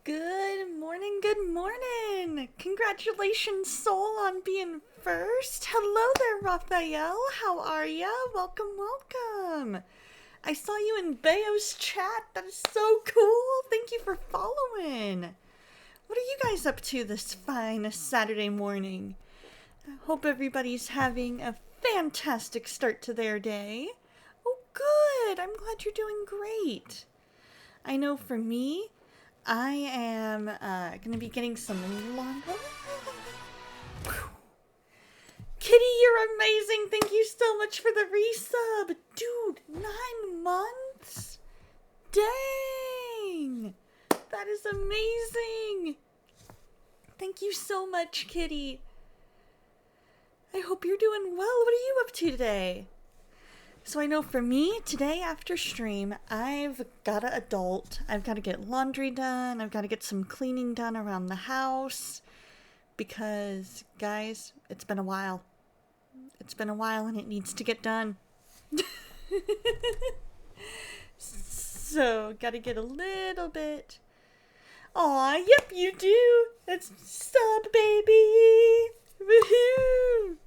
Good morning, good morning. Congratulations, Soul, on being first. Hello there, Raphael. How are ya? Welcome, welcome. I saw you in Bayo's chat. That is so cool. Thank you for following. What are you guys up to this fine Saturday morning? I hope everybody's having a fantastic start to their day. Oh, good. I'm glad you're doing great. I know for me, I am going to be getting some Kitty, you're amazing. Thank you so much for the resub. Dude, 9 months? Dang. That is amazing. Thank you so much, Kitty. I hope you're doing well. What are you up to today? So I know for me, today after stream, I've got to adult. I've got to get laundry done. I've got to get some cleaning done around the house. Because, guys, it's been a while. It's been a while and it needs to get done. So, got to get a little bit. Aw, yep, you do. That's sub, baby. Woohoo.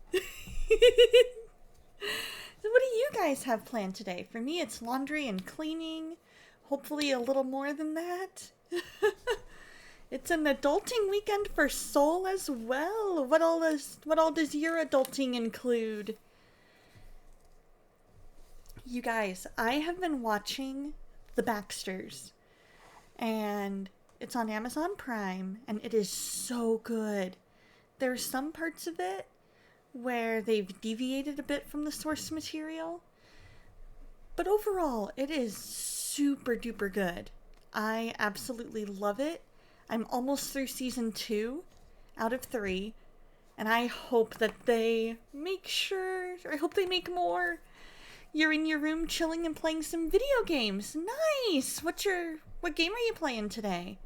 So what do you guys have planned today? For me, it's laundry and cleaning. Hopefully a little more than that. It's an adulting weekend for Soul as well. What all does your adulting include? You guys, I have been watching The Baxters. And it's on Amazon Prime. And it is so good. There are some parts of it where they've deviated a bit from the source material. But overall, it is super duper good. I absolutely love it. I'm almost through season 2 out of 3. And I hope that they I hope they make more. You're in your room chilling and playing some video games. Nice! What game are you playing today?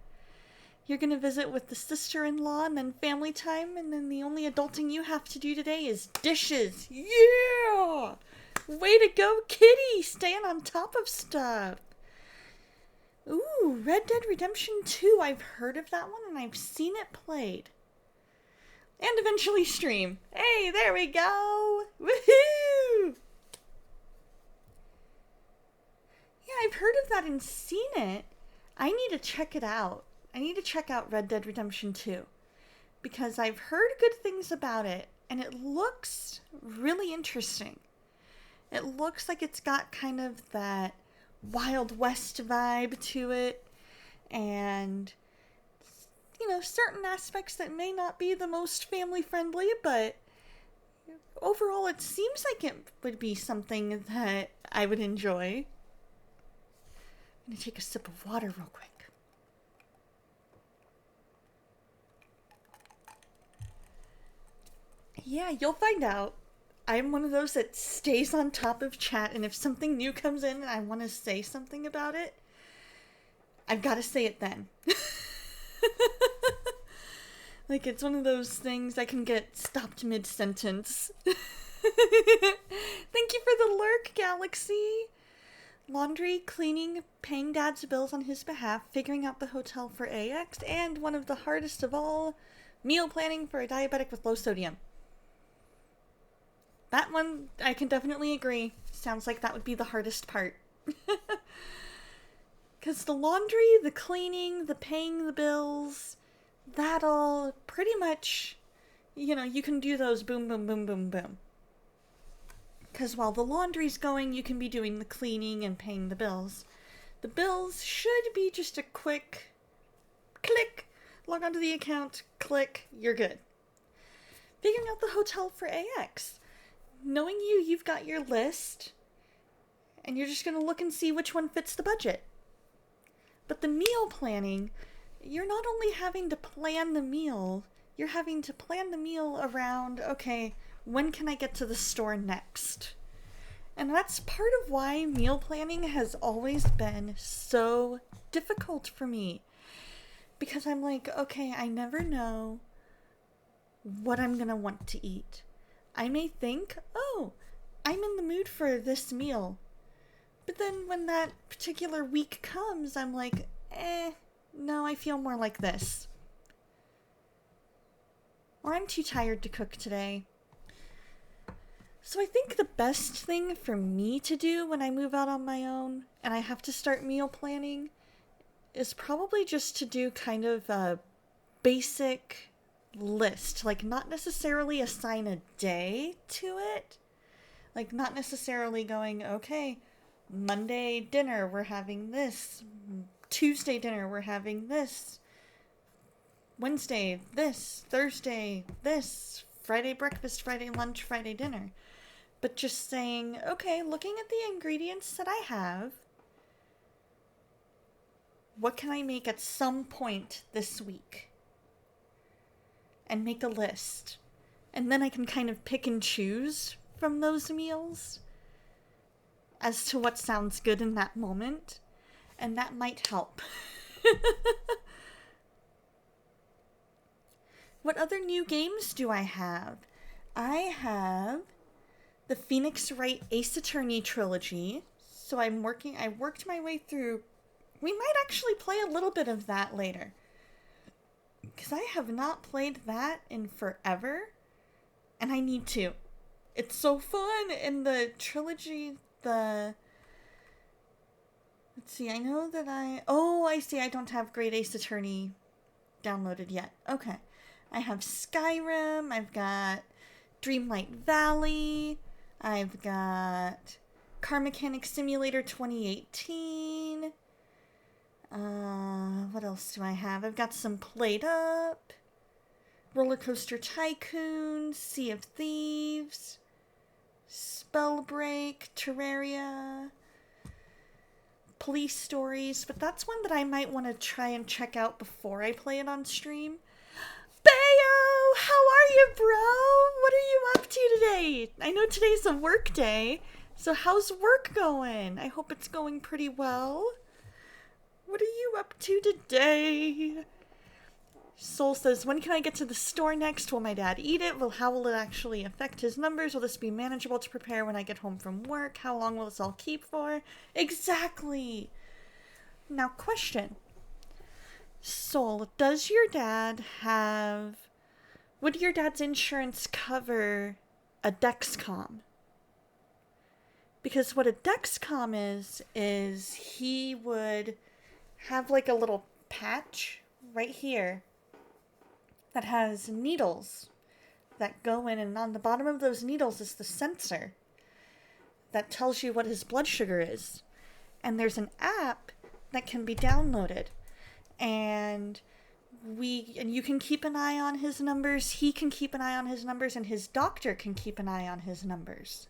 You're gonna visit with the sister-in-law and then family time, and then the only adulting you have to do today is dishes. Yeah! Way to go, Kitty! Staying on top of stuff. Ooh, Red Dead Redemption 2. I've heard of that one and I've seen it played. And eventually stream. Hey, there we go! Woohoo! Yeah, I've heard of that and seen it. I need to check it out. I need to check out Red Dead Redemption 2 because I've heard good things about it and it looks really interesting. It looks like it's got kind of that Wild West vibe to it and, certain aspects that may not be the most family friendly, but overall it seems like it would be something that I would enjoy. I'm going to take a sip of water real quick. Yeah, you'll find out. I'm one of those that stays on top of chat, and if something new comes in and I want to say something about it, I've got to say it then. Like, it's one of those things I can get stopped mid-sentence. Thank you for the lurk, Galaxy. Laundry, cleaning, paying Dad's bills on his behalf, figuring out the hotel for AX, and one of the hardest of all, meal planning for a diabetic with low sodium. That one, I can definitely agree. Sounds like that would be the hardest part. Because the laundry, the cleaning, the paying the bills, that all pretty much, you can do those boom, boom, boom, boom, boom. Because while the laundry's going, you can be doing the cleaning and paying the bills. The bills should be just a quick click, log onto the account, click, you're good. Figuring out the hotel for AX. Knowing you've got your list, and you're just going to look and see which one fits the budget. But the meal planning, you're not only having to plan the meal, you're having to plan the meal around, okay, when can I get to the store next? And that's part of why meal planning has always been so difficult for me. Because I'm like, okay, I never know what I'm going to want to eat. I may think, oh, I'm in the mood for this meal. But then when that particular week comes, I'm like, No, I feel more like this. Or I'm too tired to cook today. So I think the best thing for me to do when I move out on my own and I have to start meal planning is probably just to do kind of a basic list. Like, not necessarily assign a day to it. Like, not necessarily going, okay, Monday dinner, we're having this. Tuesday dinner, we're having this. Wednesday, this. Thursday, this. Friday breakfast, Friday lunch, Friday dinner. But just saying, okay, looking at the ingredients that I have, what can I make at some point this week? And make a list. And then I can kind of pick and choose from those meals as to what sounds good in that moment. And that might help. What other new games do I have? I have the Phoenix Wright Ace Attorney trilogy. So I worked my way through. We might actually play a little bit of that later. Because I have not played that in forever. And I need to. It's so fun. And the trilogy, let's see, I know that I see, I don't have Great Ace Attorney downloaded yet. Okay. I have Skyrim. I've got Dreamlight Valley. I've got Car Mechanic Simulator 2018. What else do I have? I've got some Played Up. Roller Coaster Tycoon. Sea of Thieves. Spellbreak. Terraria. Police Stories. But that's one that I might want to try and check out before I play it on stream. Bayo! How are you, bro? What are you up to today? I know today's a work day, so how's work going? I hope it's going pretty well. What are you up to today? Soul says, when can I get to the store next? Will my dad eat it? How will it actually affect his numbers? Will this be manageable to prepare when I get home from work? How long will this all keep for? Exactly! Now, question. Soul, would your dad's insurance cover a Dexcom? Because what a Dexcom is he would have like a little patch right here that has needles that go in, and on the bottom of those needles is the sensor that tells you what his blood sugar is. And there's an app that can be downloaded. And you can keep an eye on his numbers, he can keep an eye on his numbers, and his doctor can keep an eye on his numbers.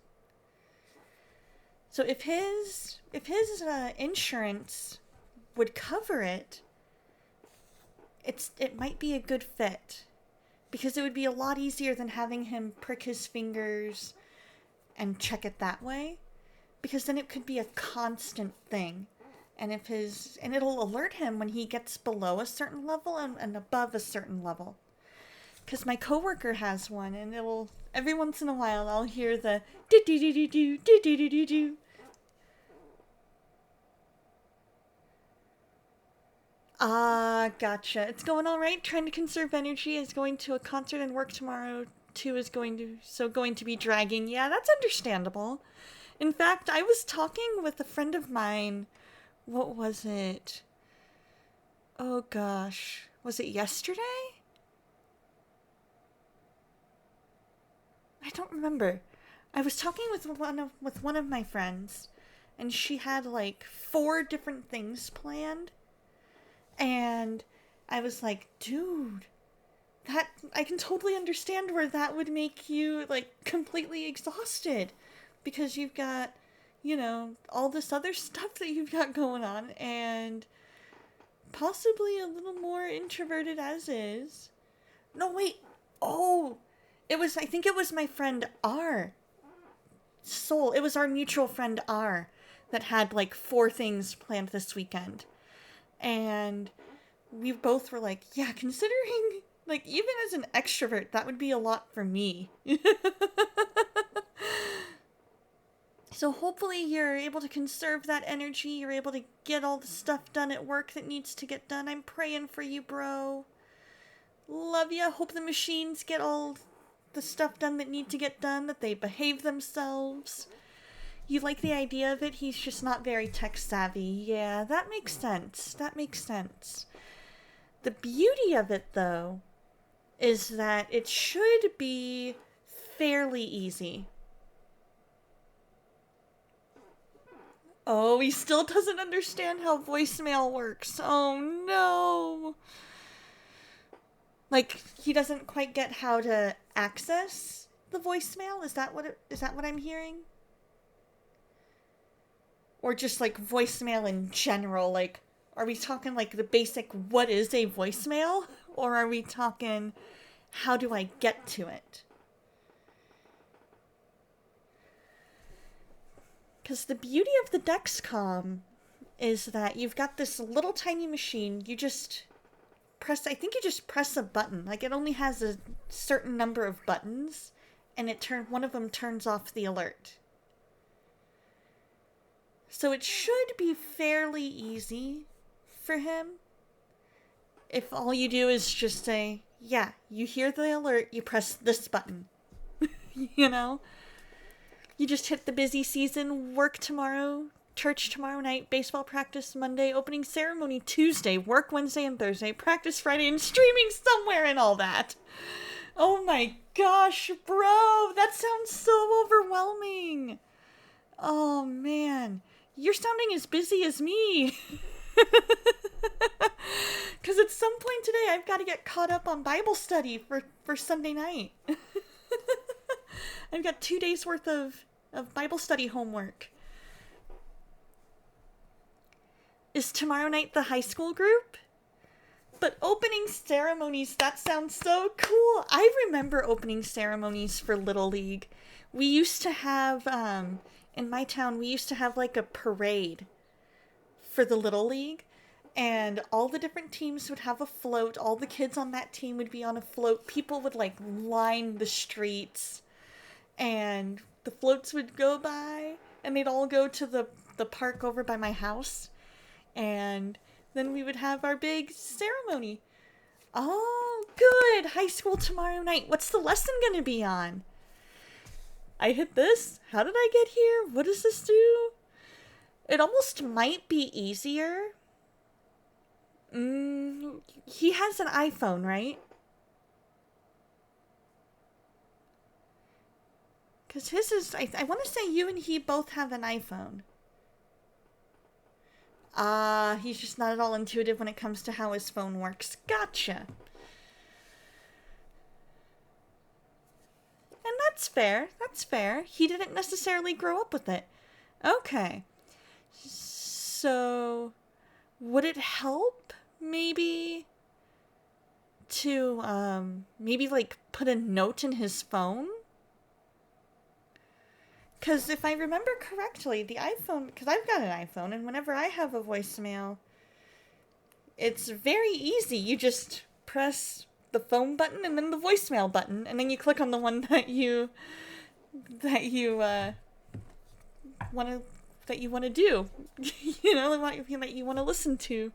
So if his insurance would cover it, it might be a good fit. Because it would be a lot easier than having him prick his fingers and check it that way. Because then it could be a constant thing. And it'll alert him when he gets below a certain level and above a certain level. Because my coworker has one, and every once in a while I'll hear the do-do-do-do-do, do-do-do-do-do. Ah, gotcha. It's going all right. Trying to conserve energy. Is going to a concert and work tomorrow too. Is going to be dragging. Yeah, that's understandable. In fact, I was talking with a friend of mine. What was it? Oh gosh. Was it yesterday? I don't remember. I was talking with one of my friends, and she had like 4 different things planned. And I was like, dude, that I can totally understand where that would make you like completely exhausted, because you've got, all this other stuff that you've got going on, and possibly a little more introverted as is. No, wait. Oh, I think it was my friend R. Soul. It was our mutual friend R that had like 4 things planned this weekend. And we both were like, yeah, considering, like, even as an extrovert, that would be a lot for me. So hopefully you're able to conserve that energy. You're able to get all the stuff done at work that needs to get done. I'm praying for you, bro. Love ya. Hope the machines get all the stuff done that need to get done, that they behave themselves. You like the idea of it? He's just not very tech savvy. Yeah, that makes sense. That makes sense. The beauty of it, though, is that it should be fairly easy. Oh, he still doesn't understand how voicemail works. Oh no. Like, he doesn't quite get how to access the voicemail? Is that what I'm hearing? Or just like voicemail in general? Like, are we talking like the basic what is a voicemail? Or are we talking how do I get to it? Because the beauty of the Dexcom is that you've got this little tiny machine. You just press, I think you just press a button. Like, it only has a certain number of buttons, and one of them turns off the alert. So it should be fairly easy for him. If all you do is just say, yeah, you hear the alert, you press this button. You know? You just hit the busy season, work tomorrow, church tomorrow night, baseball practice Monday, opening ceremony Tuesday, work Wednesday and Thursday, practice Friday, and streaming somewhere and all that. Oh my gosh, bro, that sounds so overwhelming. Oh man, you're sounding as busy as me. Because at some point today, I've got to get caught up on Bible study for Sunday night. I've got 2 days worth of Bible study homework. Is tomorrow night the high school group? But opening ceremonies, that sounds so cool. I remember opening ceremonies for Little League. We used to have, in my town, we used to have like a parade for the Little League. And all the different teams would have a float. All the kids on that team would be on a float. People would like line the streets. And the floats would go by. And they'd all go to the park over by my house. And then we would have our big ceremony. Oh, good. High school tomorrow night. What's the lesson going to be on? I hit this. How did I get here? What does this do? It almost might be easier. He has an iPhone, right? Because his is... I want to say you and he both have an iPhone. He's just not at all intuitive when it comes to how his phone works. Gotcha. And that's fair. That's fair. He didn't necessarily grow up with it. Okay. So, would it help, maybe, to, maybe, like, put a note in his phone? Because if I remember correctly, the iPhone, because I've got an iPhone, and whenever I have a voicemail, it's very easy. You just press the phone button and then the voicemail button, and then you click on the one that you want to do. You know, that you want to listen to.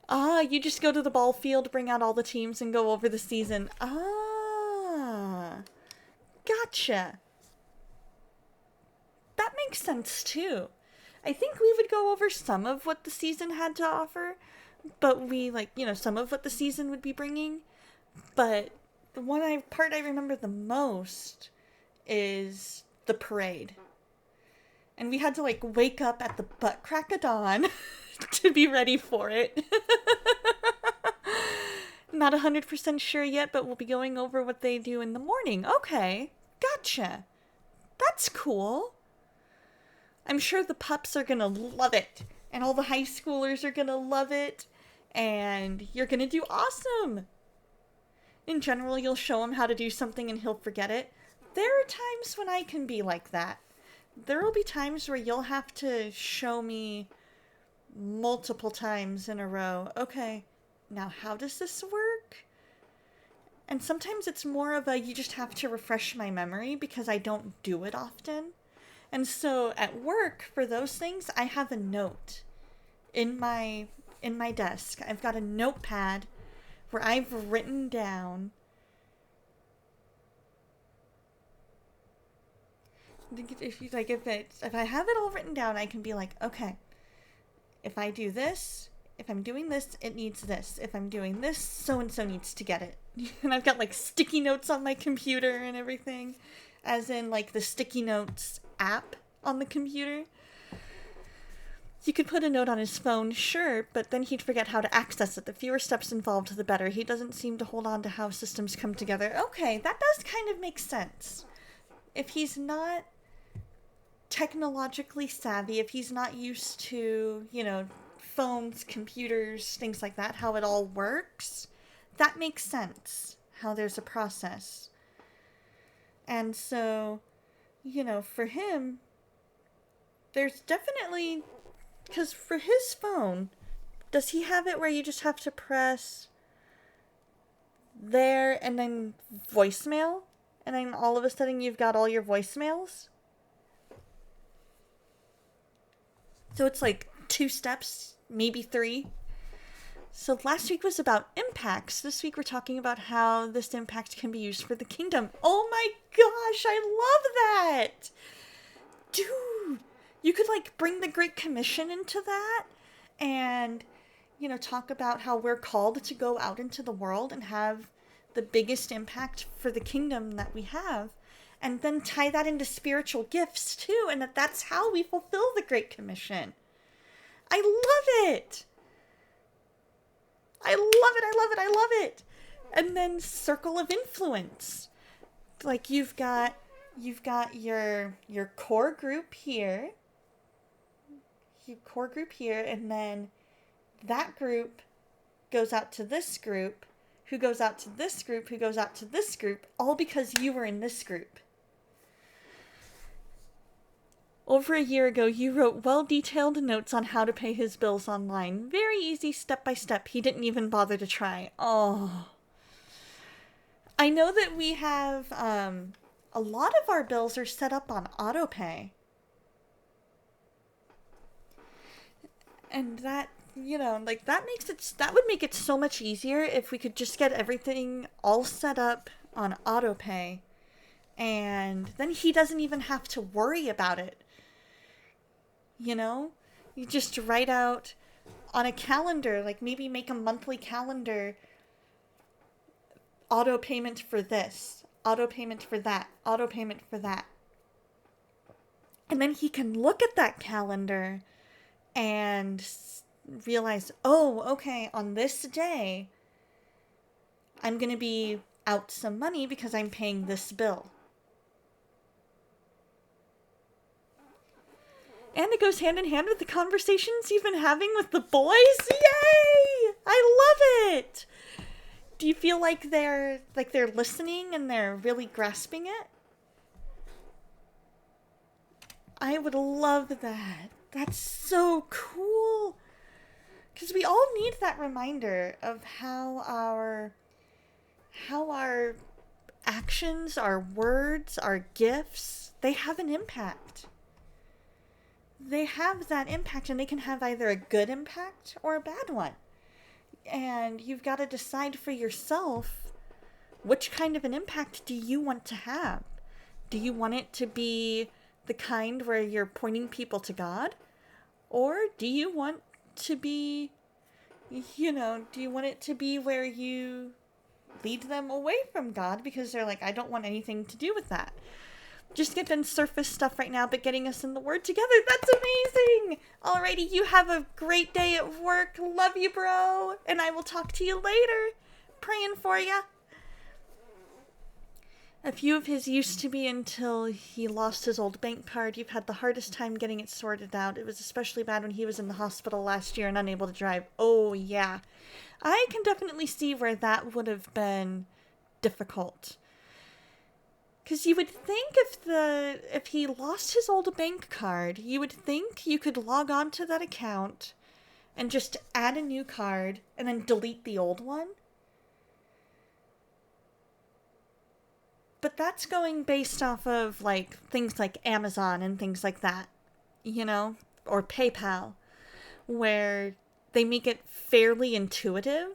You just go to the ball field, bring out all the teams, and go over the season. Gotcha. That makes sense, too. I think we would go over some of what the season had to offer, but some of what the season would be bringing. But the part I remember the most is the parade. And we had to, wake up at the butt crack of dawn to be ready for it. Not 100% sure yet, but we'll be going over what they do in the morning. Okay, gotcha. That's cool. I'm sure the pups are gonna love it. And all the high schoolers are gonna love it. And you're gonna do awesome. In general, you'll show him how to do something and he'll forget it. There are times when I can be like that. There will be times where you'll have to show me multiple times in a row. Okay, now how does this work? And sometimes it's more of you just have to refresh my memory because I don't do it often. And so at work, for those things, I have a note in my desk. I've got a notepad where I've written down if I have it all written down, I can be like, okay, if I do this, if I'm doing this, it needs this. If I'm doing this, so and so needs to get it. And I've got like sticky notes on my computer and everything, as in like the sticky notes app on the computer. You could put a note on his phone, sure, but then he'd forget how to access it. The fewer steps involved, the better. He doesn't seem to hold on to how systems come together. Okay, that does kind of make sense. If he's not technologically savvy, if he's not used to, phones, computers, things like that, how it all works, that makes sense, how there's a process. And so, for him, there's definitely, because for his phone, does he have it where you just have to press there and then voicemail? And then all of a sudden you've got all your voicemails? So it's like 2 steps, maybe 3. So last week was about impacts. This week we're talking about how this impact can be used for the kingdom. Oh my gosh, I love that! Dude, you could bring the Great Commission into that and, talk about how we're called to go out into the world and have the biggest impact for the kingdom that we have. And then tie that into spiritual gifts too, and that's how we fulfill the Great Commission. I love it! I love it, I love it, I love it! And then circle of influence. Like you've got your core group here. Your core group here, and then that group goes out to this group, who goes out to this group, who goes out to this group, all because you were in this group. Over a year ago, you wrote well-detailed notes on how to pay his bills online. Very easy, step by step. He didn't even bother to try. Oh. I know that we have, a lot of our bills are set up on autopay. And that, that would make it so much easier if we could just get everything all set up on autopay. And then he doesn't even have to worry about it. You just write out on a calendar, maybe make a monthly calendar, auto payment for this, auto payment for that, auto payment for that. And then he can look at that calendar and realize, oh, okay, on this day, I'm going to be out some money because I'm paying this bill. And it goes hand in hand with the conversations you've been having with the boys. Yay! I love it! Do you feel like they're listening and they're really grasping it? I would love that. That's so cool. Because we all need that reminder of how our actions, our words, our gifts, they have an impact. They have that impact, and they can have either a good impact or a bad one. And you've got to decide for yourself, which kind of an impact do you want to have? Do you want it to be the kind where you're pointing people to God? Or do you want to be, do you want it to be where you lead them away from God because they're like, I don't want anything to do with that? Just getting surface stuff right now, but getting us in the Word together. That's amazing! Alrighty, you have a great day at work. Love you, bro. And I will talk to you later. Praying for ya. A few of his used to be until he lost his old bank card. You've had the hardest time getting it sorted out. It was especially bad when he was in the hospital last year and unable to drive. Oh, yeah. I can definitely see where that would have been difficult. Because you would think if he lost his old bank card, you would think you could log on to that account and just add a new card and then delete the old one. But that's going based off of, like, things like Amazon and things like that, you know? Or PayPal, where they make it fairly intuitive.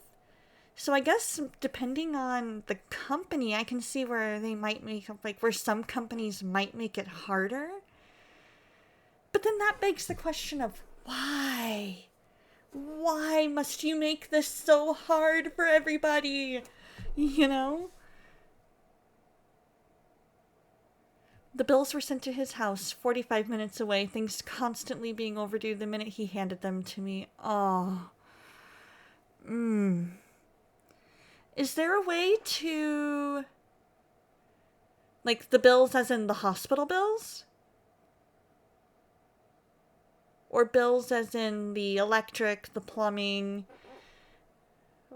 So I guess depending on the company, I can see where they might make, like, where some companies might make it harder. But then that begs the question of why? Why must you make this so hard for everybody? You know? The bills were sent to his house 45 minutes away, things constantly being overdue the minute he handed them to me. Oh. Is there a way to... like, the bills as in the hospital bills? Or bills as in the electric, the plumbing,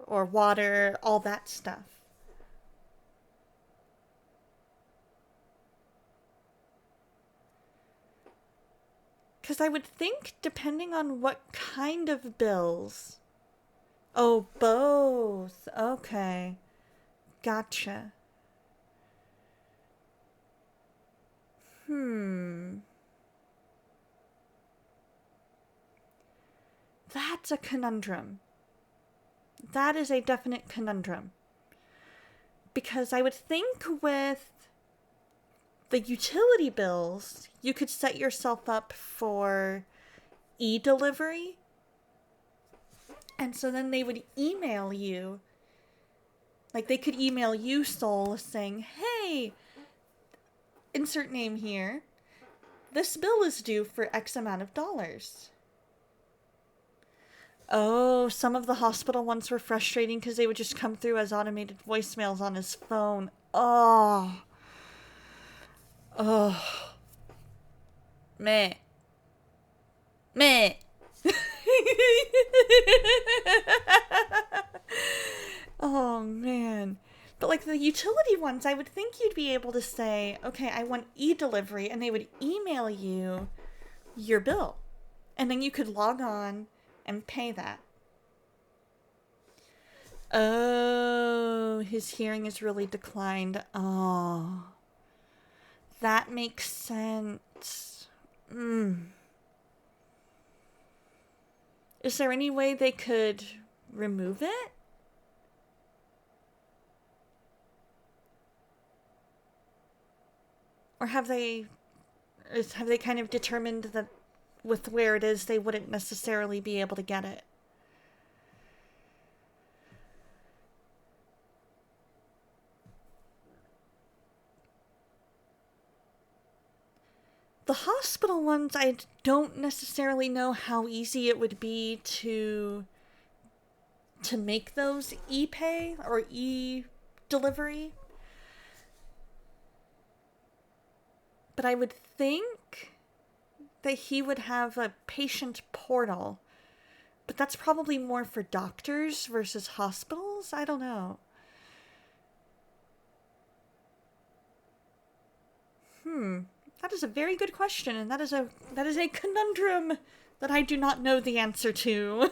or water, all that stuff? Because I would think, depending on what kind of bills... Oh, both. Okay. Gotcha. That's a conundrum. That is a definite conundrum. Because I would think with the utility bills, you could set yourself up for e-delivery. And so then they would email you. Like, they could email you, Soul, saying, hey, insert name here. This bill is due for X amount of dollars. Oh, some of the hospital ones were frustrating because they would just come through as automated voicemails on his phone. Oh. Meh. Oh, man. But, like, the utility ones, I would think you'd be able to say, okay, I want e-delivery, and they would email you your bill. And then you could log on and pay that. Oh, his hearing is really declined. Oh. That makes sense. Is there any way they could remove it? Or have they kind of determined that with where it is, they wouldn't necessarily be able to get it? The hospital ones, I don't necessarily know how easy it would be to make those e-pay or e-delivery. But I would think that he would have a patient portal. But that's probably more for doctors versus hospitals? I don't know. That is a very good question, and that is a conundrum that I do not know the answer to.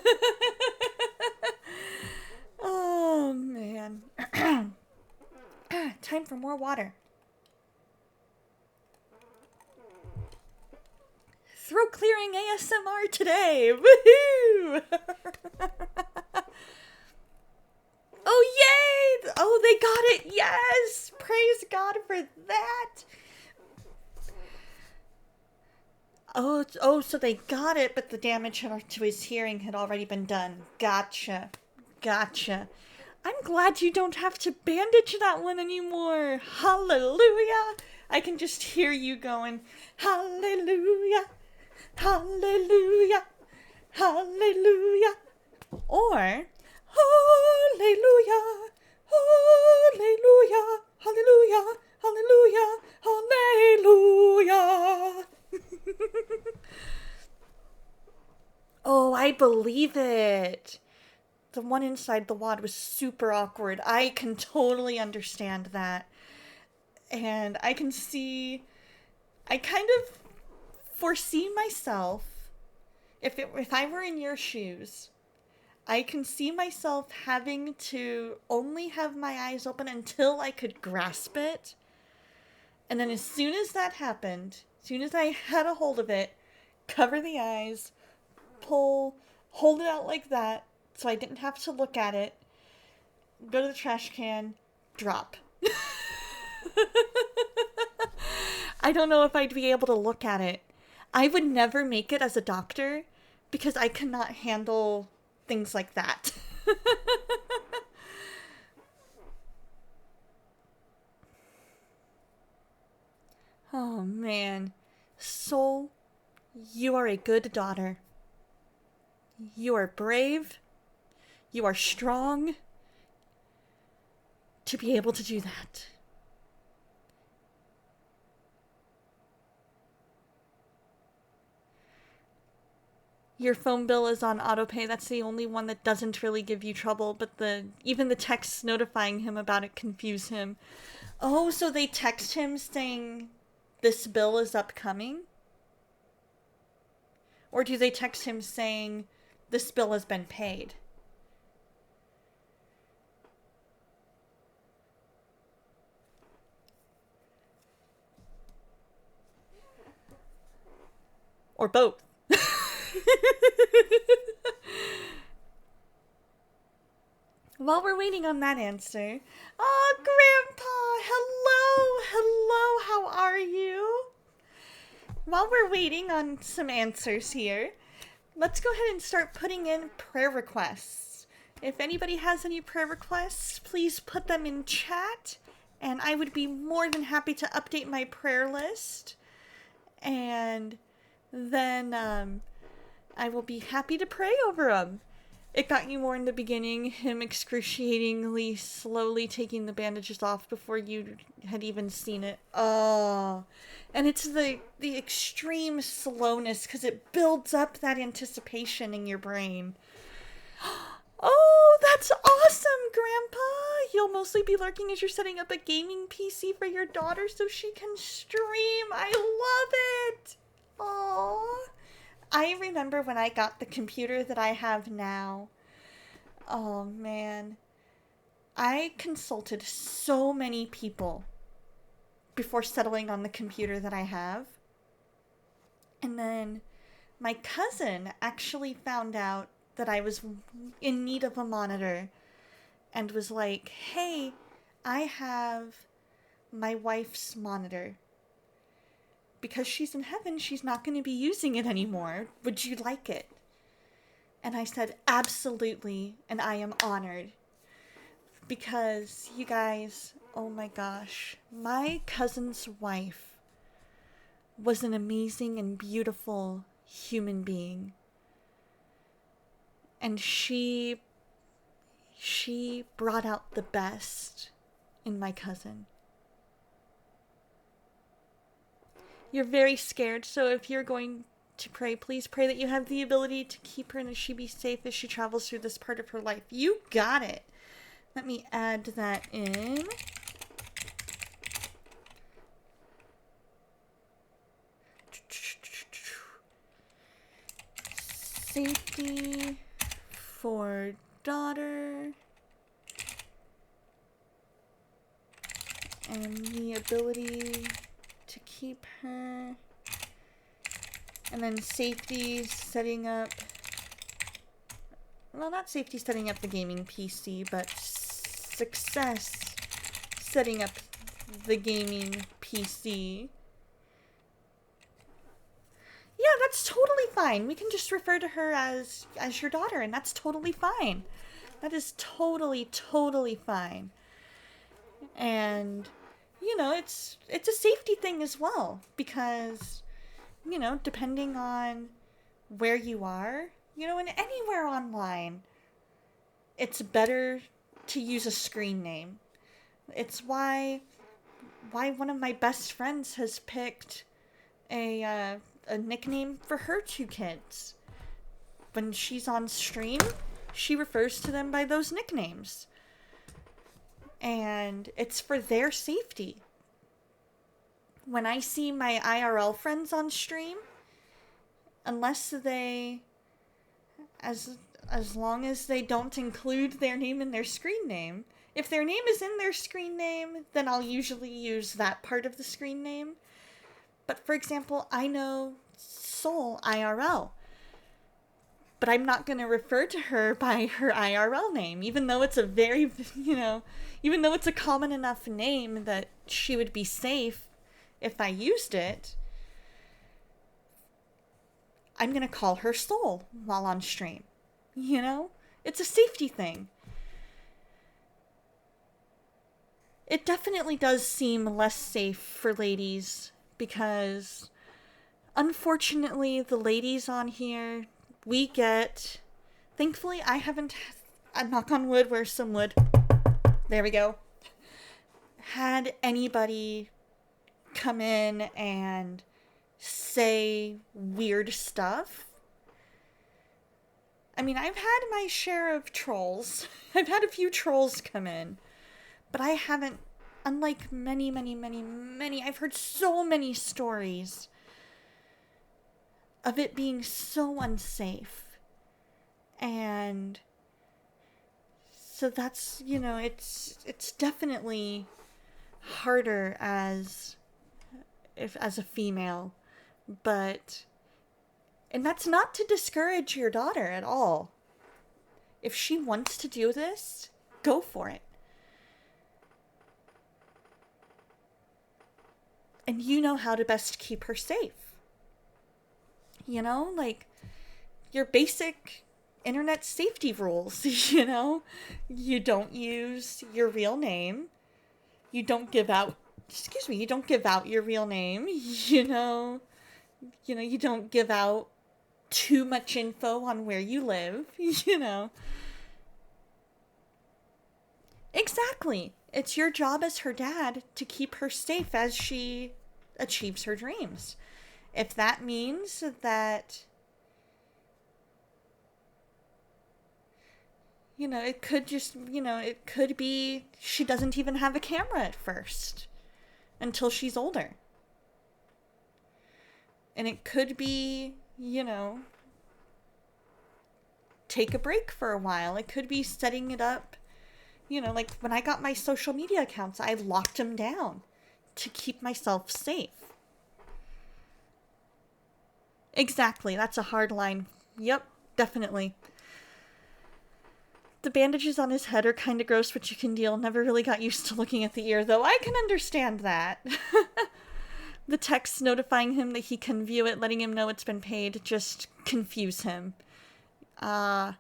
Oh, man. Time for more water. Throat clearing ASMR today. Woohoo! Oh, yay! Oh, they got it. Yes! Praise God for that. Oh, so they got it, but the damage to his hearing had already been done. Gotcha. I'm glad you don't have to bandage that one anymore. Hallelujah. I can just hear you going, hallelujah, hallelujah, hallelujah. Or, hallelujah, hallelujah, hallelujah, hallelujah, hallelujah. Oh, I believe it. The one inside the wad was super awkward. I can totally understand that. And I kind of foresee myself, if I were in your shoes, I can see myself having to only have my eyes open until I could grasp it. And then as soon as that happened, as soon as I had a hold of it, cover the eyes, hold it out like that so I didn't have to look at it, go to the trash can, drop. I don't know if I'd be able to look at it. I would never make it as a doctor because I cannot handle things like that. Oh man. Soul, you are a good daughter. You are brave. You are strong to be able to do that. Your phone bill is on autopay. That's the only one that doesn't really give you trouble, but even the texts notifying him about it confuse him. Oh, so they text him saying this bill is upcoming? Or do they text him saying this bill has been paid? Or both. While we're waiting on that answer, oh, Grandpa, hello, how are you? While we're waiting on some answers here, let's go ahead and start putting in prayer requests. If anybody has any prayer requests, please put them in chat, and I would be more than happy to update my prayer list. And then I will be happy to pray over them. It got you more in the beginning, him excruciatingly slowly taking the bandages off before you had even seen it. Oh, and it's the extreme slowness because it builds up that anticipation in your brain. Oh, that's awesome, Grandpa! You'll mostly be lurking as you're setting up a gaming PC for your daughter so she can stream. I love it! Aww. I remember when I got the computer that I have now. Oh, man. I consulted so many people before settling on the computer that I have. And then my cousin actually found out that I was in need of a monitor and was like, hey, I have my wife's monitor. Because she's in heaven, she's not going to be using it anymore. Would you like it? And I said, absolutely, and I am honored. Because, you guys, oh my gosh, my cousin's wife was an amazing and beautiful human being. And she brought out the best in my cousin. You're very scared, so if you're going to pray, please pray that you have the ability to keep her and that she be safe as she travels through this part of her life. You got it. Let me add that in. Safety for daughter. And the ability to keep her, and then safety setting up, well, not safety setting up the gaming PC, but success setting up the gaming PC. Yeah, that's totally fine. We can just refer to her as your daughter, and that's totally fine. That is totally fine. And you know, it's a safety thing as well, because, you know, depending on where you are, you know, and anywhere online, it's better to use a screen name. It's why one of my best friends has picked a nickname for her two kids. When she's on stream, she refers to them by those nicknames. And it's for their safety. When I see my IRL friends on stream, unless they, as long as they don't include their name in their screen name, If their name is in their screen name, then I'll usually use that part of the screen name. But for example, I know Soul IRL, but I'm not going to refer to her by her IRL name, even though it's a very, even though it's a common enough name that she would be safe if I used it. I'm going to call her Soul while on stream. It's a safety thing. It definitely does seem less safe for ladies because, unfortunately, the ladies on here, we get... Thankfully, I haven't... knock on wood, where's some wood? There we go. Had anybody come in and say weird stuff. I mean, I've had my share of trolls. I've had a few trolls come in. But I haven't, unlike many, I've heard so many stories of it being so unsafe. And so that's, it's definitely harder as a female. And that's not to discourage your daughter at all. If she wants to do this, go for it. And you know how to best keep her safe. Like your basic internet safety rules, You don't use your real name. You don't give out your real name. You don't give out too much info on where you live, Exactly. It's your job as her dad to keep her safe as she achieves her dreams. If that means that, it could just, it could be she doesn't even have a camera at first until she's older. And it could be, take a break for a while. It could be setting it up. Like when I got my social media accounts, I locked them down to keep myself safe. Exactly. That's a hard line. Yep, definitely. The bandages on his head are kind of gross, but you can deal. Never really got used to looking at the ear, though. I can understand that. The texts notifying him that he can view it, letting him know it's been paid, just confuse him. And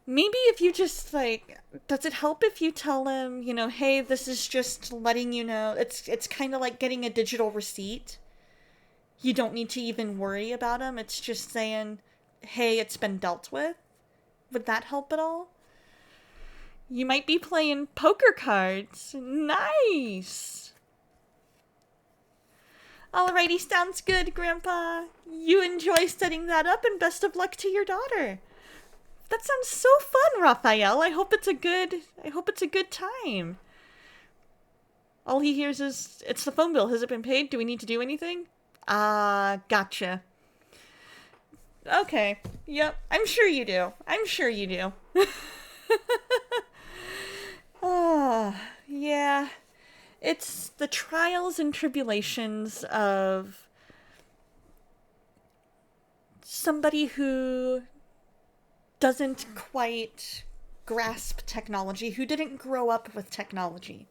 maybe if you just, does it help if you tell him, hey, this is just letting you know, it's kind of like getting a digital receipt. You don't need to even worry about him. It's just saying, hey, it's been dealt with. Would that help at all? You might be playing poker cards. Nice. Alrighty, sounds good, Grandpa. You enjoy setting that up, and best of luck to your daughter. That sounds so fun, Raphael. I hope it's a good time. All he hears is, it's the phone bill. Has it been paid? Do we need to do anything? Gotcha. Okay. Yep. I'm sure you do. Yeah. It's the trials and tribulations of somebody who doesn't quite grasp technology, who didn't grow up with technology.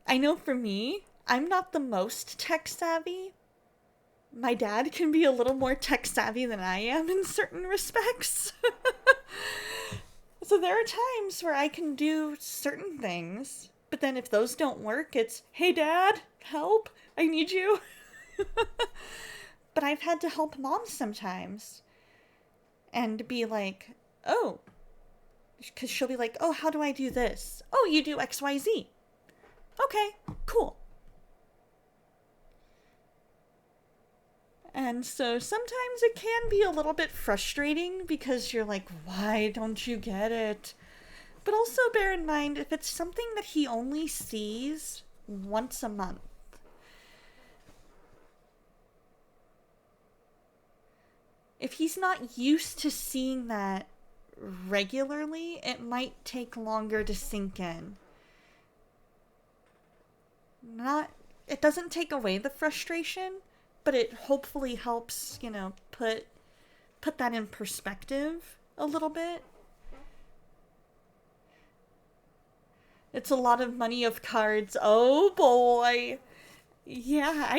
I know for me, I'm not the most tech savvy. My dad can be a little more tech savvy than I am in certain respects. So there are times where I can do certain things, but then if those don't work, it's, hey Dad, help, I need you. But I've had to help Mom sometimes and be like, oh, because she'll be like, oh, how do I do this? Oh, you do XYZ. Okay, cool. And so sometimes it can be a little bit frustrating because you're like, why don't you get it? But also bear in mind, if it's something that he only sees once a month, if he's not used to seeing that regularly, it might take longer to sink in. Not, it doesn't take away the frustration, but it hopefully helps, put that in perspective a little bit. It's a lot of money of cards. Oh boy. Yeah,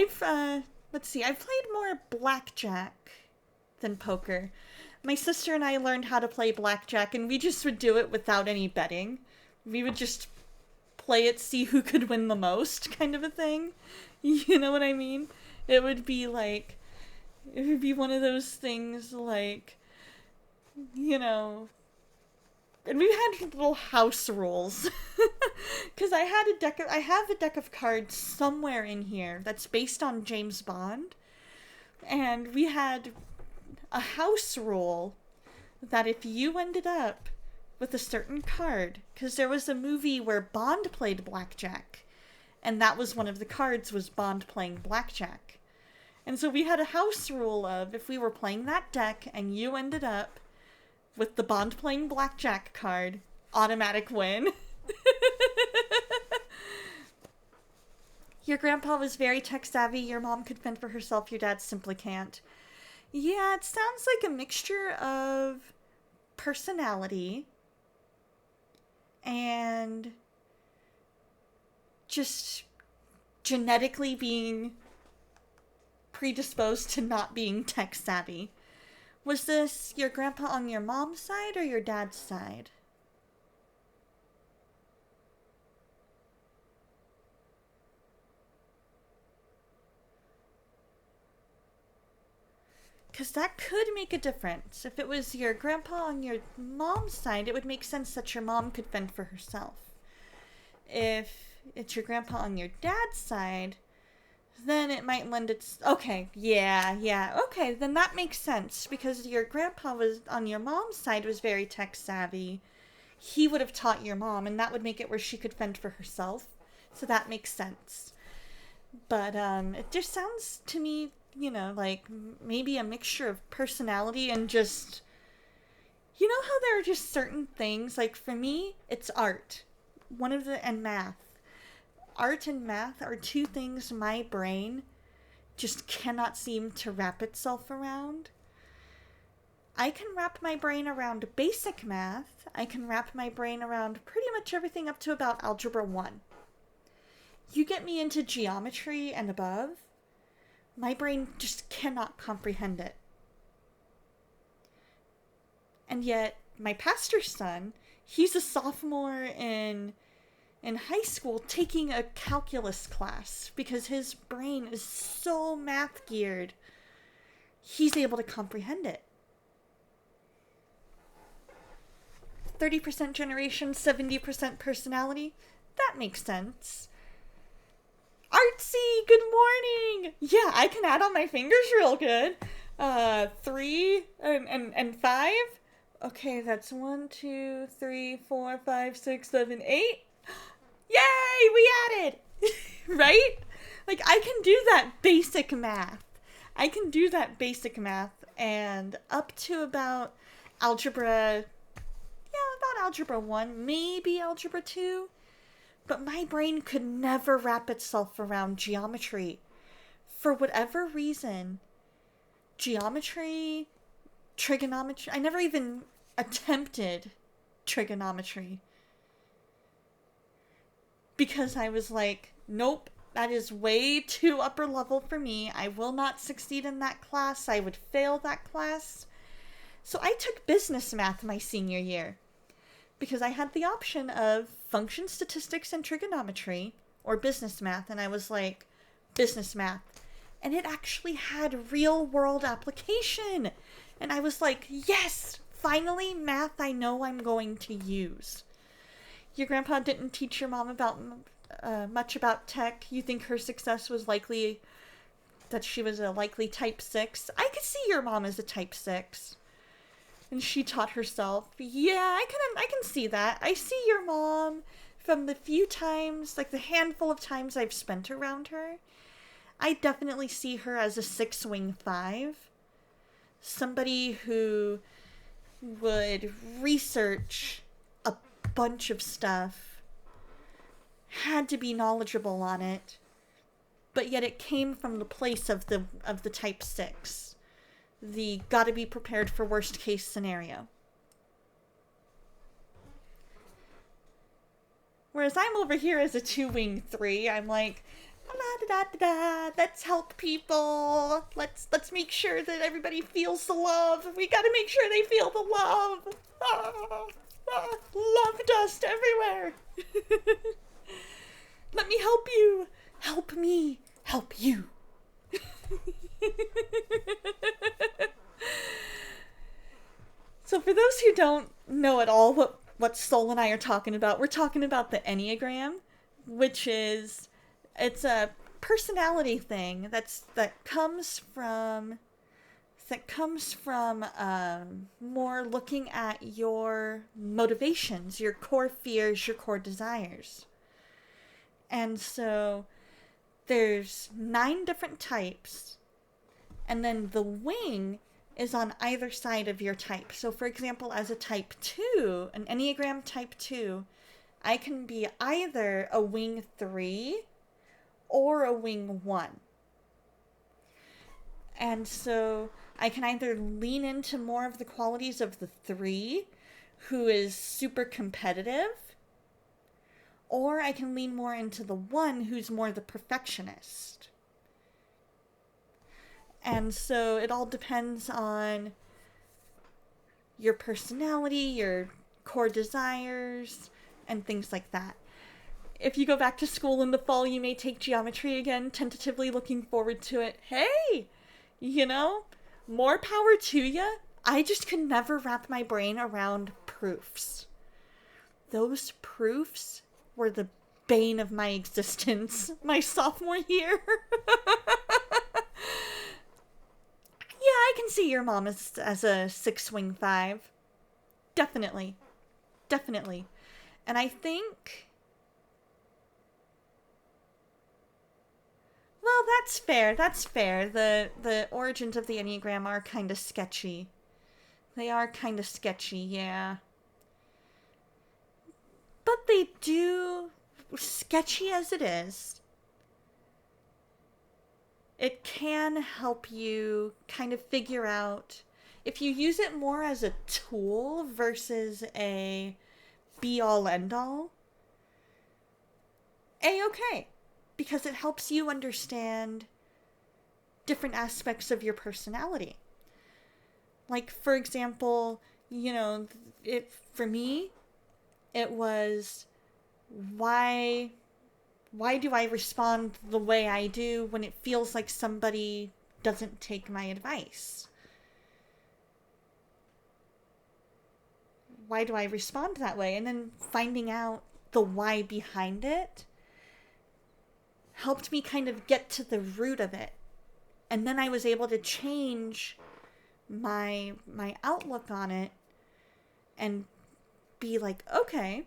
let's see, I've played more blackjack than poker. My sister and I learned how to play blackjack, and we just would do it without any betting. We would just play it, see who could win the most, kind of a thing. You know what I mean? It would be one of those things like, and we had little house rules. Because I have a deck of cards somewhere in here that's based on James Bond. And we had a house rule that if you ended up with a certain card, because there was a movie where Bond played blackjack, and that was one of the cards, was Bond playing blackjack. And so we had a house rule of, if we were playing that deck and you ended up with the Bond playing blackjack card, automatic win. Your grandpa was very tech savvy. Your mom could fend for herself. Your dad simply can't. Yeah, it sounds like a mixture of personality and just genetically being predisposed to not being tech savvy. Was this your grandpa on your mom's side or your dad's side? Because that could make a difference. If it was your grandpa on your mom's side, it would make sense that your mom could fend for herself. If it's your grandpa on your dad's side, then it might lend its... Okay, yeah. Okay, then that makes sense. Because your grandpa was on your mom's side was very tech savvy. He would have taught your mom, and that would make it where she could fend for herself. So that makes sense. But it just sounds to me, like maybe a mixture of personality and just... You know how there are just certain things, like for me, it's art. And math. Art and math are two things my brain just cannot seem to wrap itself around. I can wrap my brain around basic math. I can wrap my brain around pretty much everything up to about Algebra 1. You get me into geometry and above, my brain just cannot comprehend it. And yet, my pastor's son, he's a sophomore in high school taking a calculus class because his brain is so math geared, he's able to comprehend it. 30% generation, 70% personality. That makes sense. Artsy, good morning! Yeah, I can add on my fingers real good. 3 and 5. Okay, that's 1, 2, 3, 4, 5, 6, 7, 8. Yay, we added! Right? Like, I can do that basic math. And up to about algebra 1, maybe algebra 2. But my brain could never wrap itself around geometry. For whatever reason, geometry, trigonometry, I never even attempted trigonometry. Because I was like, nope, that is way too upper level for me. I will not succeed in that class. I would fail that class. So I took business math my senior year. Because I had the option of function statistics and trigonometry or business math. And I was like, business math. And it actually had real world application. And I was like, yes, finally math I know I'm going to use. Your grandpa didn't teach your mom about much about tech. You think her success was likely that she was a likely type 6. I could see your mom as a type 6. And she taught herself. Yeah, I can see that. I see your mom from the few times, like the handful of times I've spent around her. I definitely see her as a 6 wing 5. Somebody who would research a bunch of stuff, had to be knowledgeable on it, but yet it came from the place of the type 6. The gotta be prepared for worst case scenario. Whereas I'm over here as a 2-wing 3, I'm like, let's help people. Let's make sure that everybody feels the love. We gotta make sure they feel the love. Love dust everywhere. Let me help you. Help me. Help you. So for those who don't know at all what Soul and I are talking about, we're talking about the Enneagram, which is, it's a personality thing that comes from more looking at your motivations, your core fears, your core desires. And so there's 9 different types, and then the wing is on either side of your type. So for example, as a type 2, an Enneagram type 2, I can be either a wing 3 or a wing 1. And so I can either lean into more of the qualities of the 3, who is super competitive, or I can lean more into the 1, who's more the perfectionist. And so it all depends on your personality, your core desires, and things like that. If you go back to school in the fall, you may take geometry again, tentatively looking forward to it. Hey, more power to you. I just could never wrap my brain around proofs. Those proofs were the bane of my existence my sophomore year. Yeah, I can see your mom as a 6-wing 5. Definitely. And I think, well, that's fair. The origins of the Enneagram are kind of sketchy. They are kind of sketchy, yeah. But they do, sketchy as it is, it can help you kind of figure out, if you use it more as a tool versus a be-all, end-all, A-okay. Because it helps you understand different aspects of your personality. Like, for example, for me, it was, why do I respond the way I do when it feels like somebody doesn't take my advice? Why do I respond that way? And then finding out the why behind it helped me kind of get to the root of it. And then I was able to change my outlook on it and be like, okay,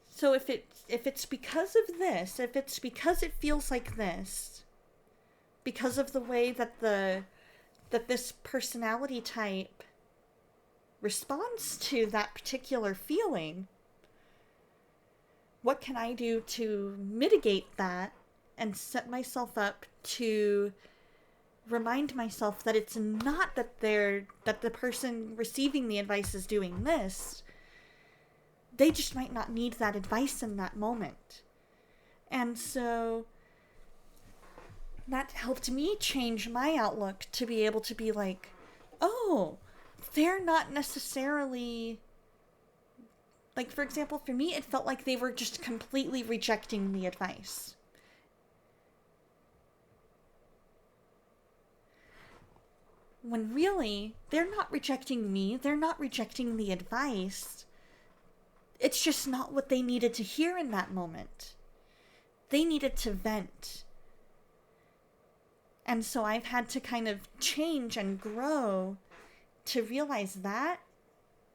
so if it's because of this, if it's because it feels like this, because of the way that this personality type responds to that particular feeling, what can I do to mitigate that and set myself up to remind myself that it's not that the person receiving the advice is doing this. They just might not need that advice in that moment. And so that helped me change my outlook to be able to be like, oh, they're not necessarily, like, for example, for me, it felt like they were just completely rejecting the advice. When really, they're not rejecting me, they're not rejecting the advice. It's just not what they needed to hear in that moment. They needed to vent. And so I've had to kind of change and grow to realize that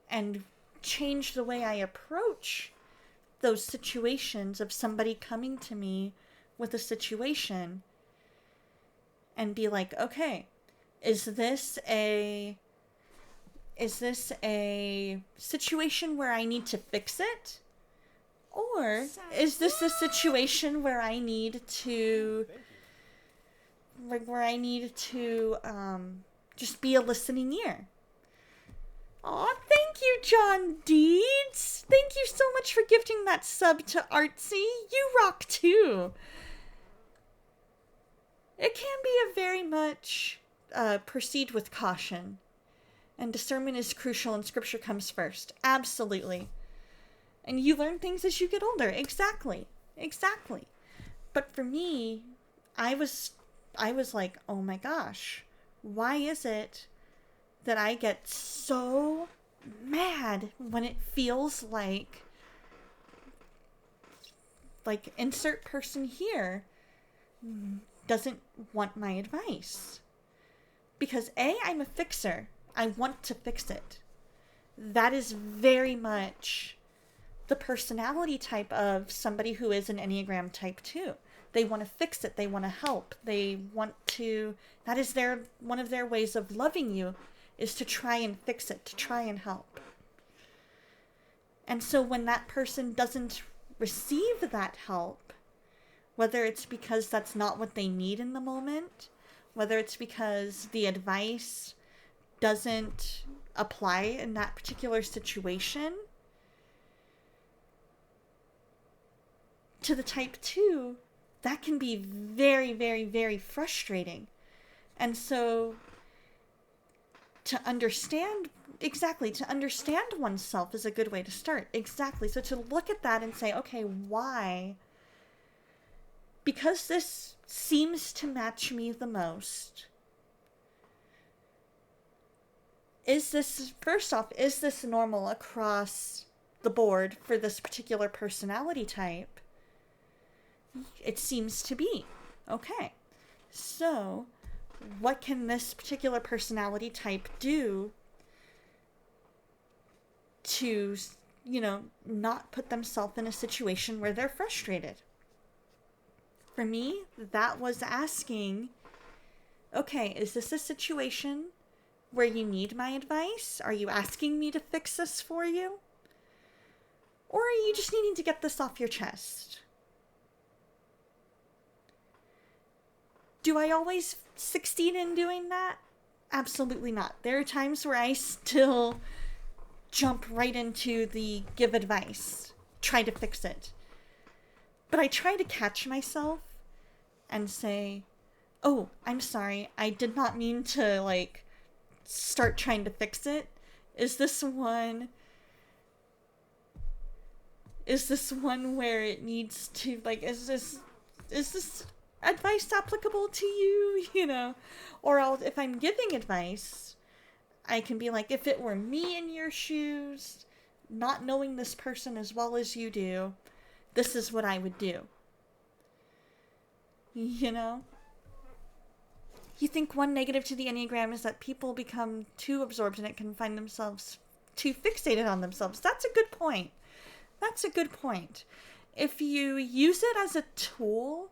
and change the way I approach those situations of somebody coming to me with a situation and be like, okay, is this a Is this a situation where I need to fix it? Or is this a situation where I need to, like, where I need to just be a listening ear? Aw, thank you, John Deeds. Thank you so much for gifting that sub to Artsy. You rock too. It can be a very much proceed with caution. And discernment is crucial and scripture comes first. Absolutely. And you learn things as you get older. Exactly. Exactly. But for me, I was like, oh my gosh, why is it that I get so mad when it feels like insert person here doesn't want my advice? Because A, I'm a fixer. I want to fix it. That is very much the personality type of somebody who is an Enneagram type 2. They want to fix it. They want to help. They want to, that is one of their ways of loving you, is to try and fix it, to try and help. And so when that person doesn't receive that help, whether it's because that's not what they need in the moment, whether it's because the advice doesn't apply in that particular situation, to the type 2, that can be very, very, very frustrating. And so to understand oneself is a good way to start. Exactly. So to look at that and say, okay, why? Because this seems to match me the most. Is this normal across the board for this particular personality type? It seems to be. Okay. So, what can this particular personality type do to, not put themselves in a situation where they're frustrated? For me, that was asking, okay, is this a situation where you need my advice? Are you asking me to fix this for you? Or are you just needing to get this off your chest? Do I always succeed in doing that? Absolutely not. There are times where I still jump right into the give advice, try to fix it. But I try to catch myself and say, oh, I'm sorry, I did not mean to, start trying to fix it. Is this one where it needs to, is this advice applicable to you, or if I'm giving advice, I can be like, if it were me in your shoes, not knowing this person as well as you do, this is what I would do. You think one negative to the Enneagram is that people become too absorbed in it, can find themselves too fixated on themselves. That's a good point. If you use it as a tool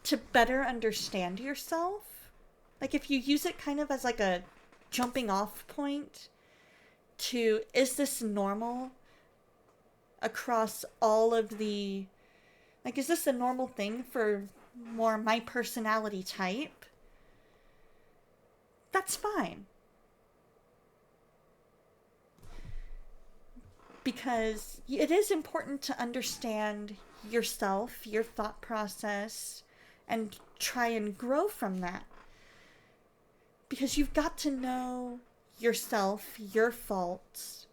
to better understand yourself, if you use it kind of as a jumping off point to, is this normal across all of the, is this a normal thing for more my personality type? That's fine. Because it is important to understand yourself, your thought process, and try and grow from that. Because you've got to know yourself, your faults.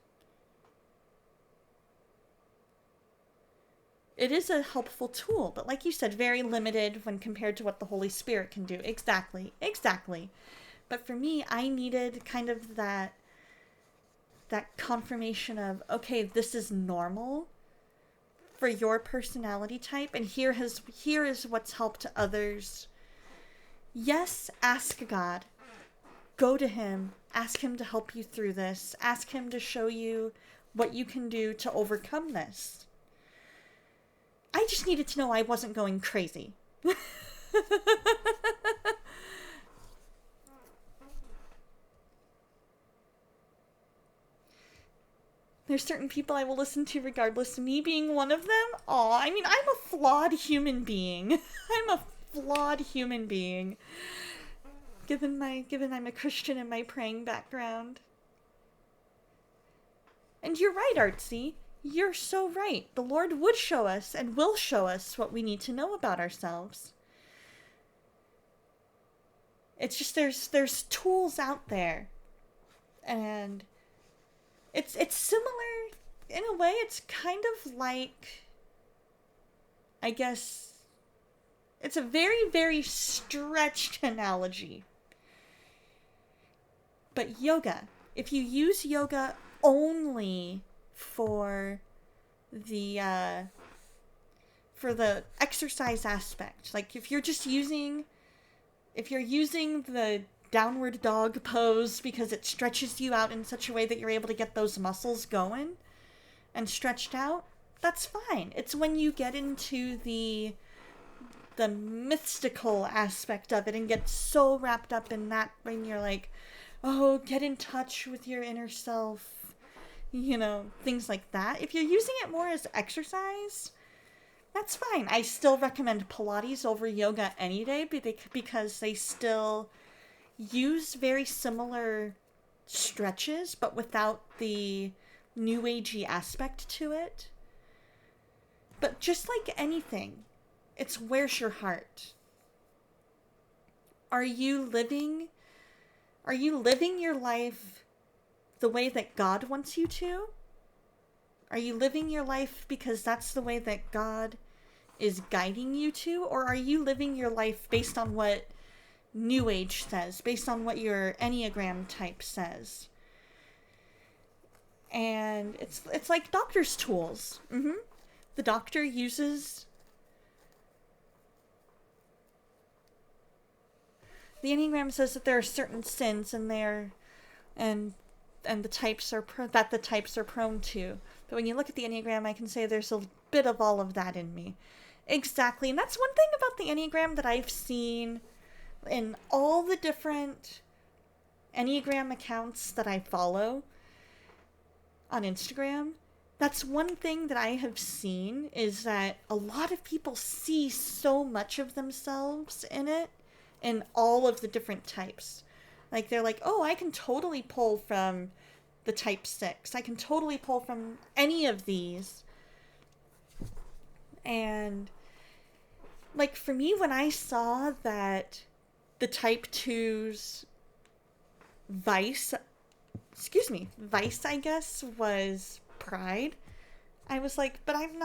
It is a helpful tool, but like you said, very limited when compared to what the Holy Spirit can do. Exactly. But for me, I needed kind of that confirmation of, okay, this is normal for your personality type, and here is what's helped others. Yes, ask God. Go to Him. Ask Him to help you through this. Ask Him to show you what you can do to overcome this. I just needed to know I wasn't going crazy. There's certain people I will listen to regardless, me being one of them. Aw, I mean, I'm a flawed human being. I'm a flawed human being. Given I'm a Christian and my praying background. And you're right, Artsy. You're so right. The Lord would show us and will show us what we need to know about ourselves. It's just there's tools out there. And it's similar in a way. It's kind of like, I guess, it's a very, very stretched analogy. But yoga, if you use yoga only for the exercise aspect, like if you're using the downward dog pose because it stretches you out in such a way that you're able to get those muscles going and stretched out, that's fine. It's when you get into the mystical aspect of it and get so wrapped up in that when you're like, oh, get in touch with your inner self, things like that. If you're using it more as exercise, that's fine. I still recommend Pilates over yoga any day because they still use very similar stretches, but without the new agey aspect to it. But just like anything, it's where's your heart? Are you living your life the way that God wants you to? Are you living your life because that's the way that God is guiding you to? Or are you living your life based on what New Age says, based on what your Enneagram type says? And it's like doctor's tools. The doctor uses the Enneagram says that there are certain sins in there, and the types are that the types are prone to. But when you look at the Enneagram, I can say there's a bit of all of that in me. Exactly, and that's one thing about the Enneagram that I've seen in all the different Enneagram accounts that I follow on Instagram. That's one thing that I have seen is that a lot of people see so much of themselves in it, in all of the different types. Like, they're like, oh, I can totally pull from the type 6. I can totally pull from any of these. And, like, for me, when I saw that the type 2's vice, I guess, was pride, I was like, but I'm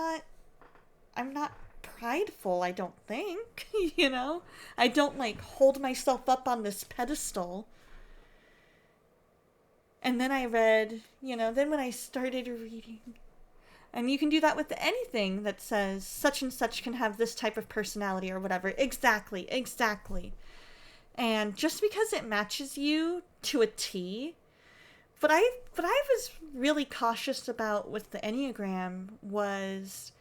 not prideful, I don't think. I don't like hold myself up on this pedestal. And then I read, then when I started reading, and you can do that with anything that says such and such can have this type of personality or whatever. Exactly. And just because it matches you to a T, what I was really cautious about with the Enneagram was,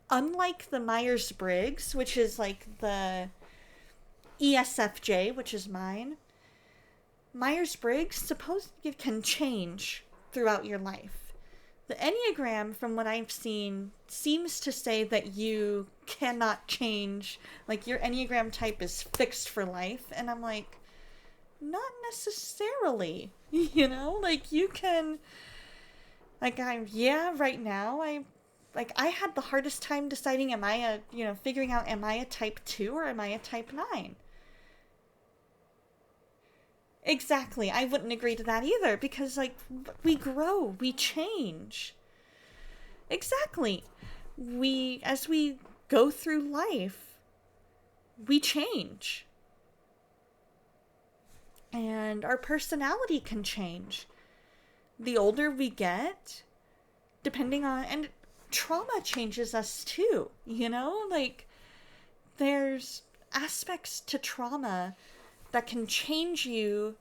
unlike the Myers-Briggs, which is like the ESFJ, which is mine, Myers-Briggs can change throughout your life. The Enneagram, from what I've seen, seems to say that you cannot change. Like, your Enneagram type is fixed for life. And I'm like, not necessarily. Like, you can... Like, right now, I had the hardest time deciding, figuring out, am I a type 2 or am I a type 9? Exactly. I wouldn't agree to that either, because, like, we grow, we change. Exactly. As we go through life, we change. And our personality can change. The older we get, depending on, and trauma changes us too, like, there's aspects to trauma that can change you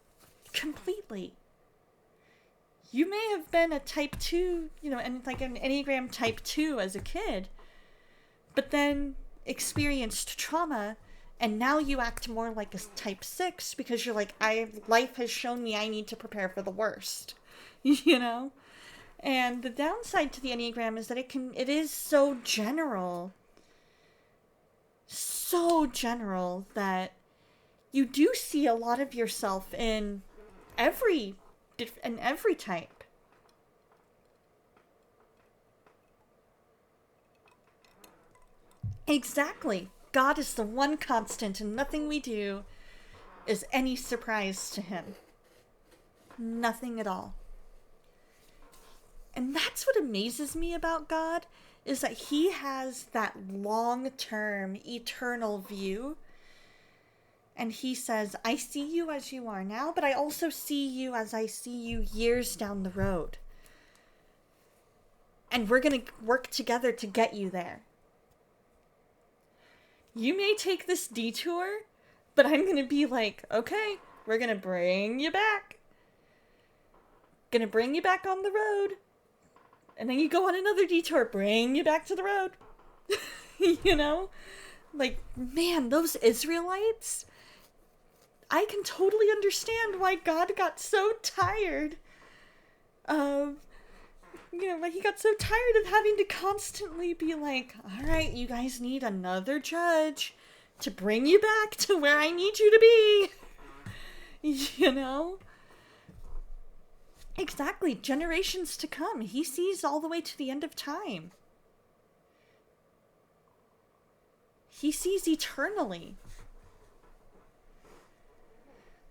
completely. You may have been a type 2, and like an Enneagram type 2 as a kid, but then experienced trauma, and now you act more like a type 6 because you're like, life has shown me I need to prepare for the worst, And the downside to the Enneagram is that it is so general. So general that you do see a lot of yourself in every type. Exactly. God is the one constant, and nothing we do is any surprise to him. Nothing at all. And that's what amazes me about God, is that he has that long-term, eternal view. And he says, I see you as you are now, but I also see you as I see you years down the road. And we're going to work together to get you there. You may take this detour, but I'm going to be like, okay, we're going to bring you back. Going to bring you back on the road. And then you go on another detour, bring you back to the road. You know? Like, man, those Israelites, I can totally understand why God got so tired of, he got so tired of having to constantly be like, all right, you guys need another judge to bring you back to where I need you to be. You know? Exactly. Generations to come. He sees all the way to the end of time. He sees eternally.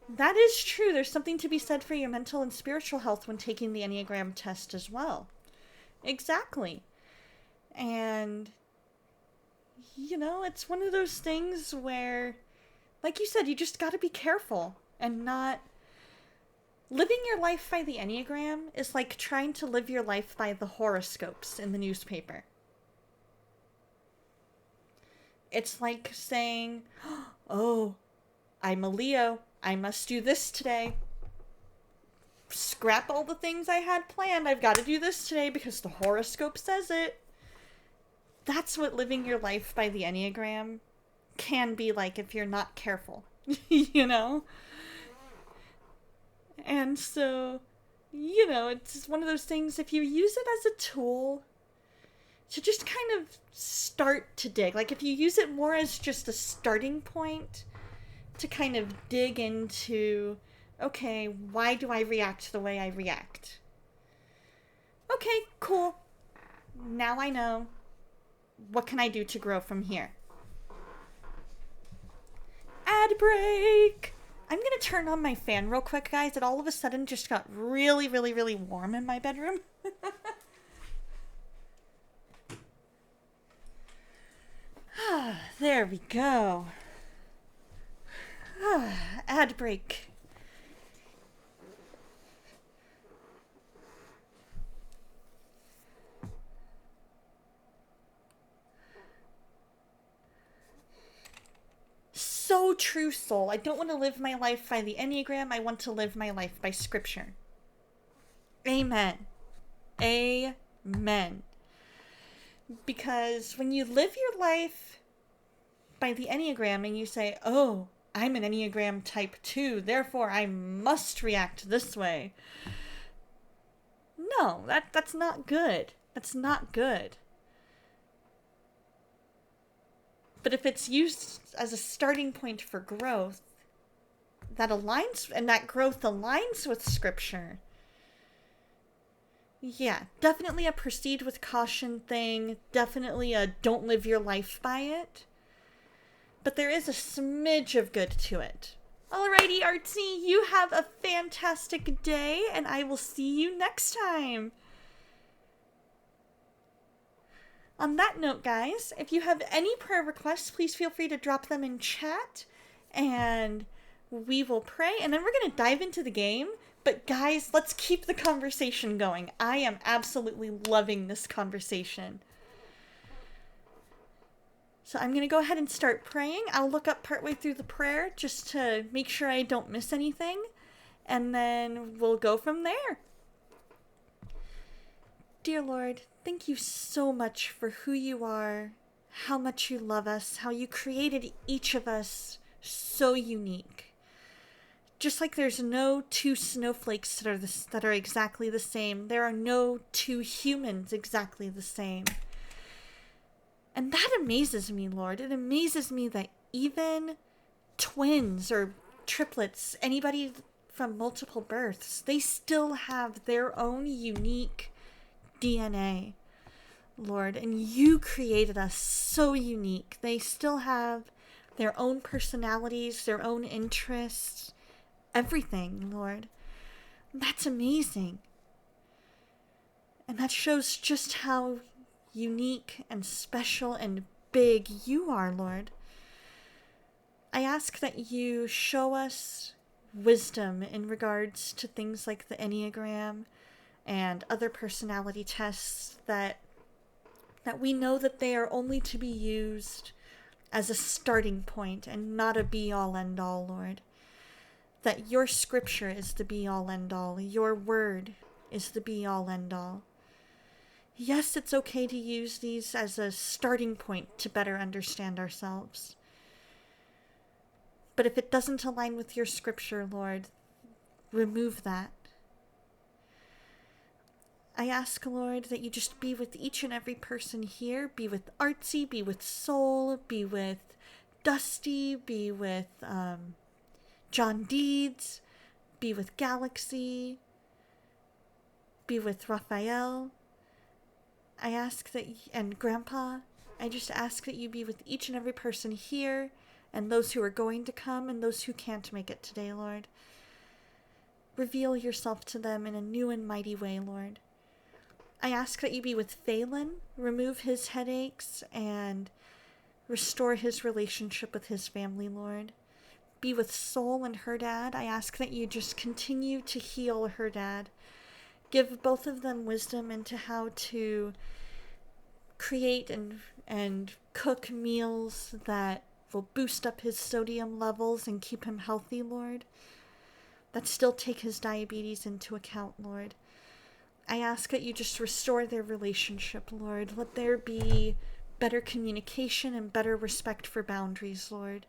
That is true. There's something to be said for your mental and spiritual health when taking the Enneagram test as well. Exactly. And, it's one of those things where, like you said, you just gotta be careful and not... Living your life by the Enneagram is like trying to live your life by the horoscopes in the newspaper. It's like saying, oh, I'm a Leo. I must do this today. Scrap all the things I had planned. I've got to do this today because the horoscope says it. That's what living your life by the Enneagram can be like if you're not careful. And so, it's one of those things, if you use it as a tool to just kind of start to dig, like if you use it more as just a starting point to kind of dig into, okay, why do I react the way I react? Okay, cool. Now I know. What can I do to grow from here? Ad break! I'm going to turn on my fan real quick, guys. It all of a sudden just got really, really, really warm in my bedroom. There we go. Ad break. So true, soul. I don't want to live my life by the Enneagram. I want to live my life by Scripture. Amen. Amen. Because when you live your life by the Enneagram and you say, oh, I'm an Enneagram type 2, therefore I must react this way. No, that's not good. That's not good. But if it's used as a starting point for growth, that aligns, and that growth aligns with Scripture, yeah, definitely a proceed with caution thing, definitely a don't live your life by it. But there is a smidge of good to it. Alrighty, Artsy, you have a fantastic day, and I will see you next time. On that note, guys, if you have any prayer requests, please feel free to drop them in chat, and we will pray, and then we're going to dive into the game. But guys, let's keep the conversation going. I am absolutely loving this conversation. So I'm going to go ahead and start praying. I'll look up partway through the prayer just to make sure I don't miss anything, and then we'll go from there. Dear Lord, thank you so much for who you are, how much you love us, how you created each of us so unique. Just like there's no two snowflakes that are exactly the same, there are no two humans exactly the same. And that amazes me, Lord. It amazes me that even twins or triplets, anybody from multiple births, they still have their own unique DNA, Lord. And you created us so unique. They still have their own personalities, their own interests, everything, Lord. That's amazing. And that shows just how unique and special and big you are, Lord. I ask that you show us wisdom in regards to things like the Enneagram and other personality tests, that we know that they are only to be used as a starting point and not a be-all end-all, Lord. That your scripture is the be-all end-all. Your word is the be-all end-all. Yes, it's okay to use these as a starting point to better understand ourselves. But if it doesn't align with your scripture, Lord, remove that. I ask, Lord, that you just be with each and every person here. Be with Artsy, be with Soul, be with Dusty, be with John Deeds, be with Galaxy, be with Raphael. I ask that, and Grandpa, I just ask that you be with each and every person here, and those who are going to come, and those who can't make it today, Lord. Reveal yourself to them in a new and mighty way, Lord. I ask that you be with Phelan, remove his headaches, and restore his relationship with his family, Lord. Be with Soul and her dad. I ask that you just continue to heal her dad. Give both of them wisdom into how to create and cook meals that will boost up his sodium levels and keep him healthy, Lord. That still take his diabetes into account, Lord. I ask that you just restore their relationship, Lord. Let there be better communication and better respect for boundaries, Lord.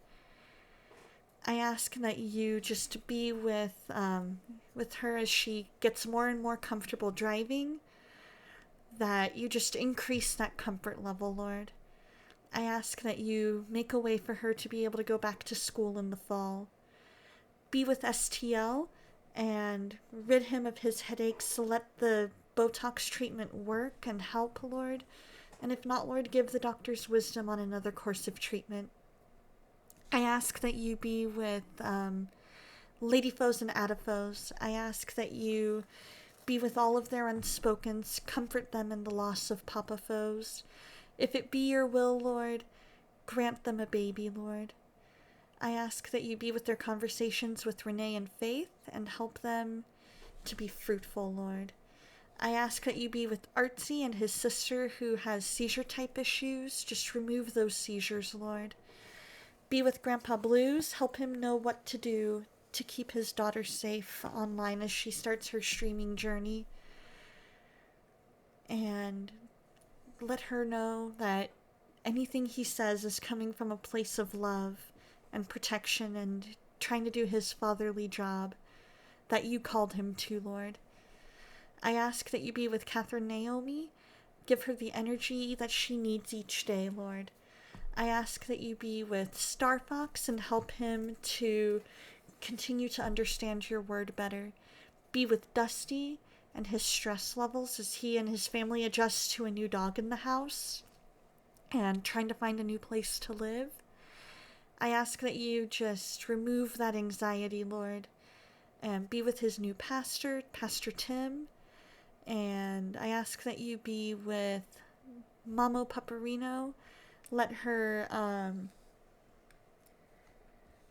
I ask that you just be with her as she gets more and more comfortable driving, that you just increase that comfort level, Lord. I ask that you make a way for her to be able to go back to school in the fall. Be with STL and rid him of his headaches. Let the Botox treatment work and help, Lord. And if not, Lord, give the doctors wisdom on another course of treatment. I ask that you be with Lady Foes and Adaphos. I ask that you be with all of their unspokens, comfort them in the loss of Papa Foes. If it be your will, Lord, grant them a baby, Lord. I ask that you be with their conversations with Renee and Faith and help them to be fruitful, Lord. I ask that you be with Artsy and his sister who has seizure-type issues. Just remove those seizures, Lord. Be with Grandpa Blues. Help him know what to do to keep his daughter safe online as she starts her streaming journey. And let her know that anything he says is coming from a place of love and protection and trying to do his fatherly job that you called him to, Lord. I ask that you be with Catherine Naomi. Give her the energy that she needs each day, Lord. I ask that you be with Star Fox and help him to continue to understand your word better. Be with Dusty and his stress levels as he and his family adjust to a new dog in the house and trying to find a new place to live. I ask that you just remove that anxiety, Lord, and be with his new pastor, Pastor Tim. And I ask that you be with Mamo Paparino. Let her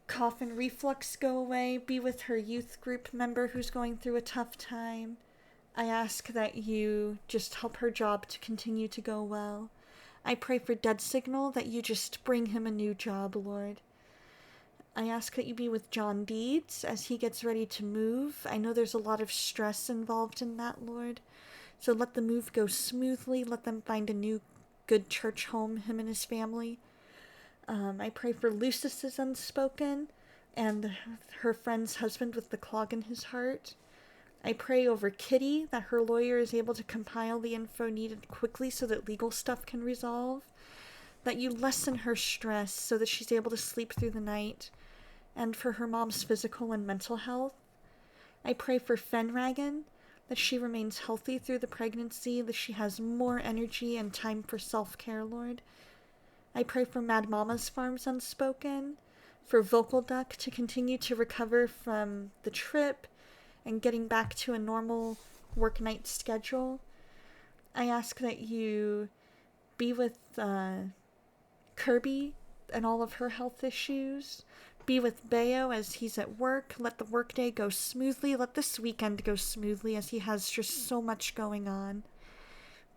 cough and reflux go away. Be with her youth group member who's going through a tough time. I ask that you just help her job to continue to go well. I pray for Dead Signal, that you just bring him a new job, Lord. I ask that you be with John Deeds as he gets ready to move. I know there's a lot of stress involved in that, Lord. So let the move go smoothly. Let them find a new good church home, him and his family. I pray for Lucis's unspoken. and her friend's husband with the clog in his heart. I pray over Kitty that her lawyer is able to compile the info needed quickly so that legal stuff can resolve. That you lessen her stress so that she's able to sleep through the night. And for her mom's physical and mental health. I pray for Fenragan, that she remains healthy through the pregnancy, that she has more energy and time for self-care, Lord. I pray for Mad Mama's Farms Unspoken, for Vocal Duck to continue to recover from the trip and getting back to a normal work night schedule. I ask that you be with Kirby and all of her health issues. Be with Bayo as he's at work. Let the workday go smoothly. Let this weekend go smoothly as he has just so much going on.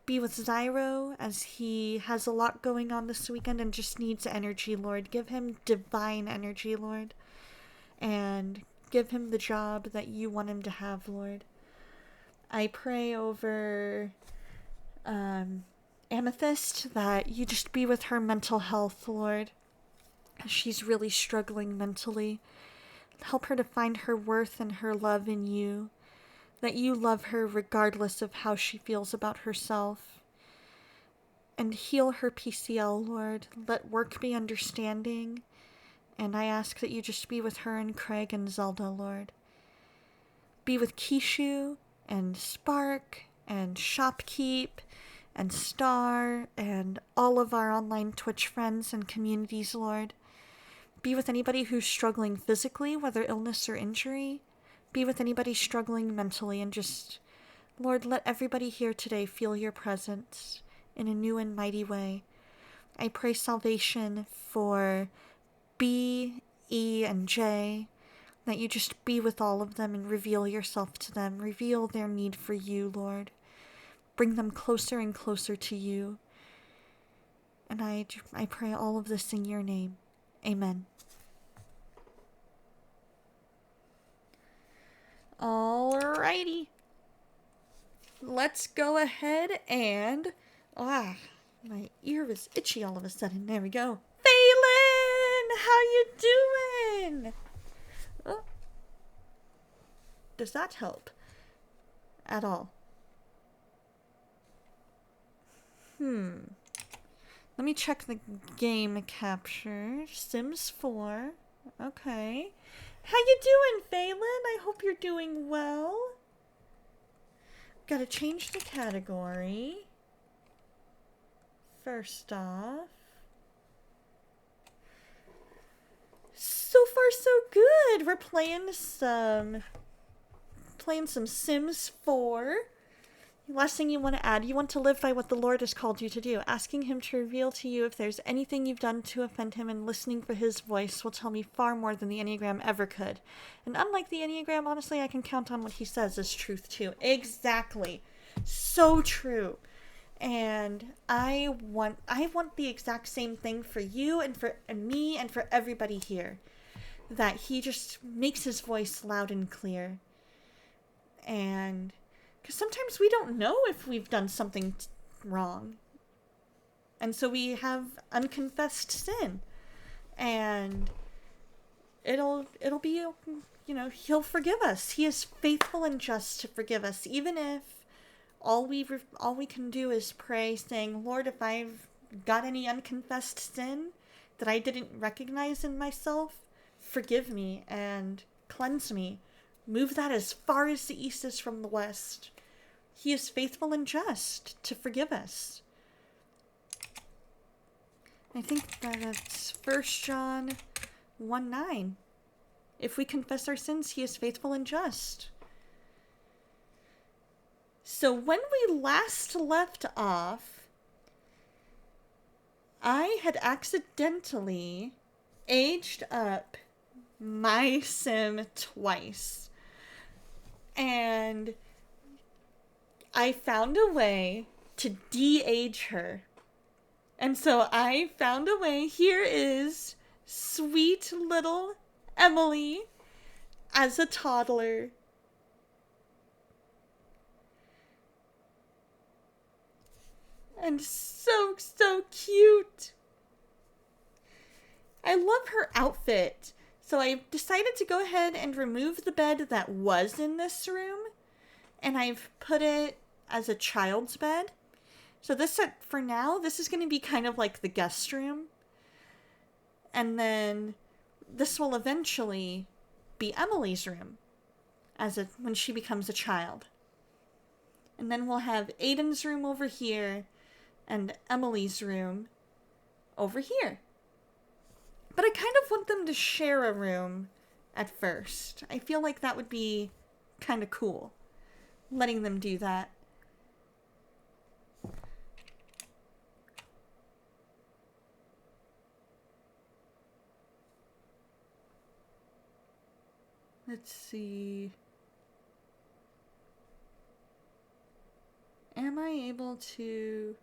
Be with Zyro as he has a lot going on this weekend and just needs energy, Lord. Give him divine energy, Lord. And give him the job that you want him to have, Lord. I pray over Amethyst that you just be with her mental health, Lord. She's really struggling mentally. Help her to find her worth and her love in you. That you love her regardless of how she feels about herself. And heal her PCL, Lord. Let work be understanding. And I ask that you just be with her and Craig and Zelda, Lord. Be with Kishu and Spark and Shopkeep and Star and all of our online Twitch friends and communities, Lord. Be with anybody who's struggling physically, whether illness or injury. Be with anybody struggling mentally, and just, Lord, let everybody here today feel your presence in a new and mighty way. I pray salvation for B, E, and J, that you just be with all of them and reveal yourself to them. Reveal their need for you, Lord. Bring them closer and closer to you. And I pray all of this in your name. Amen. Alrighty. Let's go ahead and... my ear was itchy all of a sudden. There we go. Phelan! How you doing? Oh. Does that help? At all? Let me check the game capture. Sims 4. Okay. How you doing, Phelan? I hope you're doing well. Gotta change the category. First off. So far, so good. We're playing some Sims 4. Last thing you want to add, you want to live by what the Lord has called you to do. Asking him to reveal to you if there's anything you've done to offend him, and listening for his voice will tell me far more than the Enneagram ever could. And unlike the Enneagram, honestly, I can count on what he says as truth too. Exactly. So true. And I want the exact same thing for you and for me and for everybody here. That he just makes his voice loud and clear. And... because sometimes we don't know if we've done something wrong. And so we have unconfessed sin. And it'll be, he'll forgive us. He is faithful and just to forgive us. Even if all we can do is pray saying, Lord, if I've got any unconfessed sin that I didn't recognize in myself, forgive me and cleanse me. Move that as far as the east is from the west. He is faithful and just to forgive us. I think that's 1 John 1:9. If we confess our sins, he is faithful and just. So when we last left off, I had accidentally aged up my sim twice. And I found a way to de-age her. And so I found a way. Here is sweet little Emily as a toddler. And so, so cute. I love her outfit. So I've decided to go ahead and remove the bed that was in this room, and I've put it as a child's bed. So this set, for now, this is going to be kind of like the guest room. And then this will eventually be Emily's room when she becomes a child. And then we'll have Aiden's room over here and Emily's room over here. But I kind of want them to share a room at first. I feel like that would be kind of cool, letting them do that. Let's see. Am I able to...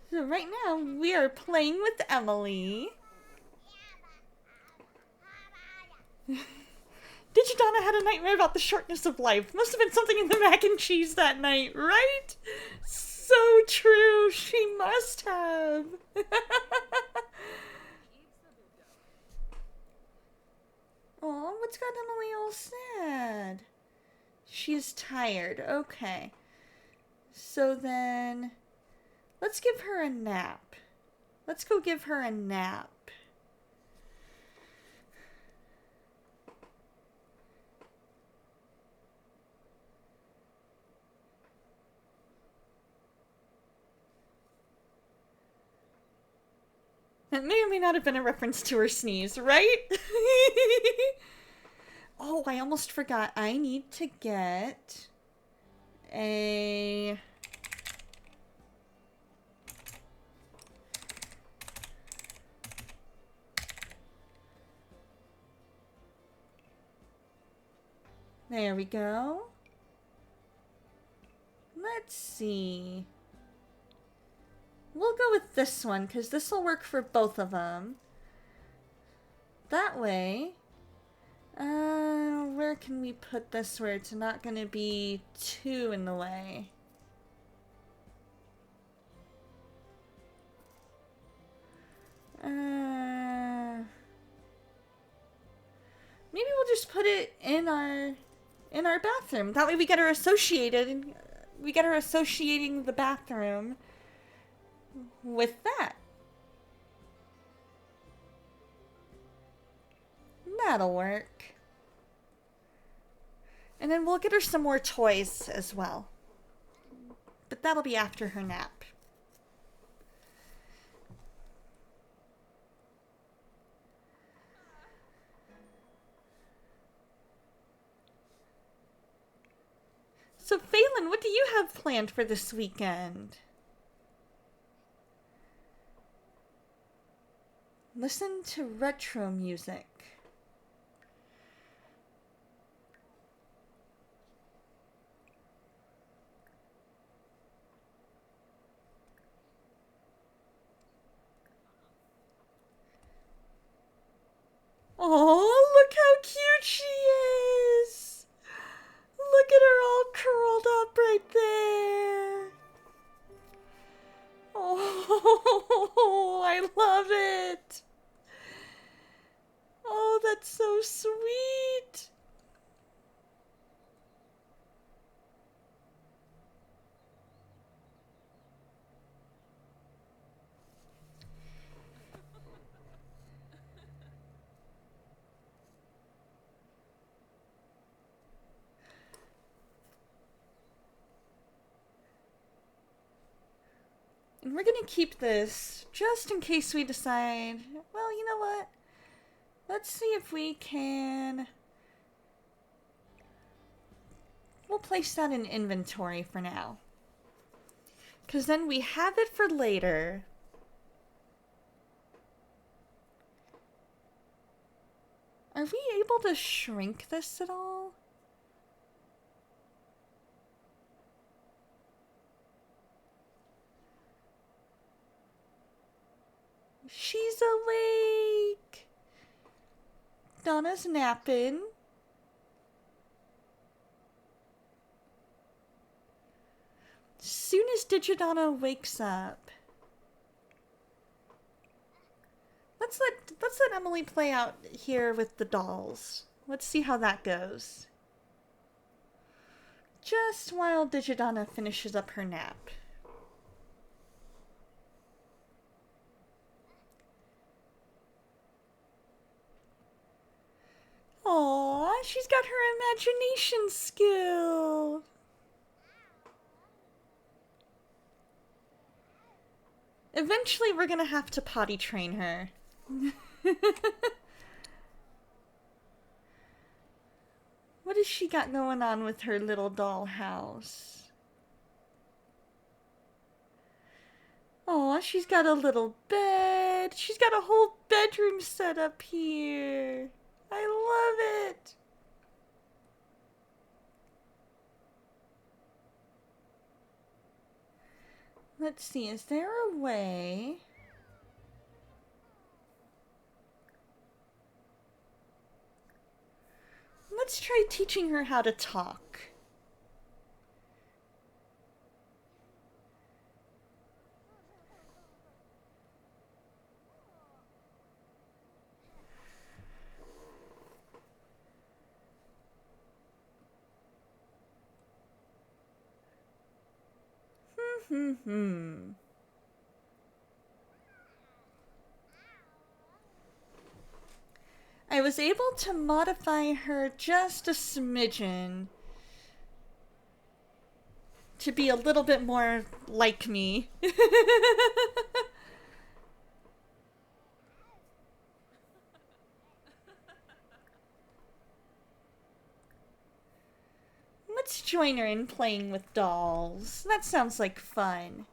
So right now, we are playing with Emily. Digi-Donna had a nightmare about the shortness of life. Must have been something in the mac and cheese that night, right? So true. She must have. Oh, what's got Emily all sad? She's tired. Okay. So then, let's give her a nap. Let's go give her a nap. It may or may not have been a reference to her sneeze, right? Oh, I almost forgot. I need to get a... There we go. Let's see. We'll go with this one, because this will work for both of them. That way... where can we put this where it's not going to be too in the way? Maybe we'll just put it in our bathroom. That way we get her associated. We get her associating the bathroom with that. That'll work. And then we'll get her some more toys as well. But that'll be after her nap. So, Phelan, what do you have planned for this weekend? Listen to retro music. Oh, look how cute she is! Look at her all curled up right there. Oh, I love it. Oh, that's so sweet. And we're gonna keep this just in case we decide, well, you know what? Let's see if we can... We'll place that in inventory for now. Because then we have it for later. Are we able to shrink this at all? She's awake. Donna's napping. Soon as Digi-Donna wakes up. let's let Emily play out here with the dolls. Let's see how that goes. Just while Digi-Donna finishes up her nap. Aww, she's got her imagination skill. Eventually, we're gonna have to potty train her. What has she got going on with her little doll house? Aw, she's got a little bed. She's got a whole bedroom set up here. I love it. Let's see, is there a way? Let's try teaching her how to talk. I was able to modify her just a smidgen to be a little bit more like me. Let's join her in playing with dolls. That sounds like fun.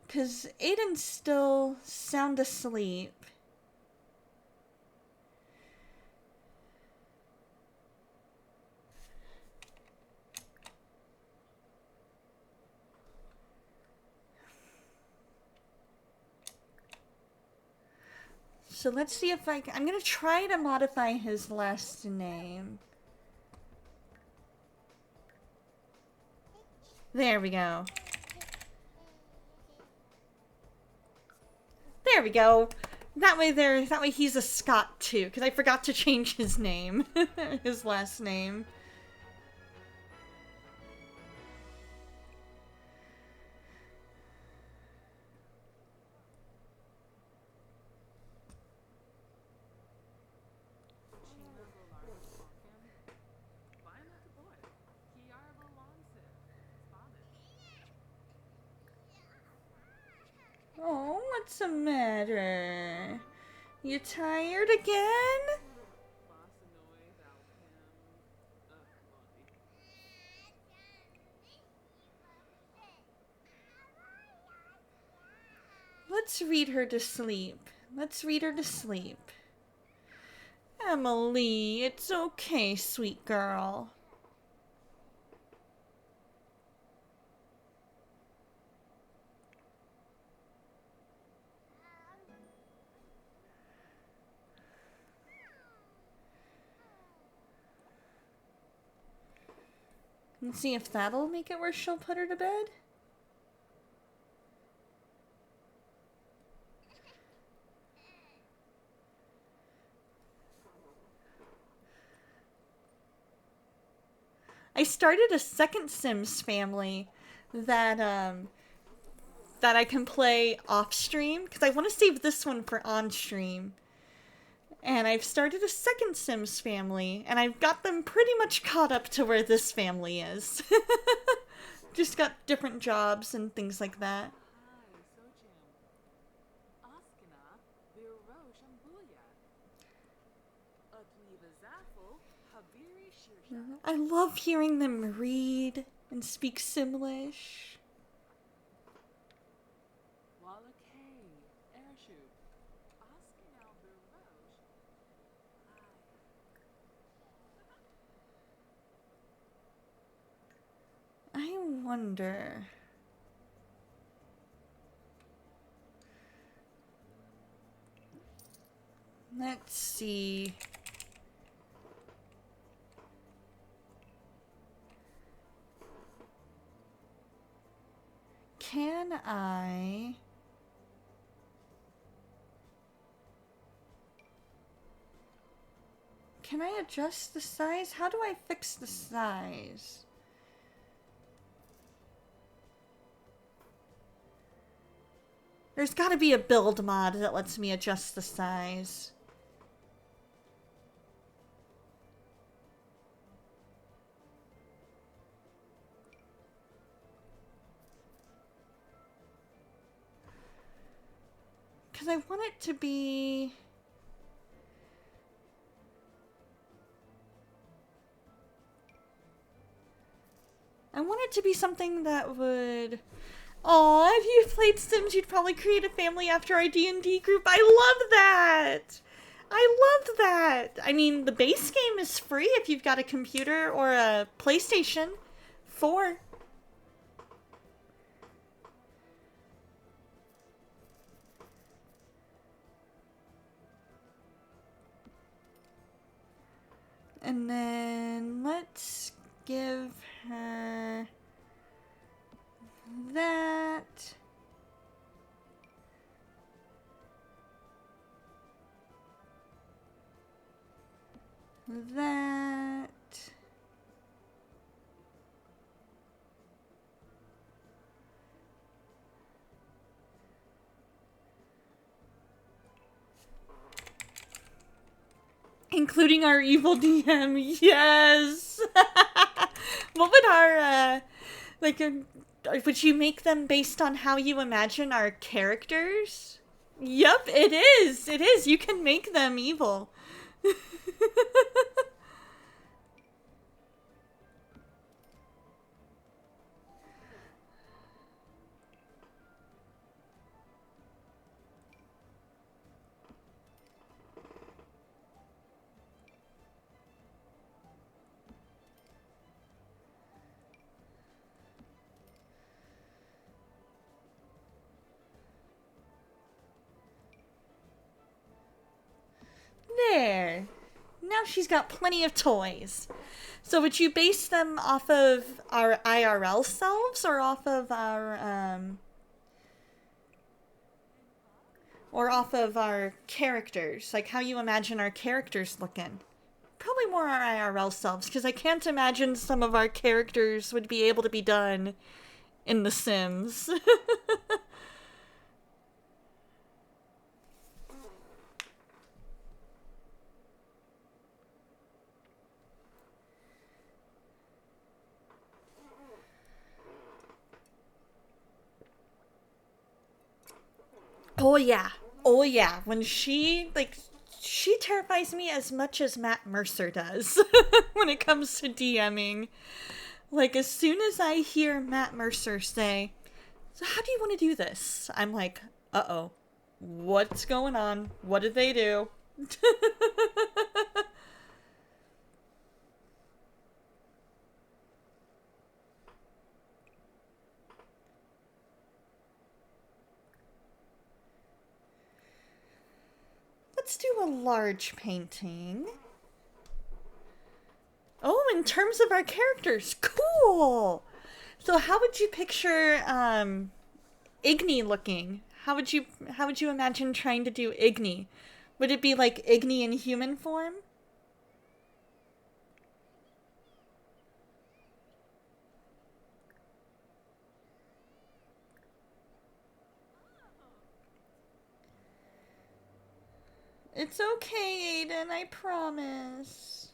'Cause Aiden's still sound asleep. So let's see if I can. I'm gonna try to modify his last name. There we go. There we go. That way he's a Scot too, because I forgot to change his name. His last name. Oh, what's the matter? You tired again? Let's read her to sleep. Let's read her to sleep. Emily, it's okay, sweet girl. Let's see if that'll make it where she'll put her to bed. I started a second Sims family that I can play off stream because I want to save this one for on stream. And I've started a second Sims family, and I've got them pretty much caught up to where this family is. Just got different jobs and things like that. I love hearing them read and speak Simlish. I wonder. Let's see. Can I Can I adjust the size? How do I fix the size? There's gotta be a build mod that lets me adjust the size. Because I want it to be... I want it to be something that would... Aw, if you played Sims, you'd probably create a family after our D&D group. I love that! I love that! I mean, the base game is free if you've got a computer or a PlayStation 4. And then let's give her that. That. Including our evil DM, yes! What would our, would you make them based on how you imagine our characters? Yep, it is! It is! You can make them evil. There. Now she's got plenty of toys. So would you base them off of our IRL selves or off of our characters? Like how you imagine our characters looking? Probably more our IRL selves, because I can't imagine some of our characters would be able to be done in The Sims. Oh yeah. Oh yeah. When she terrifies me as much as Matt Mercer does when it comes to DMing. Like as soon as I hear Matt Mercer say, "So how do you want to do this?" I'm like, "Uh-oh. What's going on? What did they do?" Let's do a large painting. Oh, in terms of our characters, cool. So, how would you picture Igni looking? How would you imagine trying to do Igni? Would it be like Igni in human form? It's okay, Aiden. I promise.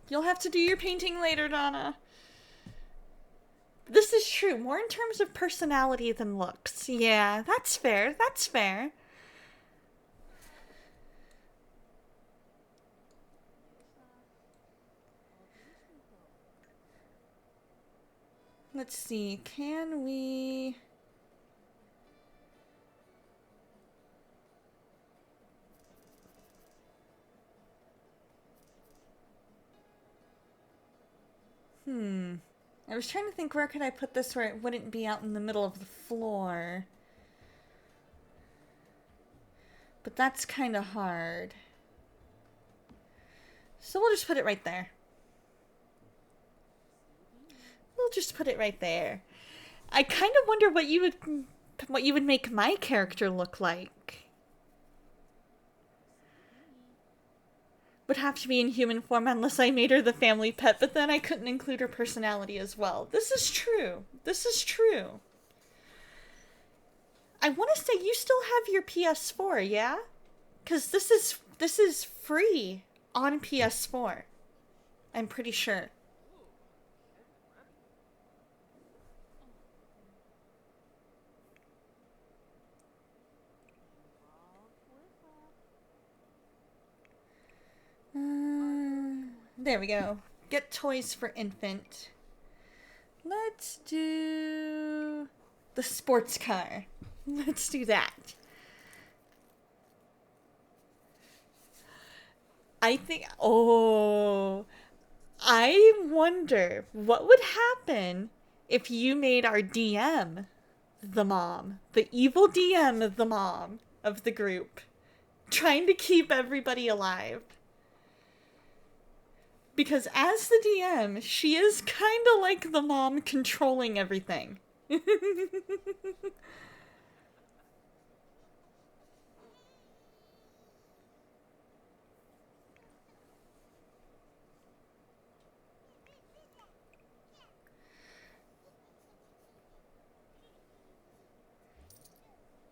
You'll have to do your painting later, Donna. This is true. More in terms of personality than looks. Yeah, that's fair. That's fair. Let's see. Can we... I was trying to think where could I put this where it wouldn't be out in the middle of the floor. But that's kind of hard. So we'll just put it right there. We'll just put it right there. I kind of wonder what you would make my character look like. would have to be in human form unless I made her the family pet, but then I couldn't include her personality as well. This is true. This is true. I want to say you still have your PS4, yeah? Because this is free on PS4. I'm pretty sure. There we go. Get toys for infant. Let's do the sports car. Let's do that. I think, oh, I wonder what would happen if you made our DM the mom, the evil DM the mom of the group, trying to keep everybody alive. Because as the DM, she is kind of like the mom controlling everything.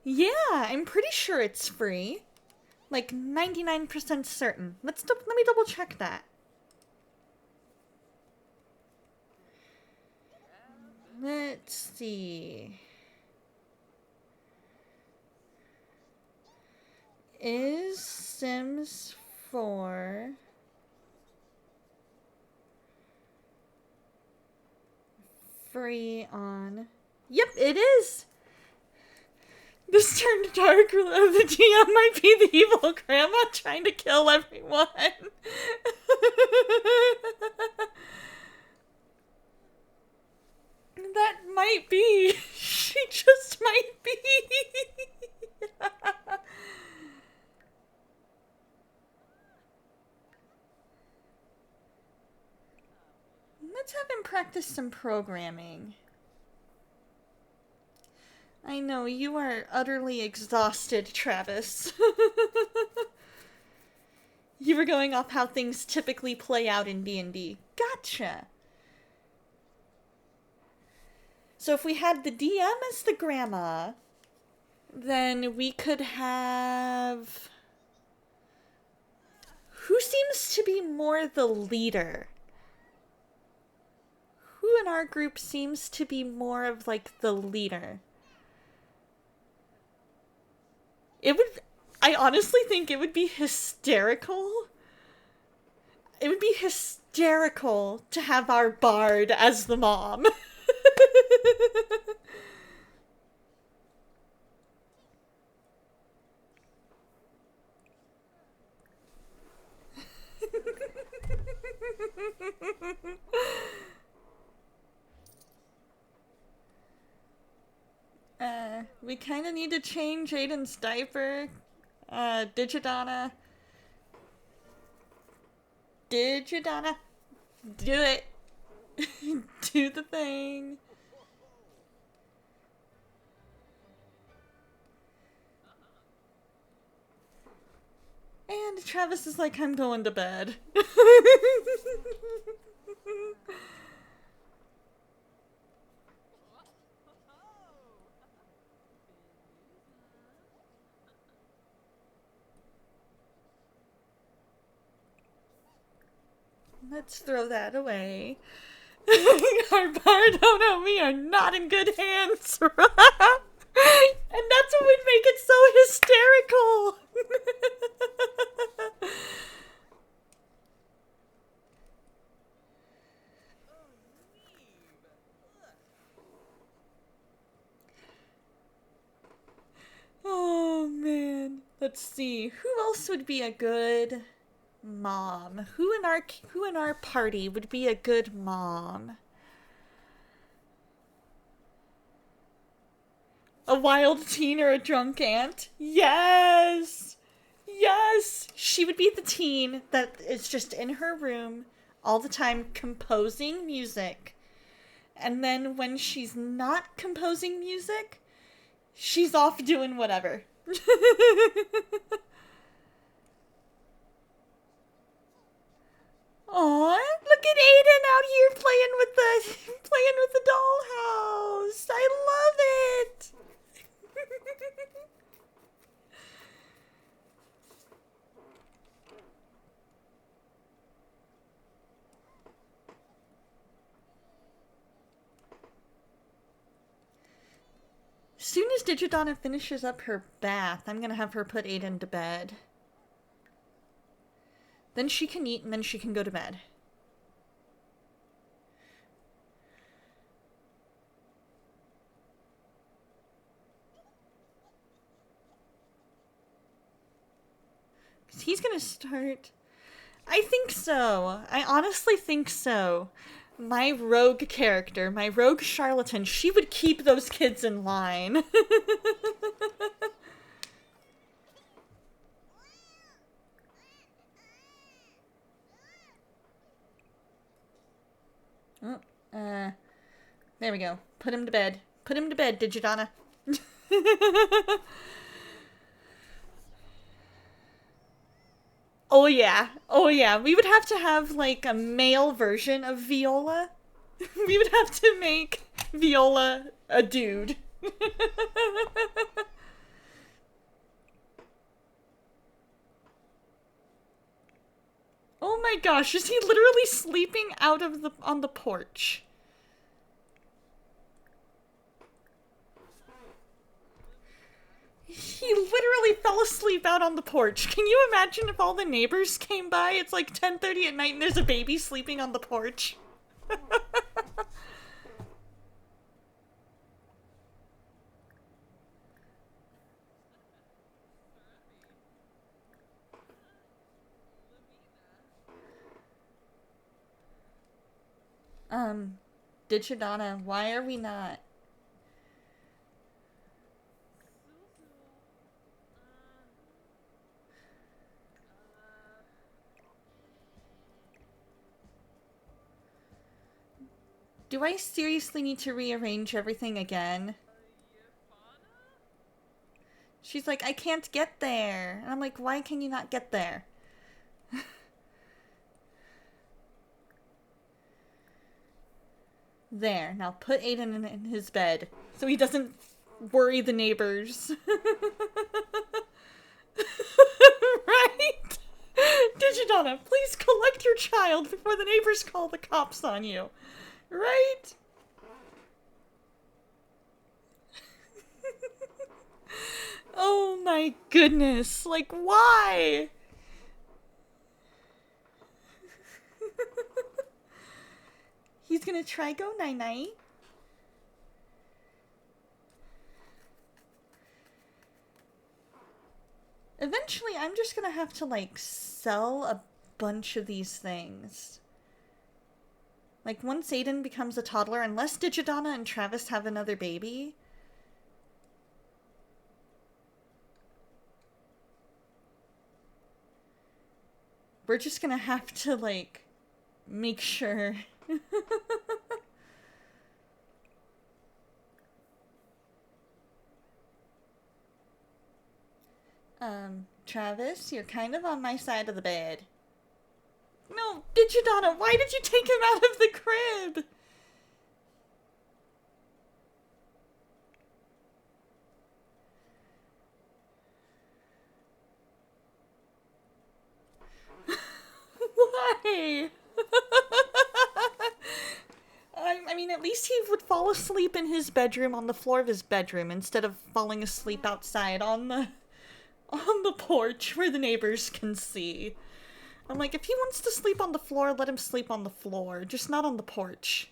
Yeah, I'm pretty sure it's free. Like 99% certain. Let me double check that. Let's see. Is Sims 4 free on... Yep, it is! This turned dark. The DM might be the evil grandma trying to kill everyone. That might be. She just might be. Let's have him practice some programming. I know, you are utterly exhausted, Travis. You were going off how things typically play out in D&D. Gotcha. So if we had the DM as the grandma, then we could have... Who seems to be more the leader? Who in our group seems to be more of, like, the leader? I honestly think it would be hysterical. It would be hysterical to have our bard as the mom. We kind of need to change Aiden's diaper. Digi-Donna. Digi-Donna. Do it. Do the thing. And Travis is like, I'm going to bed. Let's throw that away. Our bard, oh no, we are not in good hands. And that's what would make it so hysterical. Oh man. Let's see. Who else would be a good mom? Who in our party would be a good mom? A wild teen or a drunk aunt? Yes! Yes! She would be the teen that is just in her room all the time composing music. And then when she's not composing music, she's off doing whatever. soon as Digi-Donna finishes up her bath, I'm gonna have her put Aiden to bed. Then she can eat and then she can go to bed. Because he's gonna start... I think so. I honestly think so. My rogue character, my rogue charlatan, she would keep those kids in line. Oh, there we go. Put him to bed. Put him to bed, Digi-Donna. Oh yeah. Oh yeah. We would have to have like a male version of Viola. We would have to make Viola a dude. Oh my gosh, is he literally sleeping out of the on the porch? He literally fell asleep out on the porch. Can you imagine if all the neighbors came by? It's like 10:30 at night and there's a baby sleeping on the porch. Digi-Donna, why are we not? Do I seriously need to rearrange everything again? She's like, I can't get there. And I'm like, why can you not get there? There. Now put Aiden in his bed so he doesn't worry the neighbors. Right? Digi-Donna, please collect your child before the neighbors call the cops on you. Right? Oh my goodness. Like, why? He's gonna try go night-night. Eventually, I'm just gonna have to, like, sell a bunch of these things. Like, once Aiden becomes a toddler, unless Digi-Donna and Travis have another baby... we're just gonna have to, like, make sure... Travis, you're kind of on my side of the bed. No, Digi-Donna, why did you take him out of the crib? Why? I mean, at least he would fall asleep in his bedroom on the floor of his bedroom instead of falling asleep outside on the porch where the neighbors can see. I'm like, if he wants to sleep on the floor, let him sleep on the floor, just not on the porch.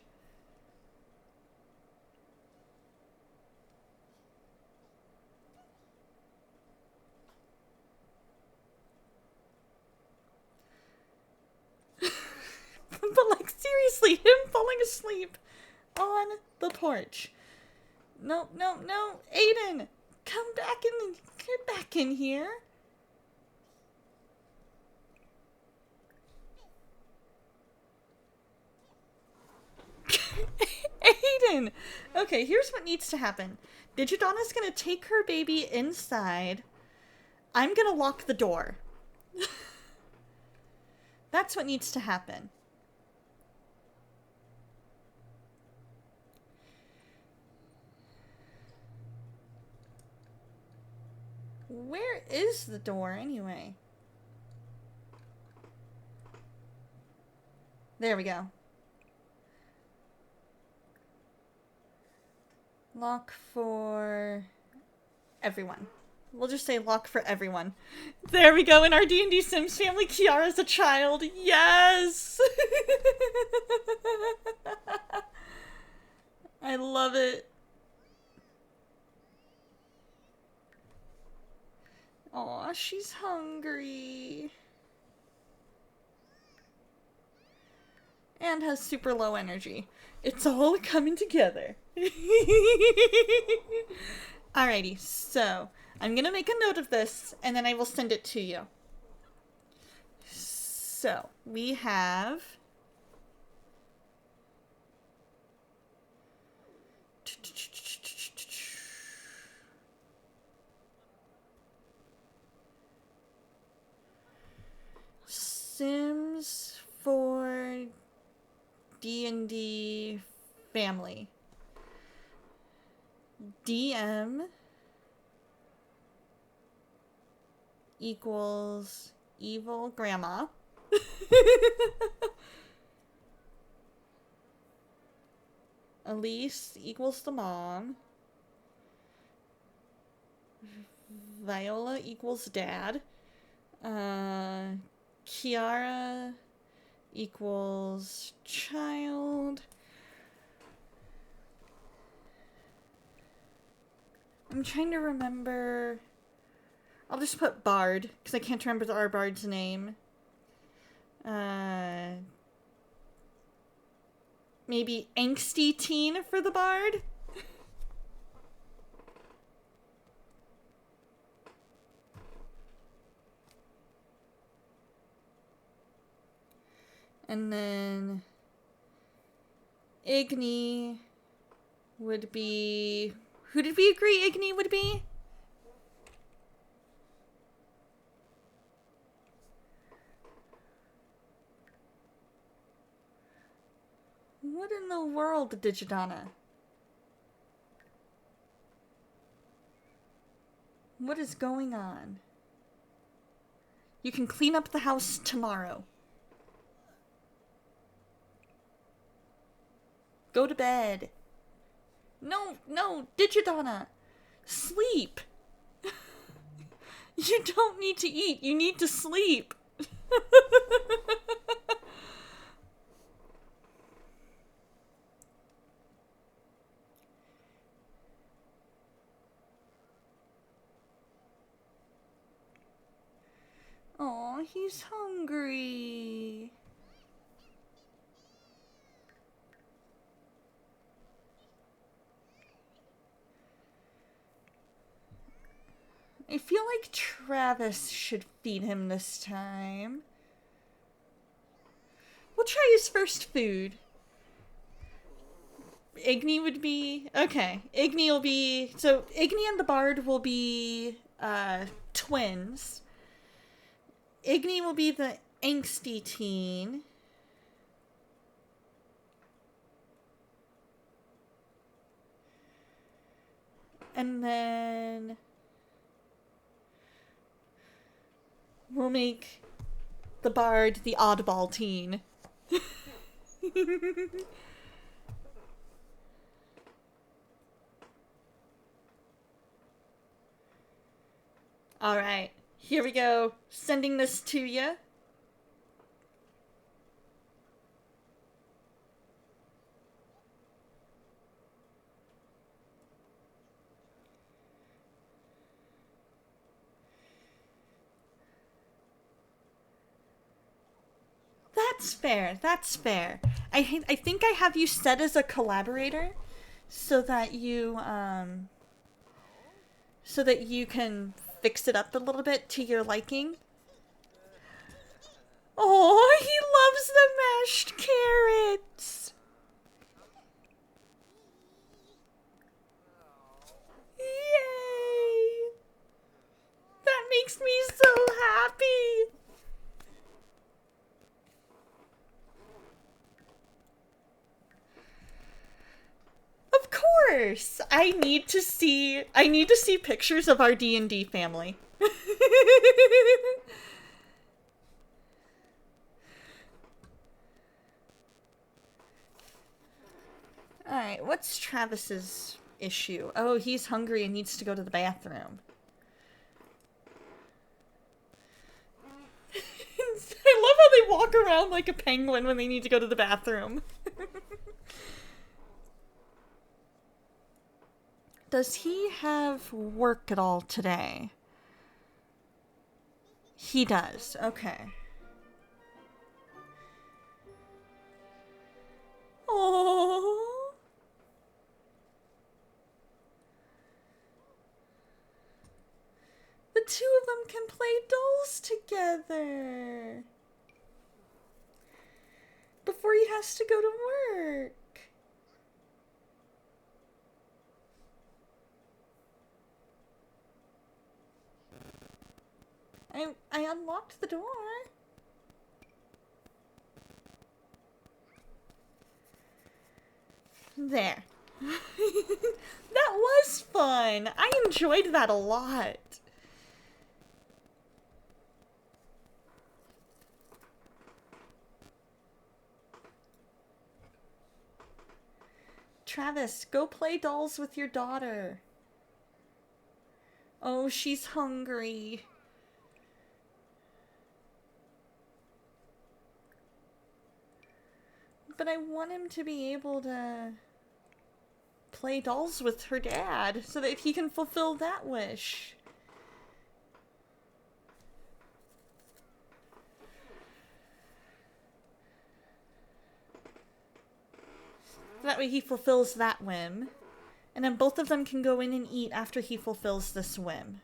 But, like, seriously, him falling asleep on the porch. No, no, no, Aiden, come back in, get back in here. Aiden! Okay, here's what needs to happen. Digi-Donna's gonna take her baby inside. I'm gonna lock the door. That's what needs to happen. Where is the door, anyway? There we go. Lock for everyone. We'll just say lock for everyone. There we go. In our D&D Sims family, Kiara's a child. Yes! I love it. Aw, she's hungry. And has super low energy. It's all coming together. Alrighty, so I'm gonna make a note of this and then I will send it to you. So we have Sims for D&D family. DM equals evil grandma. Elise equals the mom. Viola equals dad. Kiara equals child. I'm trying to remember. I'll just put Bard, because I can't remember our Bard's name. Maybe angsty teen for the Bard? And then Igni would be... Who did we agree Igni would be? What in the world, Digi-Donna? What is going on? You can clean up the house tomorrow. Go to bed. No, Digi-Donna. Sleep. You don't need to eat. You need to sleep. Aw, he's hungry. I feel like Travis should feed him this time. We'll try his first food. Igni would be... Okay, Igni will be... So, Igni and the Bard will be twins. Igni will be the angsty teen. And then... we'll make the Bard the oddball teen. Alright, here we go. Sending this to you. That's fair. That's fair. I think I have you set as a collaborator so that you can fix it up a little bit to your liking. Oh, he loves the mashed carrots. Yay! That makes me so happy. Of course. I need to see pictures of our D&D family. Alright, what's Travis's issue? Oh, he's hungry and needs to go to the bathroom. I love how they walk around like a penguin when they need to go to the bathroom. Does he have work at all today? He does. Okay. Oh. The two of them can play dolls together. Before he has to go to work. I unlocked the door. There. That was fun. I enjoyed that a lot. Travis, go play dolls with your daughter. Oh, she's hungry. But I want him to be able to play dolls with her dad so that he can fulfill that wish. That way he fulfills that whim. And then both of them can go in and eat after he fulfills this whim.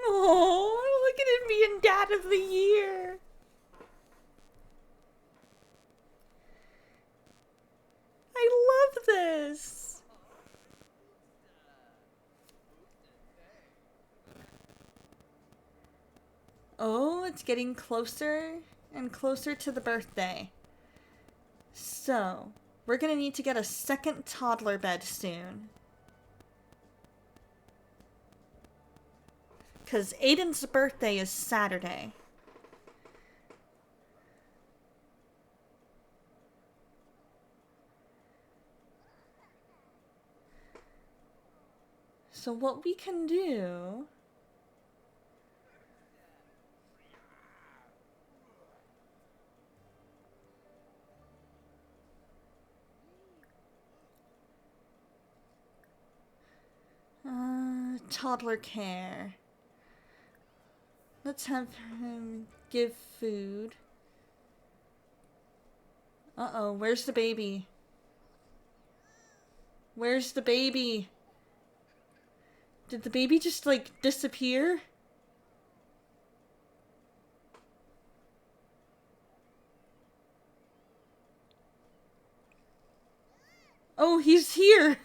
Oh, look at him being Dad of the Year. I love this. Oh, it's getting closer and closer to the birthday. So, we're gonna need to get a second toddler bed soon. Because Aiden's birthday is Saturday. So what we can do... toddler care. Let's have him give food. Uh-oh, where's the baby? Where's the baby? Did the baby just, like, disappear? Oh, he's here!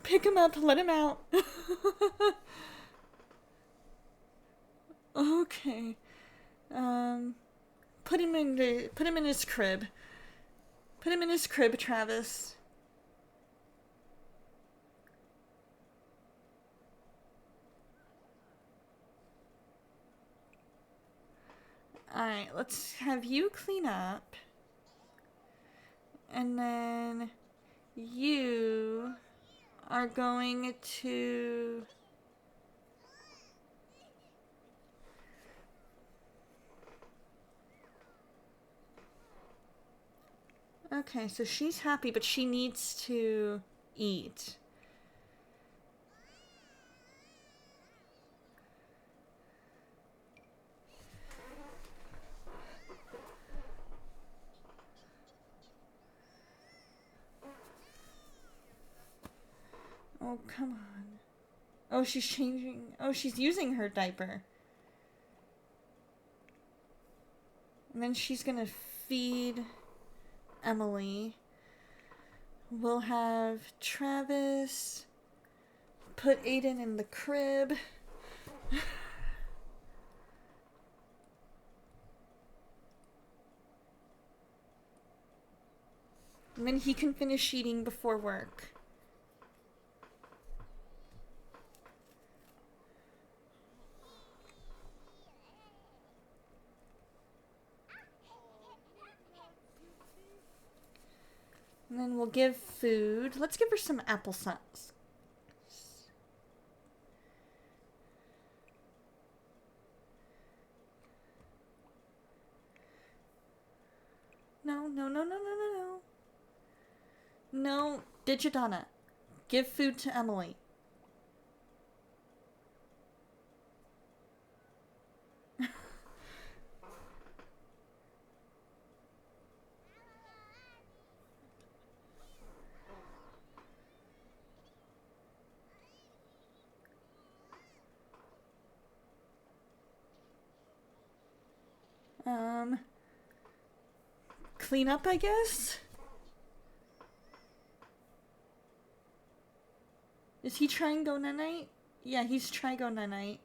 Pick him up, let him out. Okay. Put him in his crib. Put him in his crib, Travis. Alright, let's have you clean up. And then you are going to... Okay, so she's happy, but she needs to eat. Oh, come on. Oh, she's changing. Oh, she's using her diaper. And then she's gonna feed Emily. We'll have Travis put Aiden in the crib. And then he can finish eating before work. And then we'll give food. Let's give her some applesauce. No, no, no, no, no, no, no. No, Digi-Donna. Give food to Emily. Clean up, I guess? Is he trying go night? Yeah, he's trying go night.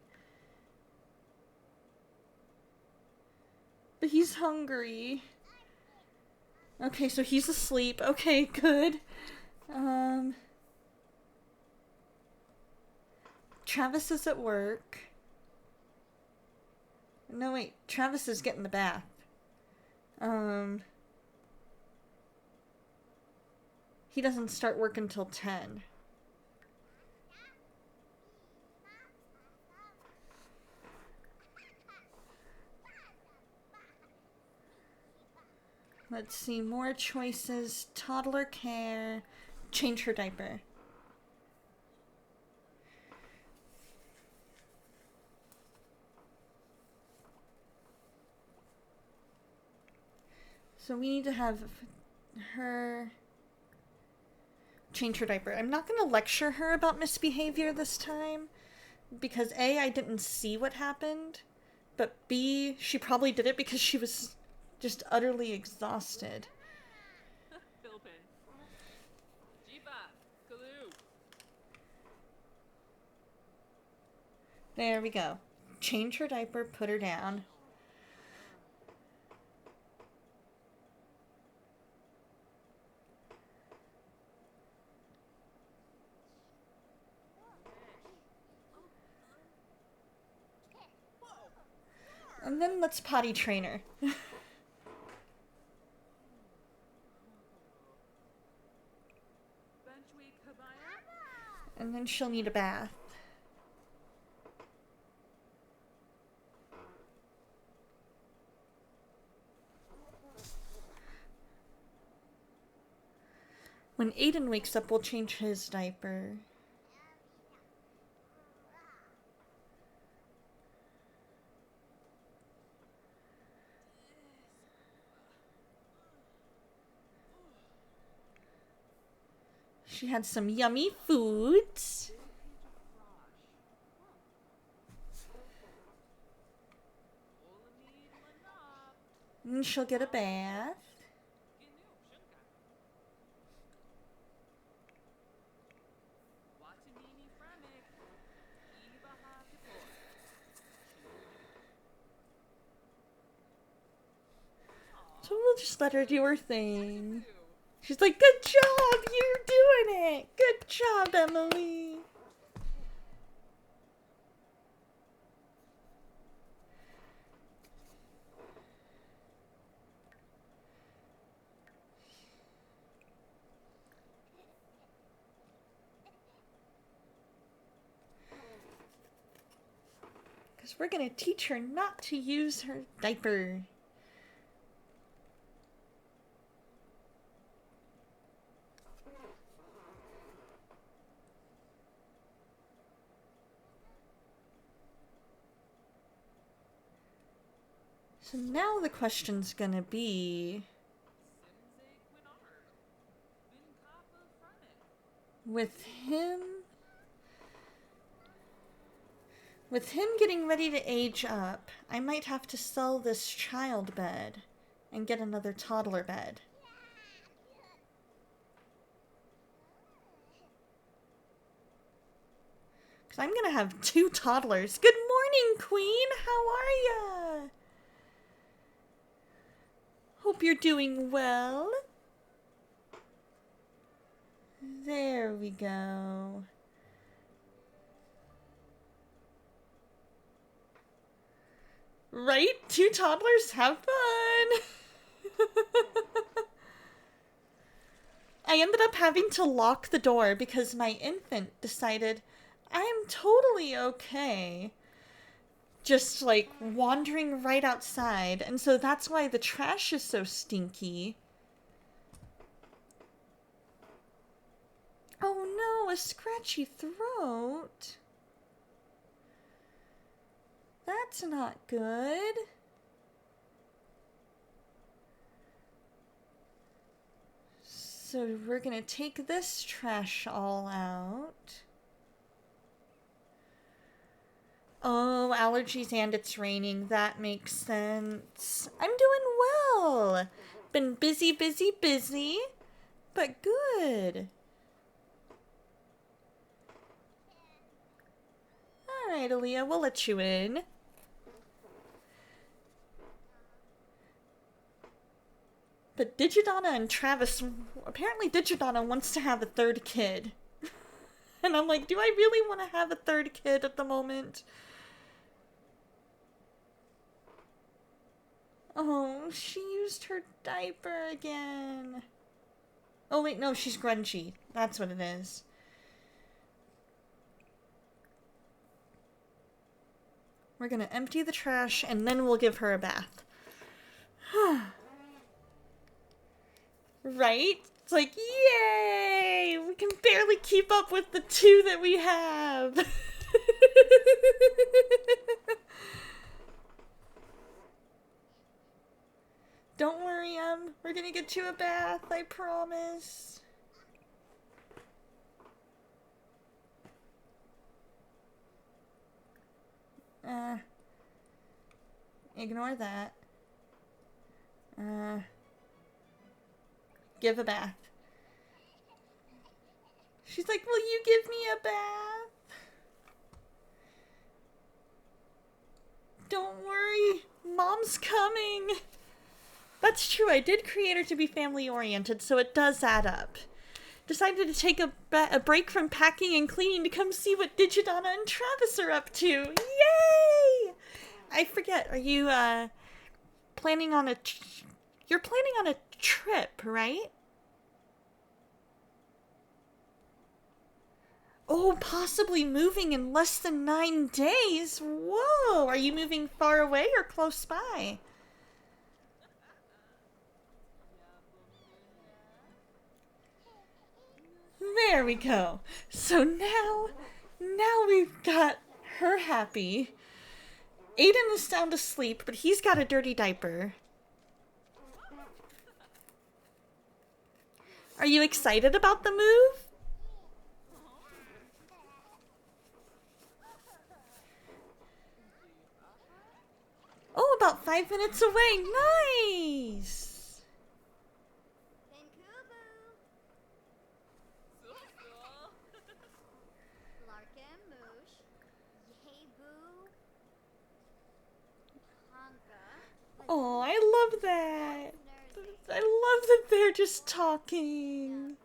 But he's hungry. Okay, so he's asleep. Okay, good. Travis is at work. No, wait. Travis is getting the bath. He doesn't start work until 10. Let's see, more choices. Toddler care. Change her diaper. So we need to have her change her diaper. I'm not going to lecture her about misbehavior this time, because A, I didn't see what happened, but B, she probably did it because she was just utterly exhausted. There we go. Change her diaper, put her down. And then let's potty train her. And then she'll need a bath. When Aiden wakes up, we'll change his diaper. She had some yummy foods. And she'll get a bath. So we'll just let her do her thing. She's like, good job, you're doing it. Good job, Emily. Because we're going to teach her not to use her diaper. So now the question's gonna be, with him getting ready to age up, I might have to sell this child bed and get another toddler bed. Because I'm gonna have 2 toddlers. Good morning, Queen! How are ya? Hope you're doing well. There we go. Right? 2 toddlers, have fun! I ended up having to lock the door because my infant decided I am totally okay just like wandering right outside, and so that's why the trash is so stinky. Oh no, a scratchy throat. That's not good. So we're gonna take this trash all out. Oh, allergies and it's raining. That makes sense. I'm doing well. Been busy, busy, busy, but good. Alright, Aaliyah, we'll let you in. But Digi-Donna and Travis, apparently Digi-Donna wants to have a third kid. And I'm like, do I really want to have a third kid at the moment? Oh, she used her diaper again. Oh wait, no, she's grungy. That's what it is. We're gonna empty the trash and then we'll give her a bath. Right? It's like, yay! We can barely keep up with the two that we have. Don't worry, we're gonna get you a bath, I promise. Ignore that. Give a bath. She's like, will you give me a bath? Don't worry, Mom's coming. That's true, I did create her to be family-oriented, so it does add up. Decided to take a break from packing and cleaning to come see what Digi-Donna and Travis are up to. Yay! I forget, are you, planning on a... You're planning on a trip, right? Oh, possibly moving in less than 9 days? Whoa! Are you moving far away or close by? There we go. So now we've got her happy. Aiden is sound asleep, but he's got a dirty diaper. Are you excited about the move? Oh, about 5 minutes away. Nice! Oh, I love that. I love that they're just talking.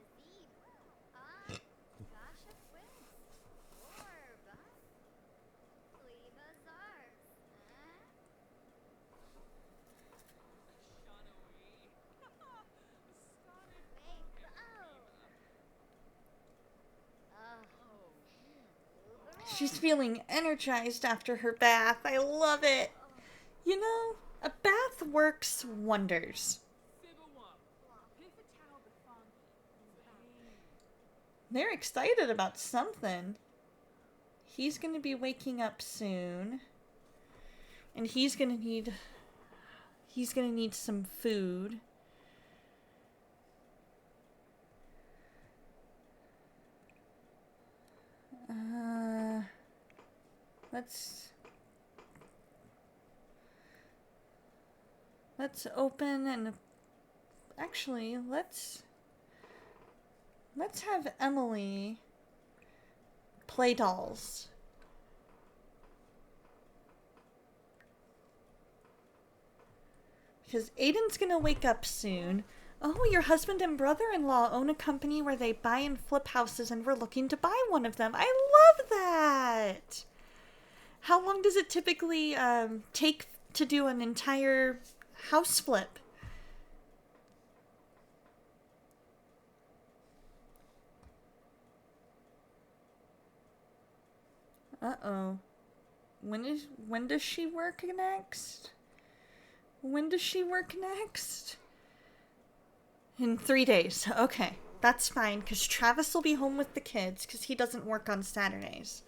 She's feeling energized after her bath. I love it. You know, a bath works wonders. They're excited about something. He's going to be waking up soon. And he's going to need some food. Let's open and actually let's have Emily play dolls. Because Aiden's gonna wake up soon. Oh, your husband and brother-in-law own a company where they buy and flip houses, and we're looking to buy one of them. I love that! How long does it typically take to do an entire house flip? Uh-oh. When does she work next? When does she work next? In 3 days. Okay. That's fine, because Travis will be home with the kids, because he doesn't work on Saturdays.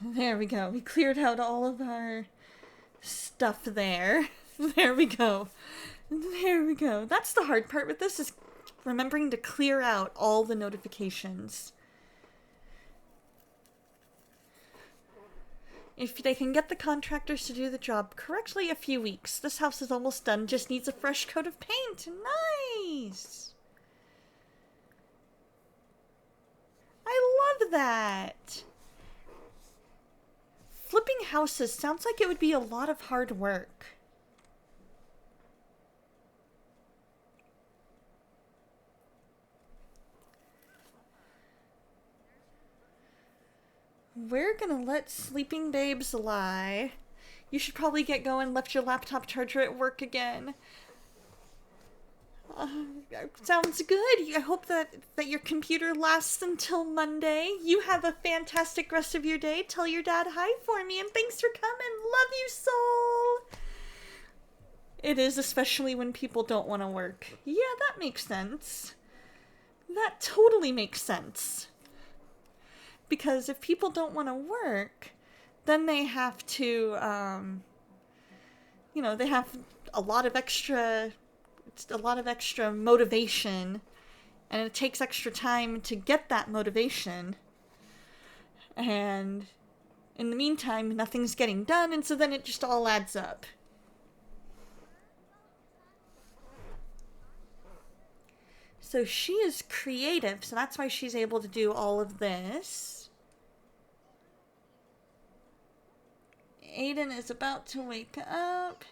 There we go. We cleared out all of our stuff there. There we go. There we go. That's the hard part with this, is remembering to clear out all the notifications. If they can get the contractors to do the job correctly, a few weeks. This house is almost done, just needs a fresh coat of paint. Nice! I love that! Flipping houses sounds like it would be a lot of hard work. We're gonna let sleeping babes lie. You should probably get going. Left your laptop charger at work again. Sounds good. I hope that your computer lasts until Monday. You have a fantastic rest of your day. Tell your dad hi for me, and thanks for coming. Love you, soul. It is, especially when people don't want to work. Yeah, that makes sense. That totally makes sense. Because if people don't want to work, then they have to, they have a lot of extra motivation, and it takes extra time to get that motivation. And in the meantime, nothing's getting done, and so then it just all adds up. So she is creative, so that's why she's able to do all of this. Aiden is about to wake up.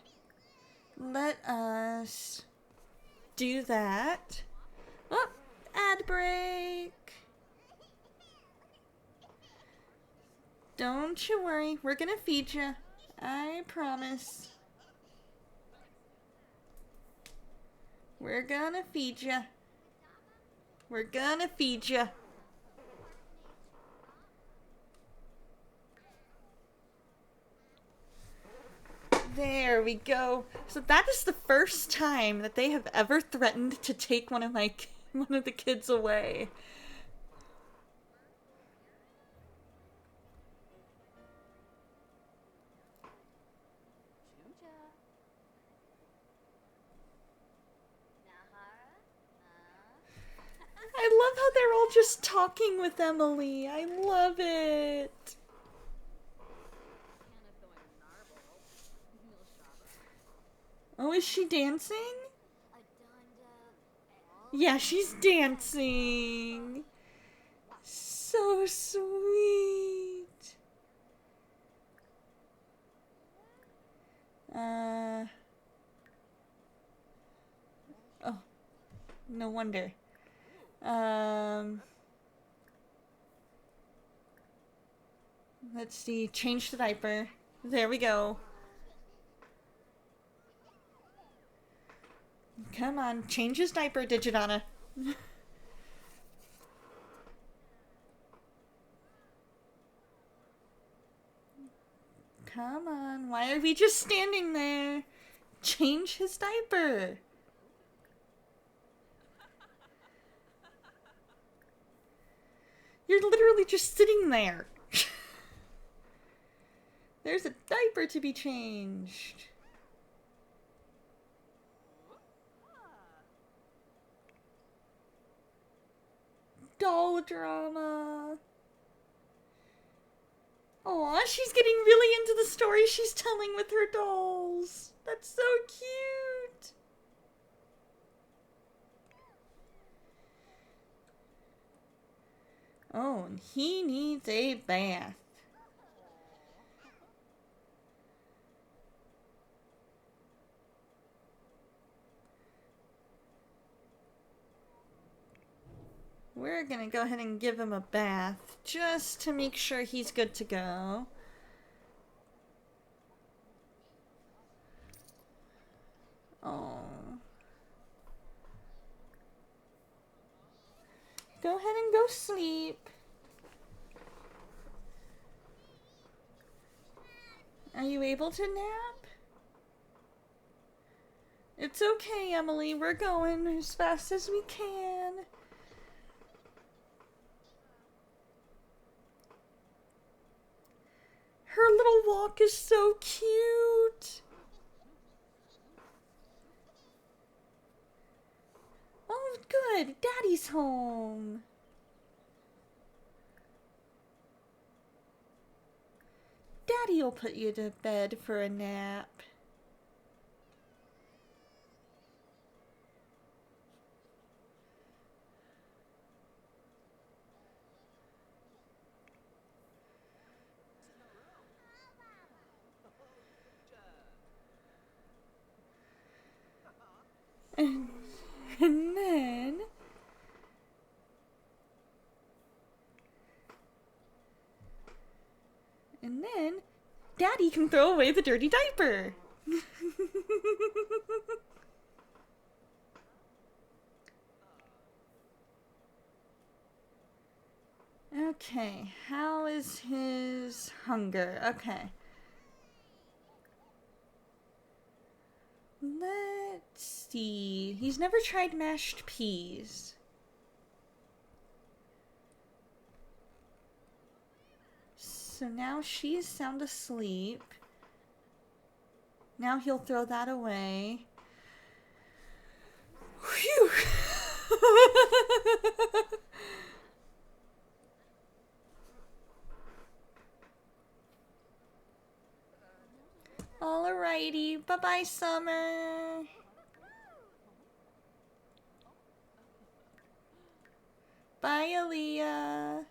Let us do that. Oh, ad break. Don't you worry, we're gonna feed you. I promise. We're gonna feed you. We're gonna feed you. There we go. So that is the first time that they have ever threatened to take one of the kids away. I love how they're all just talking with Emily. I love it. Oh, is she dancing? Yeah, she's dancing. So sweet. Oh, no wonder. Let's see. Change the diaper. There we go. Come on, change his diaper, Digi-Donna. Come on, why are we just standing there? Change his diaper. You're literally just sitting there. There's a diaper to be changed. Doll drama. Aw, she's getting really into the story she's telling with her dolls. That's so cute. Oh, and he needs a bath. We're gonna go ahead and give him a bath, just to make sure he's good to go. Go ahead and go sleep. Are you able to nap? It's okay, Emily. We're going as fast as we can. Her little walk is so cute. Oh, good. Daddy's home. Daddy'll put you to bed for a nap. And then... And then, Daddy can throw away the dirty diaper. Okay, how is his hunger? Okay. Let's see. He's never tried mashed peas. So now she's sound asleep. Now he'll throw that away. Whew! Alrighty, bye-bye, Summer. Bye, Aaliyah.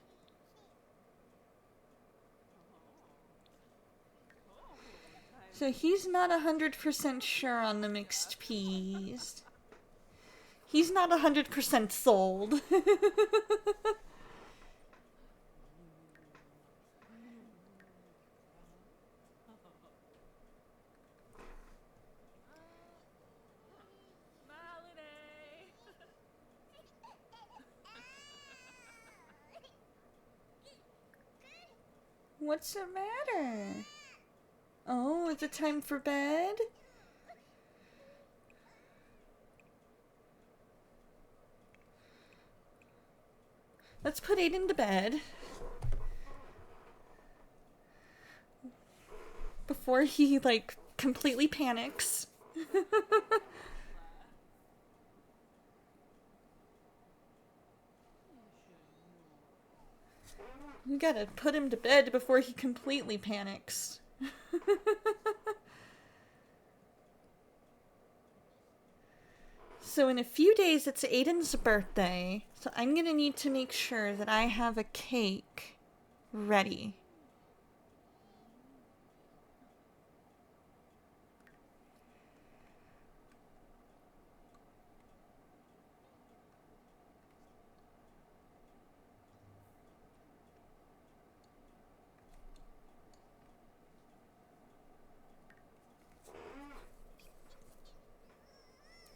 So he's not 100% sure on the mixed peas. He's not 100% sold. What's the matter? Oh, is it time for bed? Let's put Aiden to bed. Before he, like, completely panics. We gotta put him to bed before he completely panics. So in a few days, it's Aiden's birthday. So I'm gonna need to make sure that I have a cake ready.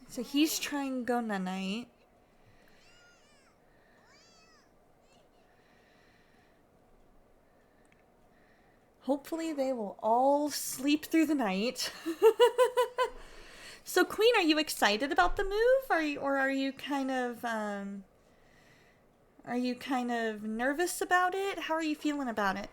So he's trying Gona night. Hopefully they will all sleep through the night. So Queen, are you excited about the move? Or are you kind of nervous about it? How are you feeling about it?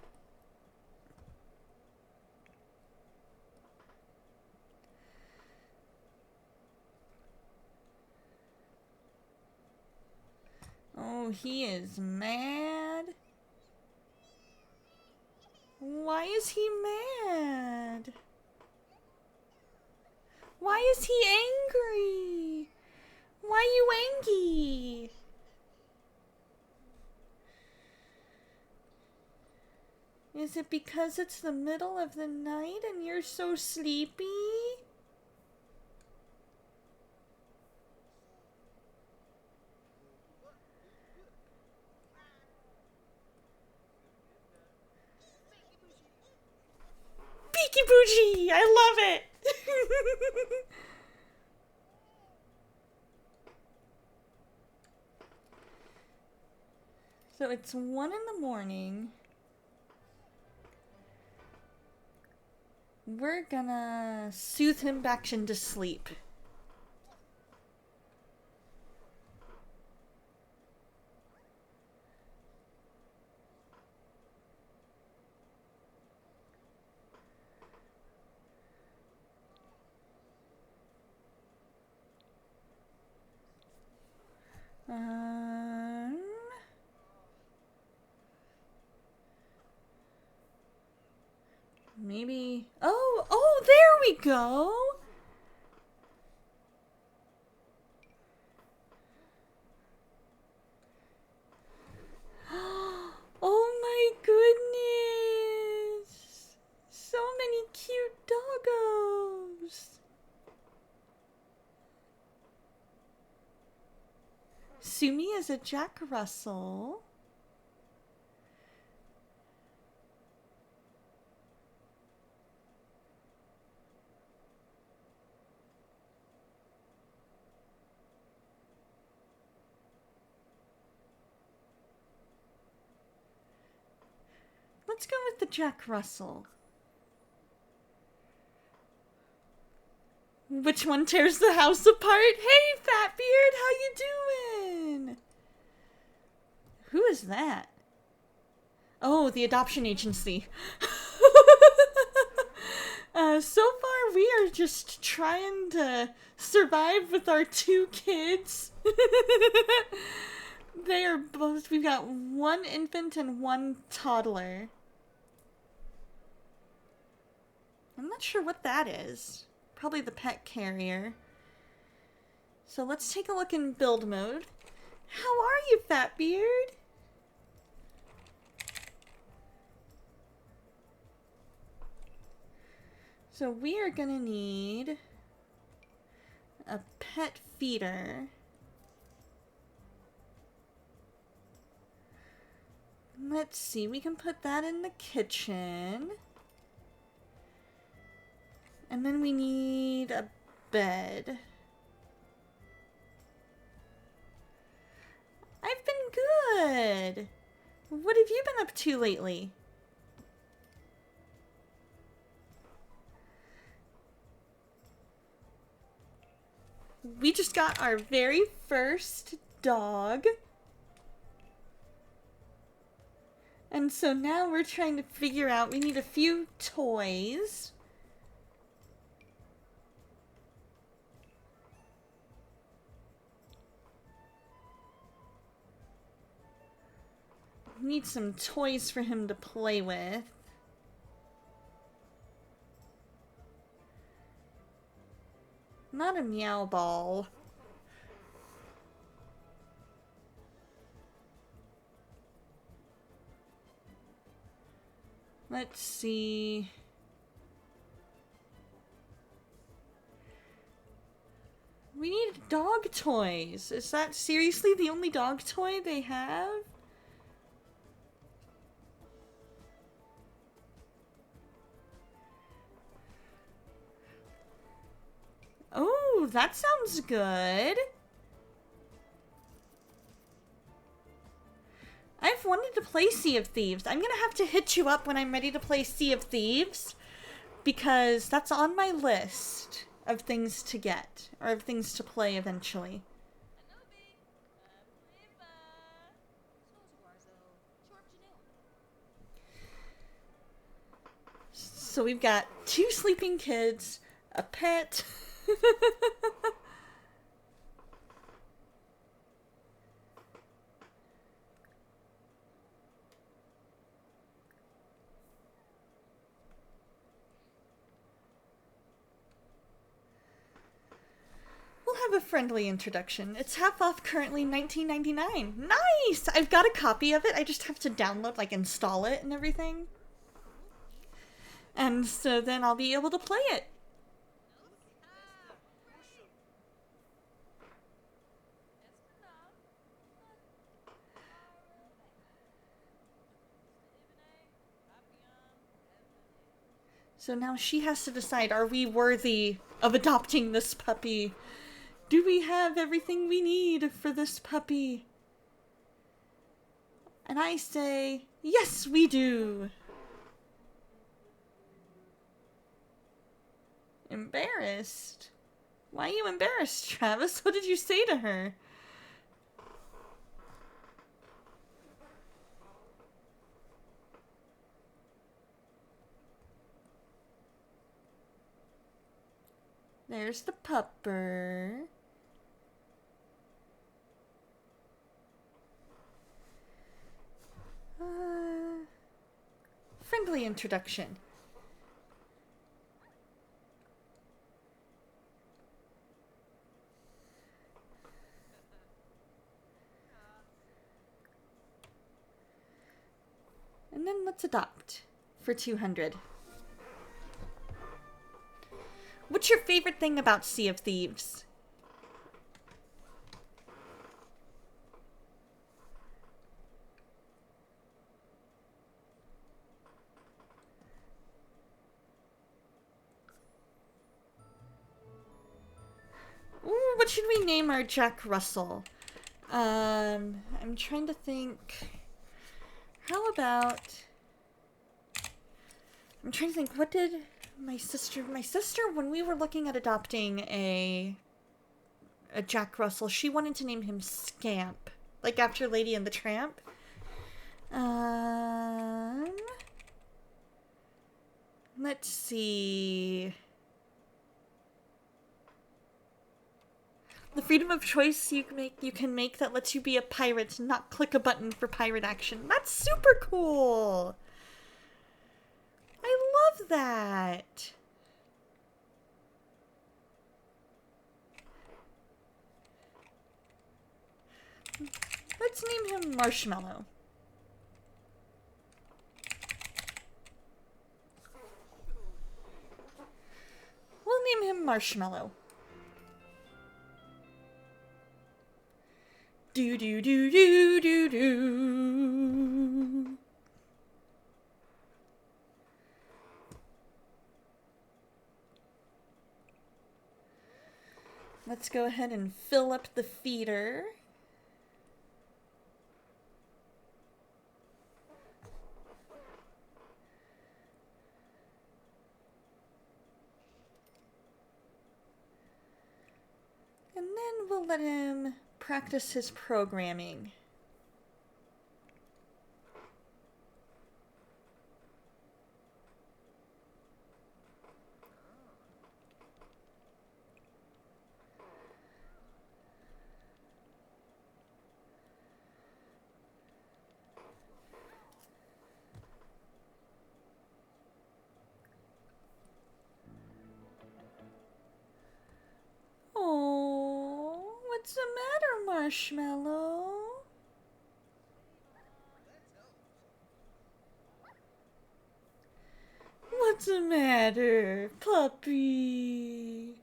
Oh, he is mad. Why is he mad? Why is he angry? Why you angry? Is it because it's the middle of the night and you're so sleepy? Beaky Bougie! I love it! So it's 1 in the morning. We're gonna soothe him back into sleep. Um, Maybe. Oh, there we go. Oh my goodness. So many cute doggos. Sumi is a Jack Russell. Let's go with the Jack Russell. Which one tears the house apart? Hey, Fatbeard, how you doing? Who is that? Oh, the adoption agency. So far we are just trying to survive with our 2 kids. They are both, we've got 1 infant and 1 toddler. I'm not sure what that is. Probably the pet carrier. So let's take a look in build mode. How are you, Fatbeard? So we are gonna need a pet feeder. Let's see, we can put that in the kitchen. And then we need a bed. I've been good. What have you been up to lately? We just got our very first dog. And so now we're trying to figure out, we need a few toys. We need some toys for him to play with. Not a meow ball. Let's see. We need dog toys. Is that seriously the only dog toy they have? Oh, that sounds good. I've wanted to play Sea of Thieves. I'm gonna have to hit you up when I'm ready to play Sea of Thieves, because that's on my list of things to get, or of things to play eventually. So we've got 2 sleeping kids, a pet. We'll have a friendly introduction. It's half off currently, $19.99. Nice! I've got a copy of it. I just have to download, like, install it and everything. And so then I'll be able to play it. So now she has to decide, are we worthy of adopting this puppy? Do we have everything we need for this puppy? And I say, yes, we do. Embarrassed? Why are you embarrassed, Travis? What did you say to her? There's the pupper. Friendly introduction. And then let's adopt for 200. What's your favorite thing about Sea of Thieves? Ooh, what should we name our Jack Russell? I'm trying to think. How about... I'm trying to think, what did my sister, when we were looking at adopting a Jack Russell, she wanted to name him Scamp, like after Lady and the Tramp. Let's see. The freedom of choice you can make that lets you be a pirate, not click a button for pirate action. That's super cool. I love that. Let's name him Marshmallow. We'll name him Marshmallow. Do do do do do do. Let's go ahead and fill up the feeder. And then we'll let him practice his programming. Oh, what's the matter, Marshmallow? What's the matter, puppy?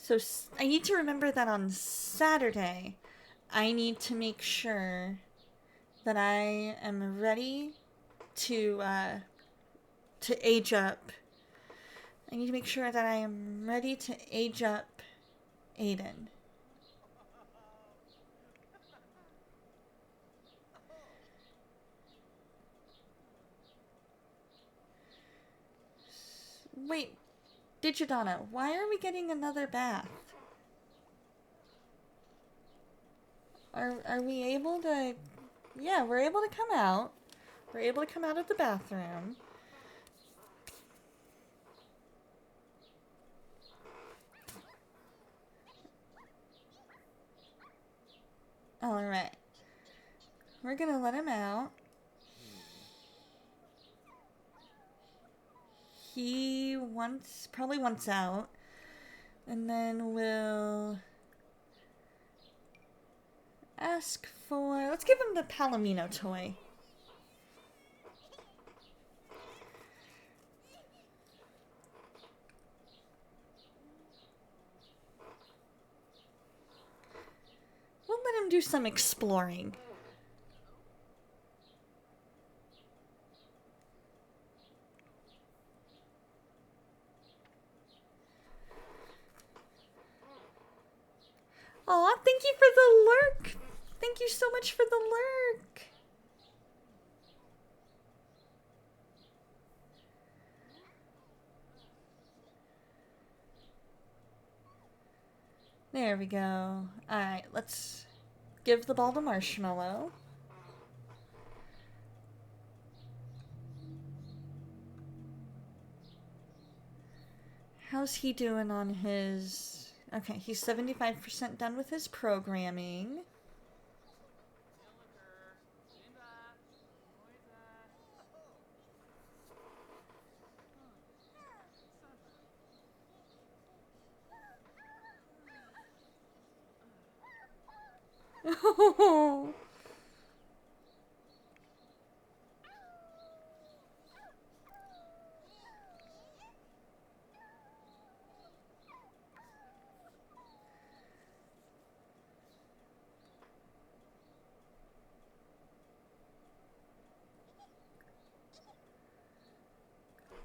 So I need to remember that on Saturday, I need to make sure that I am ready to age up. I need to make sure that I am ready to age up Aiden. Wait, Digi-Donna, why are we getting another bath? Are we able to... Yeah, we're able to come out. We're able to come out of the bathroom. Alright. We're gonna let him out. He probably wants out. And then we'll ask for... Let's give him the Palomino toy. do some exploring. Aw, thank you for the lurk. Thank you so much for the lurk. There we go. Alright, let's give the ball to Marshmallow. How's he doing on his... Okay, he's 75% done with his programming. Oh.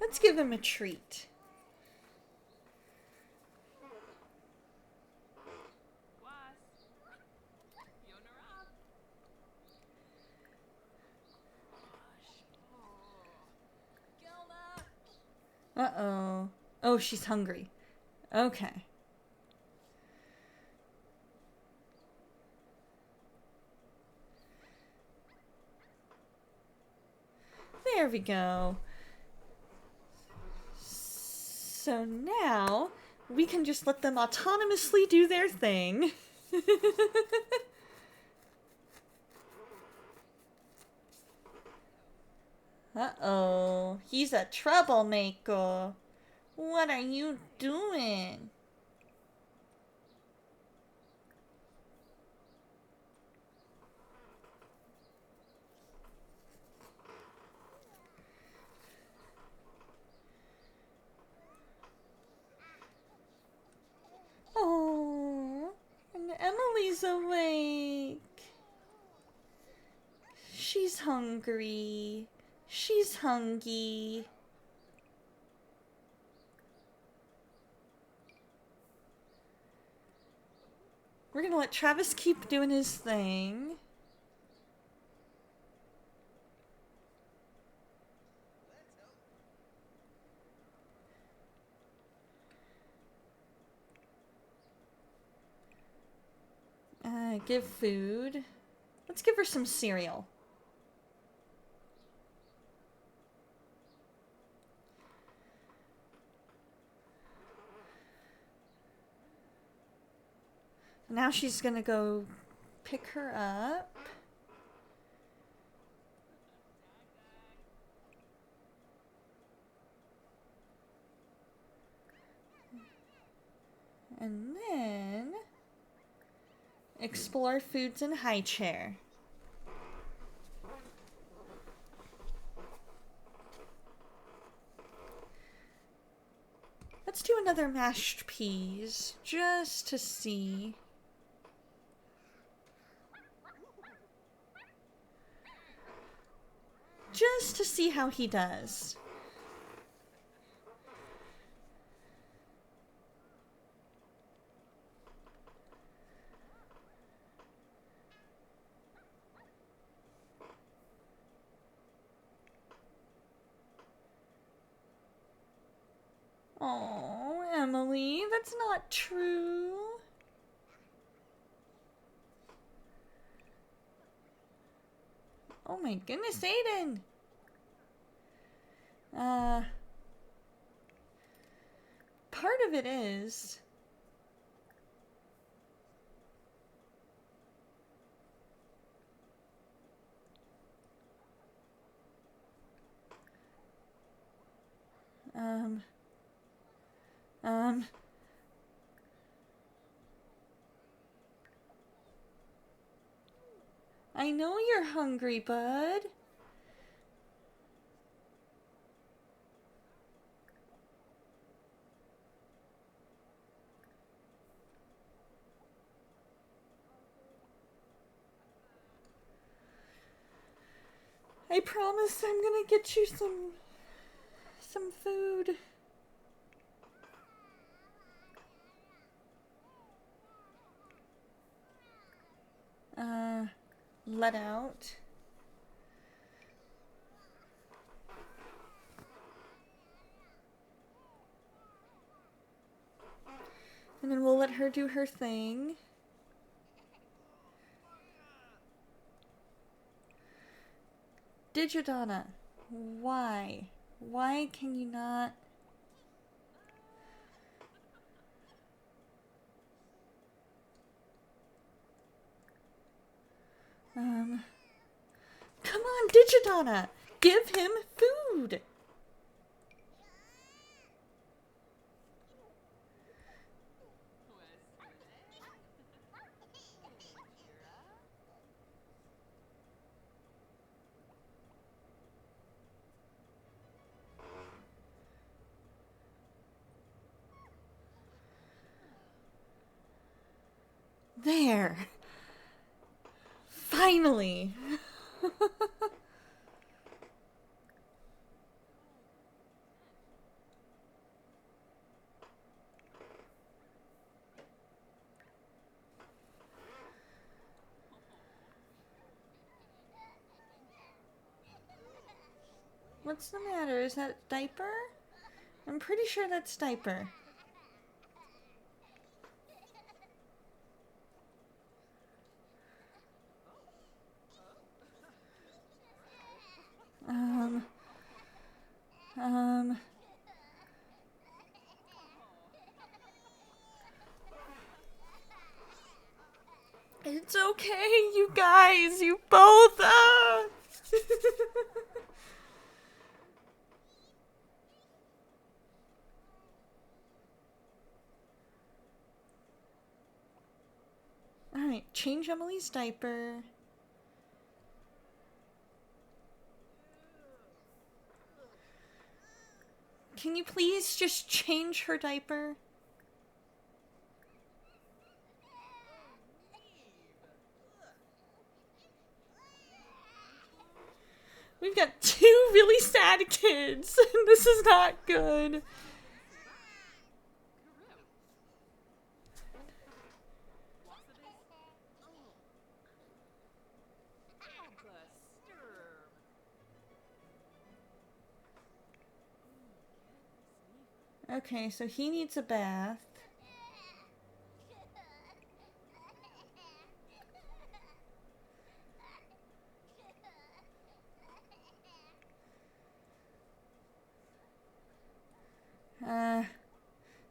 Let's give him a treat. Uh-oh. Oh, she's hungry. Okay. There we go. So now we can just let them autonomously do their thing. Uh-oh. He's a troublemaker. What are you doing? Oh, and Emily's awake. She's hungry. She's hungry. We're gonna let Travis keep doing his thing. Give food. Let's give her some cereal. Now she's gonna go pick her up. And then explore foods in high chair. Let's do another mashed peas just to see. Just to see how he does. Oh, Emily, that's not true. Oh my goodness, Aiden. Part of it is... I know you're hungry, bud. I promise I'm gonna get you some food. Let out. And then we'll let her do her thing. Digi-Donna, why? Why can you not? Come on, Digi-Donna! Give him food! There. Finally. What's the matter? Is that diaper? I'm pretty sure that's diaper. It's okay, you guys. You both. Alright, change Emily's diaper. Can you please just change her diaper? We've got two really sad kids. This is not good. Okay, so he needs a bath.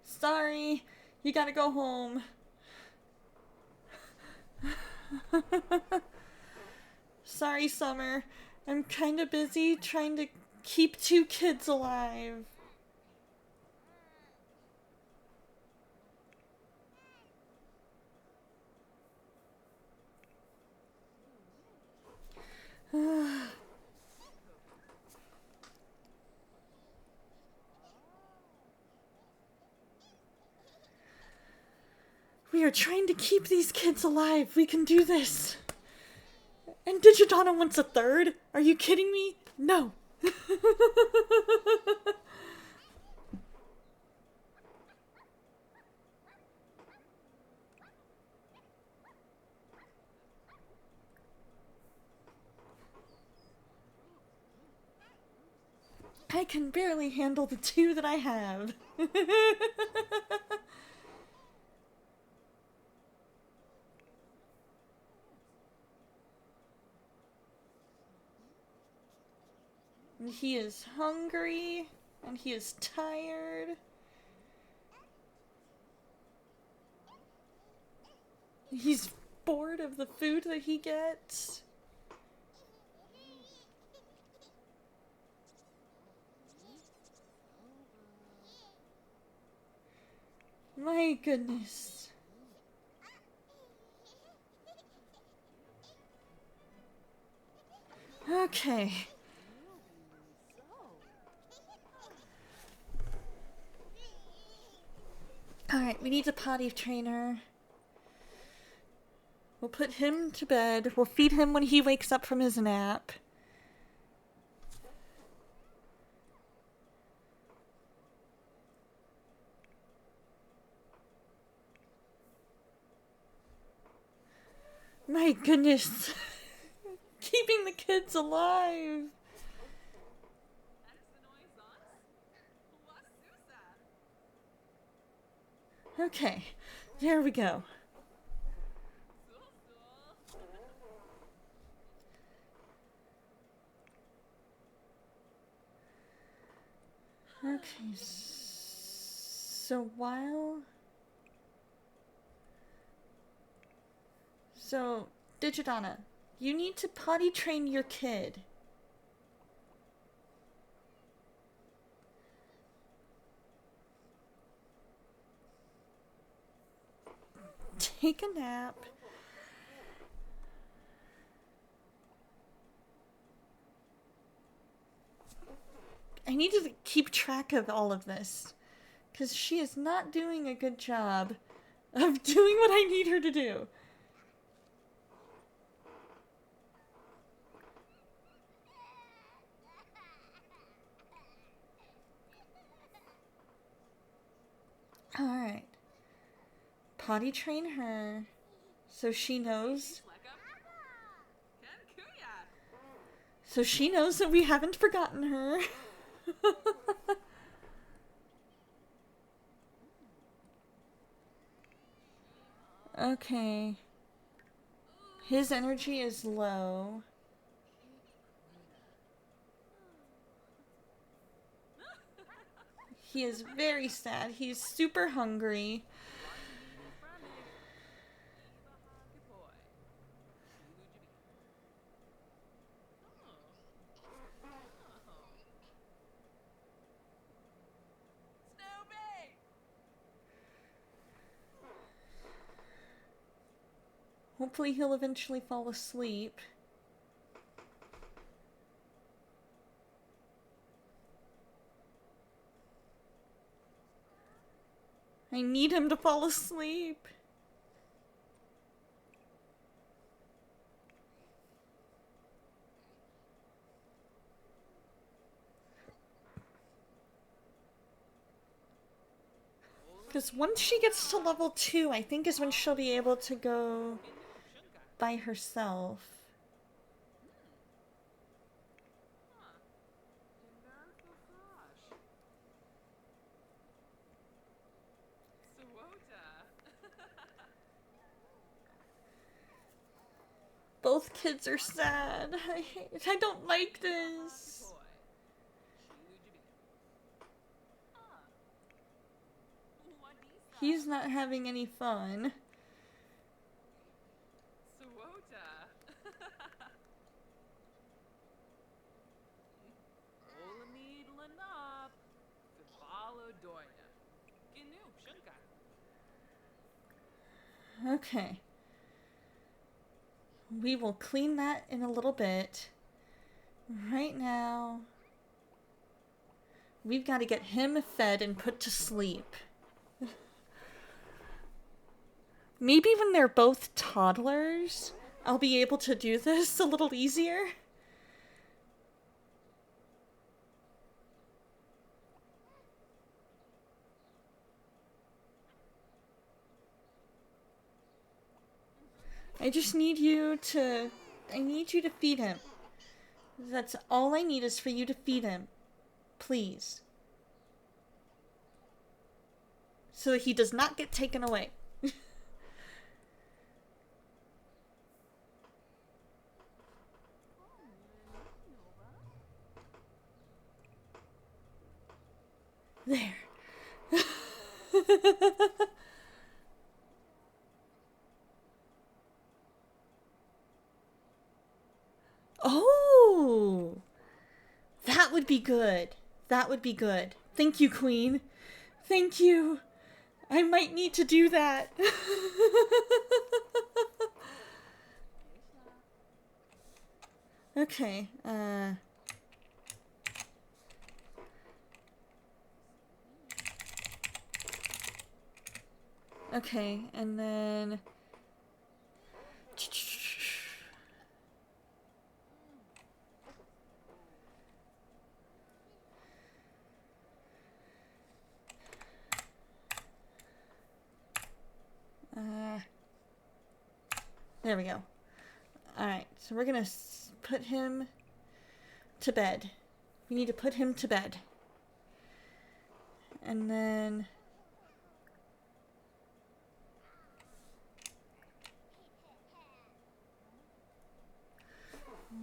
Sorry, you gotta go home. Sorry, Summer. I'm kinda busy trying to keep two kids alive. We are trying to keep these kids alive. We can do this. And Digi-Donna wants a third? Are you kidding me? No. I can barely handle the two that I have. And he is hungry, and he is tired. He's bored of the food that he gets. My goodness. Okay. Alright, we need a potty trainer. We'll put him to bed. We'll feed him when he wakes up from his nap. My goodness. Keeping the kids alive. Okay, there we go. Okay, so while... So, Digi-Donna, you need to potty train your kid. Take a nap. I need to keep track of all of this, because she is not doing a good job of doing what I need her to do. Alright. Potty train her so she knows. So she knows that we haven't forgotten her. Okay. His energy is low. He is very sad. He's super hungry. Hopefully he'll eventually fall asleep. I need him to fall asleep. Because once she gets to level 2, I think is when she'll be able to go by herself. Both kids are sad. I don't like this. He's not having any fun. Okay. We will clean that in a little bit. Right now, we've got to get him fed and put to sleep. Maybe when they're both toddlers, I'll be able to do this a little easier. I just need you to... I need you to feed him. That's all I need is for you to feed him. Please. So that he does not get taken away. There. Oh! That would be good. That would be good. Thank you, Queen. Thank you. I might need to do that. Okay, okay, and then... there we go. So we're gonna put him to bed. We need to put him to bed. And then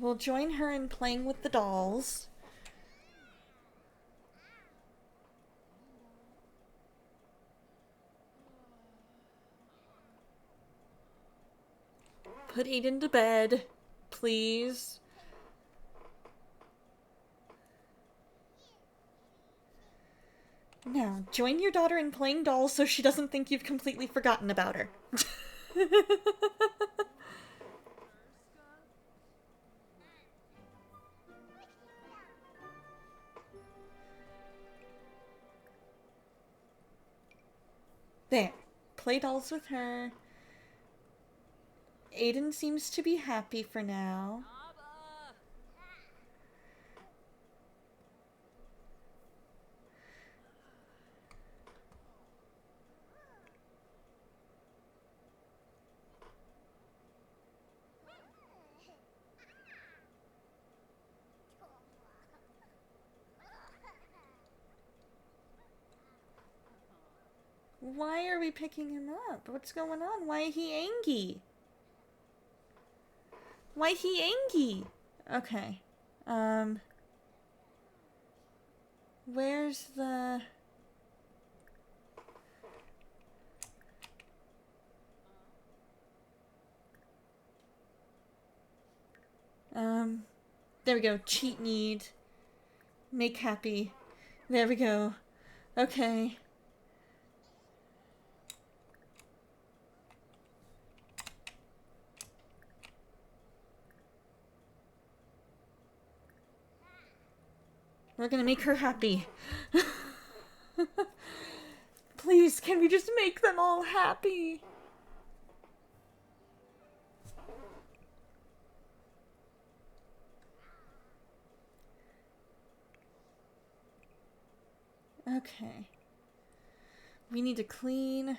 we'll join her in playing with the dolls. Put Aiden to bed, please. Now, join your daughter in playing dolls so she doesn't think you've completely forgotten about her. There. Play dolls with her. Aiden seems to be happy for now. Why are we picking him up? What's going on? Why he angry? Why he angry? Okay. Where's the... There we go. Cheat need. Make happy. There we go. Okay. We're gonna make her happy. Please, can we just make them all happy? Okay. We need to clean.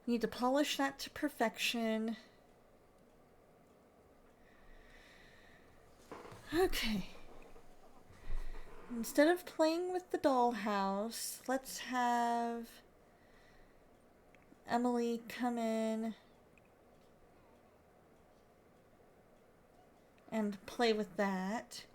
We need to polish that to perfection. Okay. Instead of playing with the dollhouse, let's have Emily come in and play with that.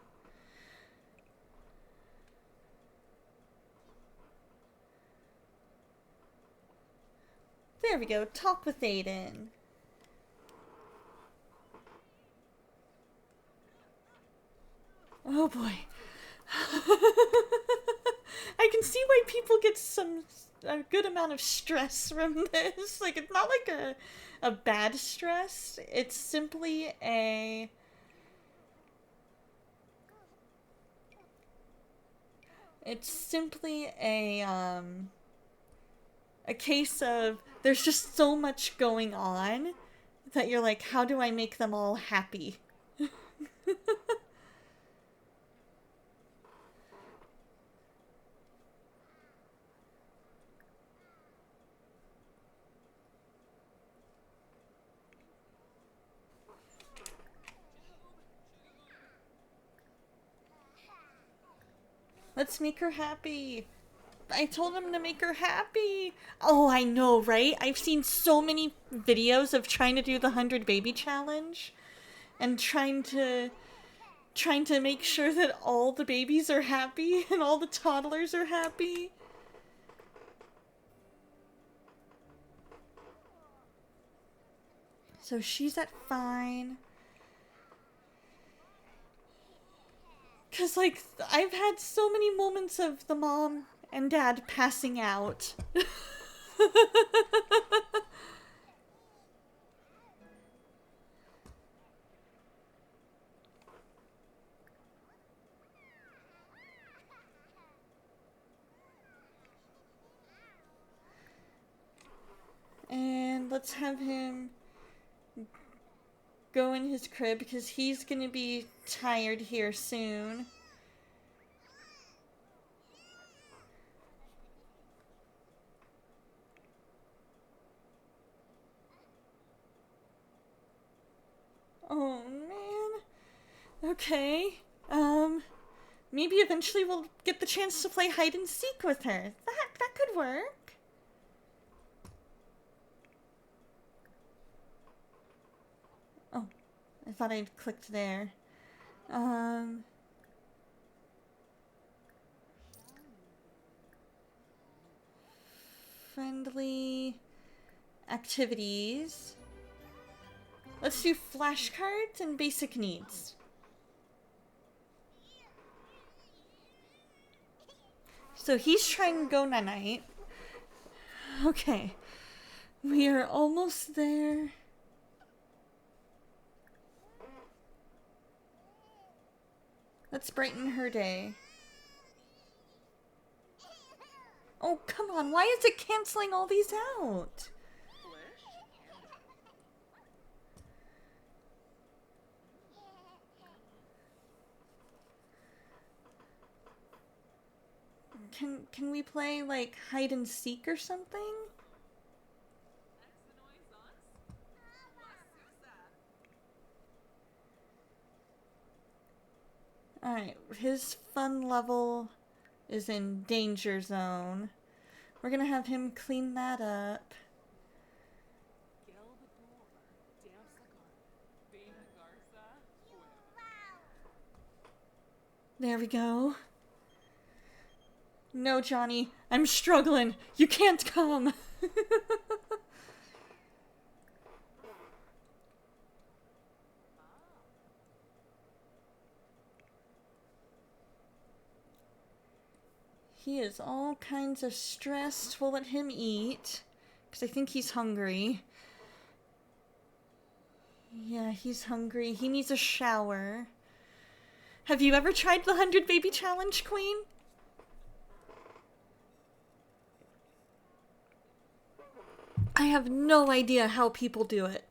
There we go. Talk with Aiden. Oh boy. I can see why people get a good amount of stress from this. Like, it's not like a bad stress. It's simply a case of there's just so much going on that you're like, how do I make them all happy? Let's make her happy. I told him to make her happy. Oh, I know, right? I've seen so many videos of trying to do the 100 baby challenge and trying to make sure that all the babies are happy and all the toddlers are happy. So she's at fine. Because, like, I've had so many moments of the mom and dad passing out. And let's have him go in his crib because he's gonna be tired here soon. Oh, man. Okay. Maybe eventually we'll get the chance to play hide and seek with her. That could work. Oh, I thought I'd clicked there. Friendly activities. Let's do flashcards and basic needs. So he's trying to go night-night. Okay. We are almost there. Let's brighten her day. Oh, come on. Why is it canceling all these out? Can we play, like, hide and seek or something? Alright, his fun level is in danger zone. We're gonna have him clean that up. There we go. No, Johnny, I'm struggling. You can't come. He is all kinds of stressed. We'll let him eat, because I think he's hungry. Yeah, he's hungry. He needs a shower. Have you ever tried the 100 Baby Challenge, Queen? I have no idea how people do it.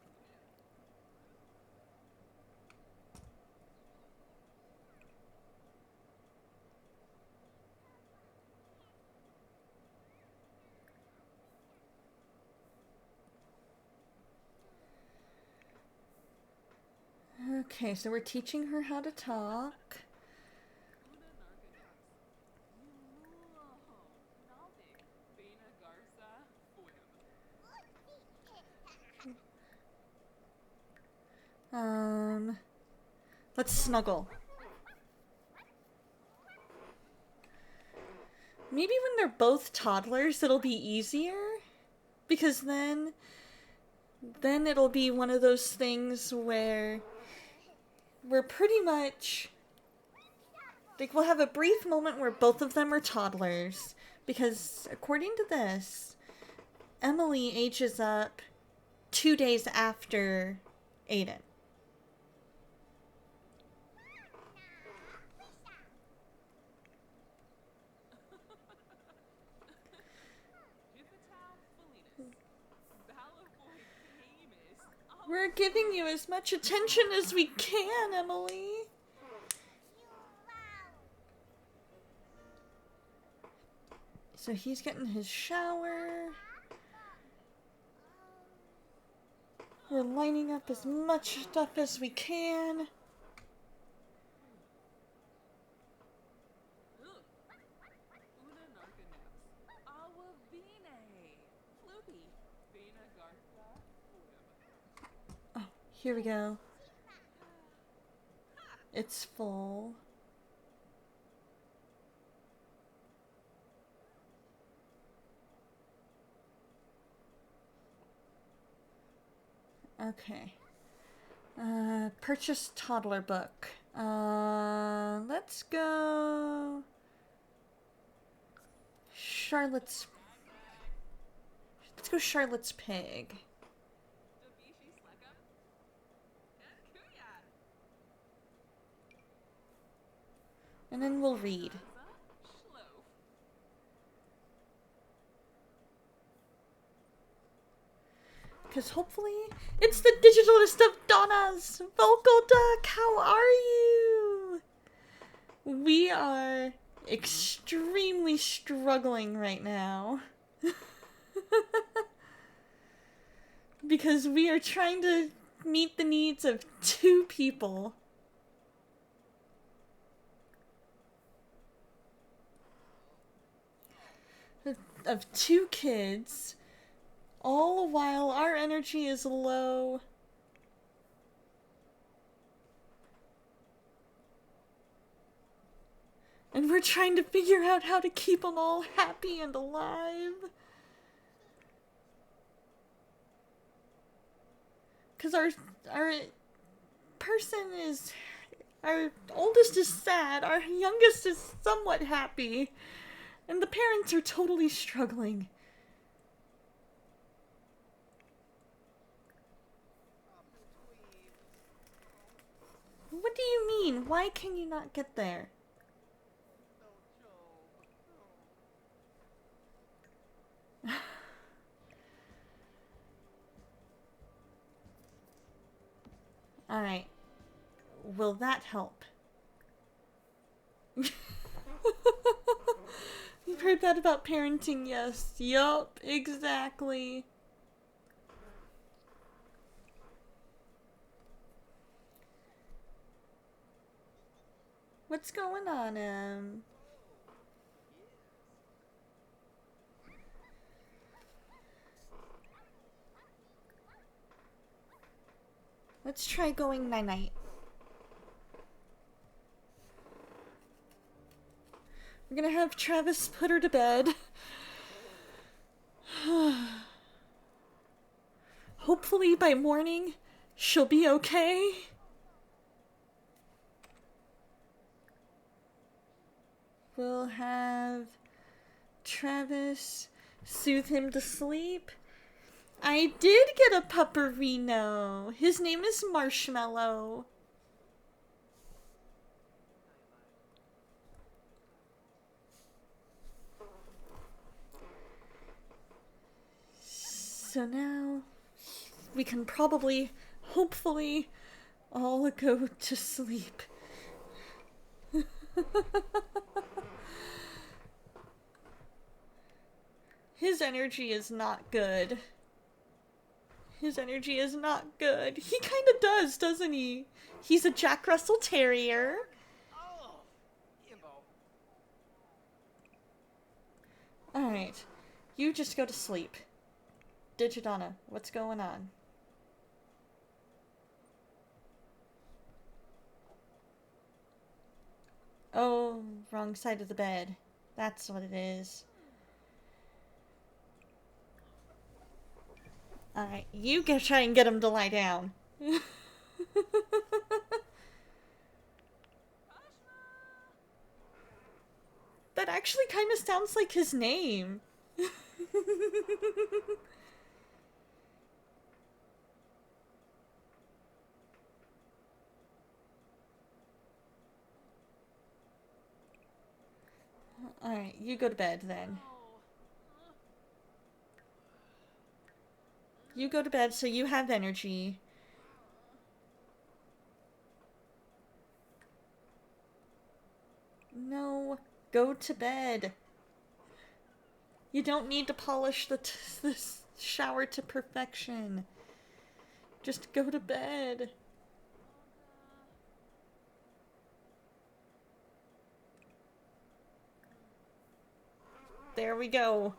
Okay, so we're teaching her how to talk. Let's snuggle. Maybe when they're both toddlers, it'll be easier. Because then it'll be one of those things where we're pretty much, like, we'll have a brief moment where both of them are toddlers. Because according to this, Emily ages up 2 days after Aiden. We're giving you as much attention as we can, Emily. So he's getting his shower. We're lining up as much stuff as we can. Oh, here we go. It's full. Okay. Purchase toddler book. Let's go Charlotte's. Let's go Charlotte's Pig. And then we'll read. Because hopefully it's the digitalist of Donna's. Vocal Duck, how are you? We are extremely struggling right now. Because we are trying to meet the needs of 2 people. Of 2 kids, all while our energy is low. And we're trying to figure out how to keep them all happy and alive. Because our person is... Our oldest is sad, our youngest is somewhat happy, and the parents are totally struggling. What do you mean? Why can you not get there? Alright. Will that help? You've heard that about parenting, yes. Yup, exactly. What's going on, Let's try going night-night. We're gonna have Travis put her to bed. Hopefully by morning, she'll be okay. We'll have Travis soothe him to sleep. I did get a pupperino. His name is Marshmallow. So now we can probably, hopefully, all go to sleep. His energy is not good. His energy is not good. He kind of does, doesn't he? He's a Jack Russell Terrier. Alright. You just go to sleep. Digi-Donna, what's going on? Oh, wrong side of the bed. That's what it is. Alright, you go try and get him to lie down. That actually kind of sounds like his name. Alright, you go to bed then. You go to bed so you have energy. No, go to bed. You don't need to polish the shower to perfection. Just go to bed. There we go.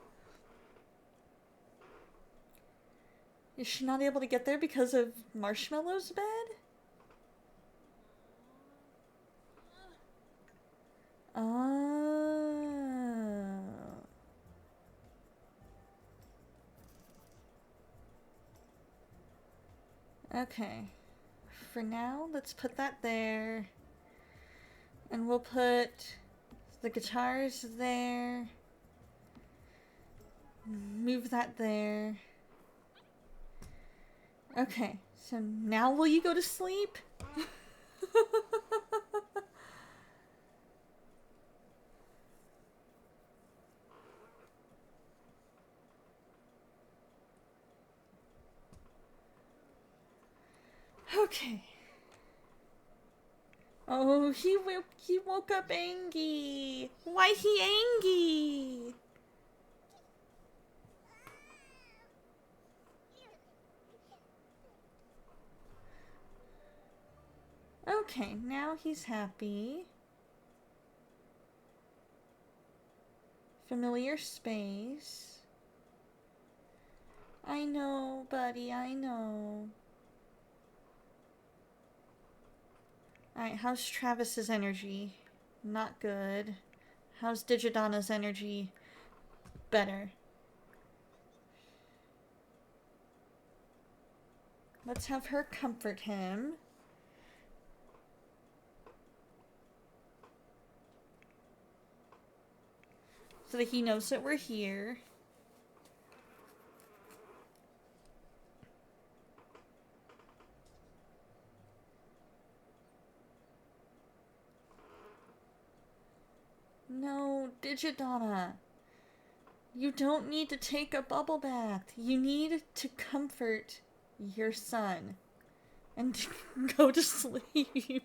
Is she not able to get there because of Marshmallow's bed? Oh. Okay. For now, let's put that there. And we'll put the guitars there. Move that there. Okay, so now will you go to sleep? Okay. Oh, he woke up angry. Why he angry? Okay, now he's happy. Familiar space. I know, buddy, I know. Alright, how's Travis's energy? Not good. How's Digi-Donna's energy? Better. Let's have her comfort him. So that he knows that we're here. No, Digi-Donna. You don't need to take a bubble bath. You need to comfort your son. And go to sleep.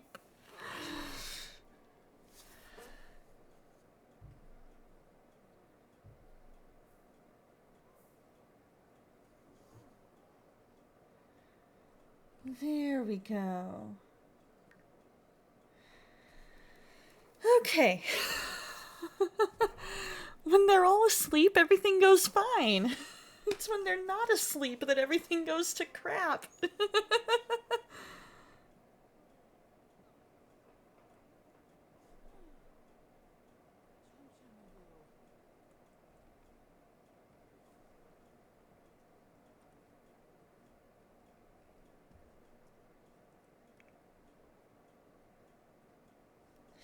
There we go. Okay. When they're all asleep, everything goes fine. It's when they're not asleep that everything goes to crap.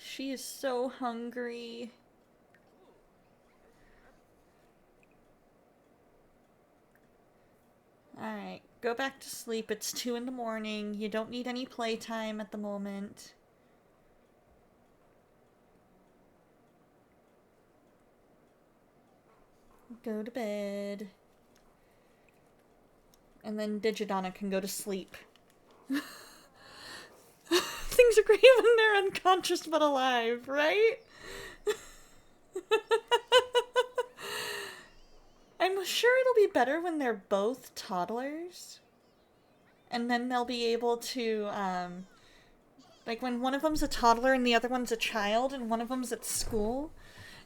She is so hungry. Alright, go back to sleep. It's 2 in the morning. You don't need any playtime at the moment. Go to bed. And then Digi-Donna can go to sleep. Things are great when they're unconscious but alive, right? I'm sure it'll be better when they're both toddlers. And then they'll be able to, like when one of them's a toddler and the other one's a child and one of them's at school.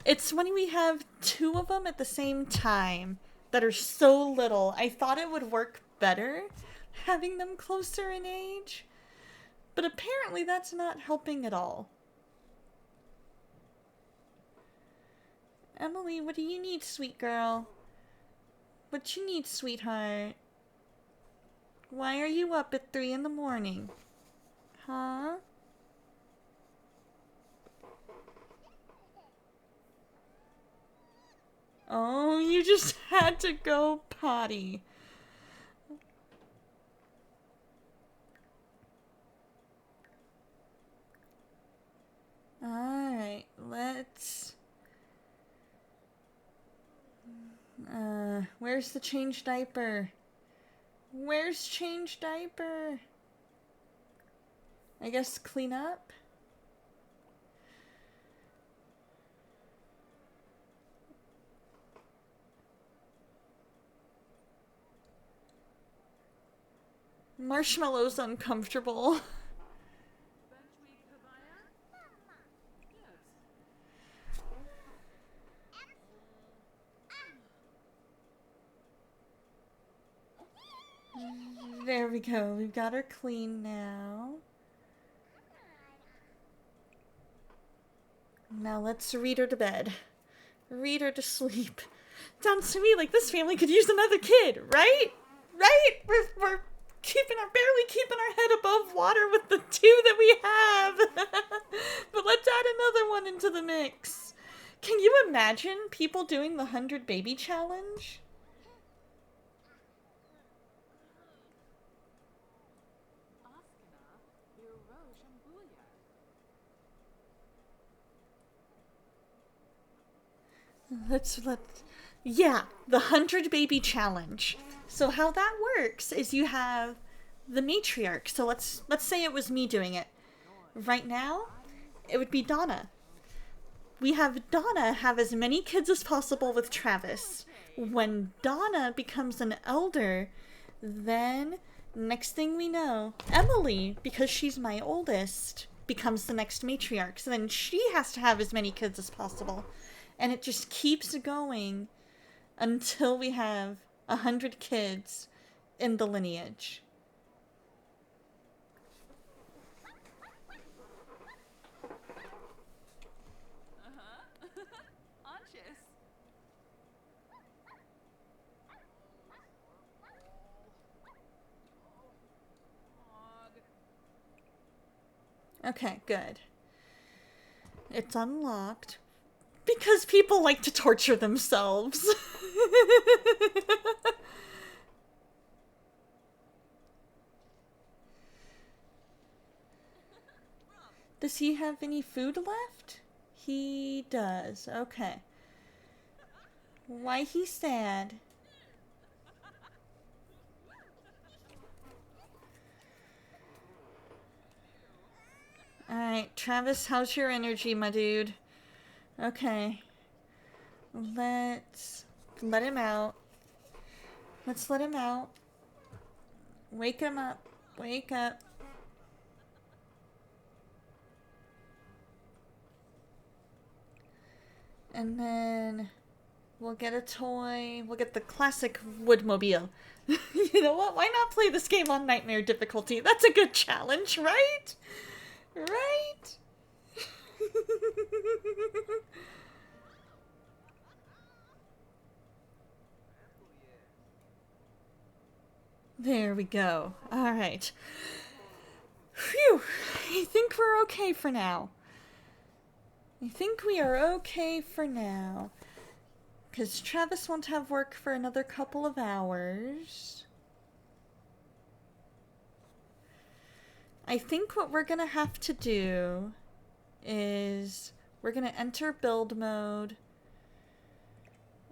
It's when we have 2 of them at the same time that are so little. I thought it would work better having them closer in age. But apparently that's not helping at all. Emily, what do you need, sweet girl? What you need, sweetheart? Why are you up at 3 in the morning? Huh? Oh, you just had to go potty. Alright, let's... where's the change diaper? Where's change diaper? I guess clean up? Marshmallow's uncomfortable. There we go. We've got her clean now. Now let's read her to bed. Read her to sleep. Sounds to me like this family could use another kid, right? Right? We're barely keeping our head above water with the 2 that we have. But let's add another one into the mix. Can you imagine people doing the 100 baby challenge? Yeah, the 100 baby challenge. So how that works is you have the matriarch. So let's say it was me doing it. Right now, it would be Donna. We have Donna have as many kids as possible with Travis. When Donna becomes an elder, then Next thing we know, Emily, because she's my oldest, becomes the next matriarch. So then she has to have as many kids as possible. And it just keeps going until we have 100 kids in the lineage. Okay, good. It's unlocked. Because people like to torture themselves. Does he have any food left? He does. Okay. Why he's sad? Alright, Travis, how's your energy, my dude? Okay. Let's let him out. Let's let him out. Wake him up. Wake up. And then we'll get a toy. We'll get the classic Woodmobile. You know what? Why not play this game on Nightmare difficulty? That's a good challenge, right? Right? There we go. Alright. Phew. I think we're okay for now. I think we are okay for now. Because Travis won't have work for another couple of hours. I think what we're going to have to do is we're going to enter build mode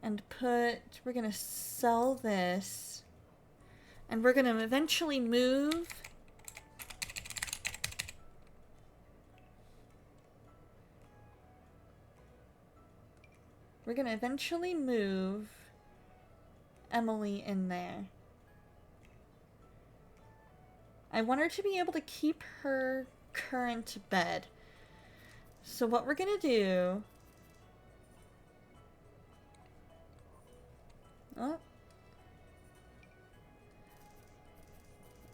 and we're going to sell this, and we're going to eventually move Emily in there. I want her to be able to keep her current bed. So what we're gonna do...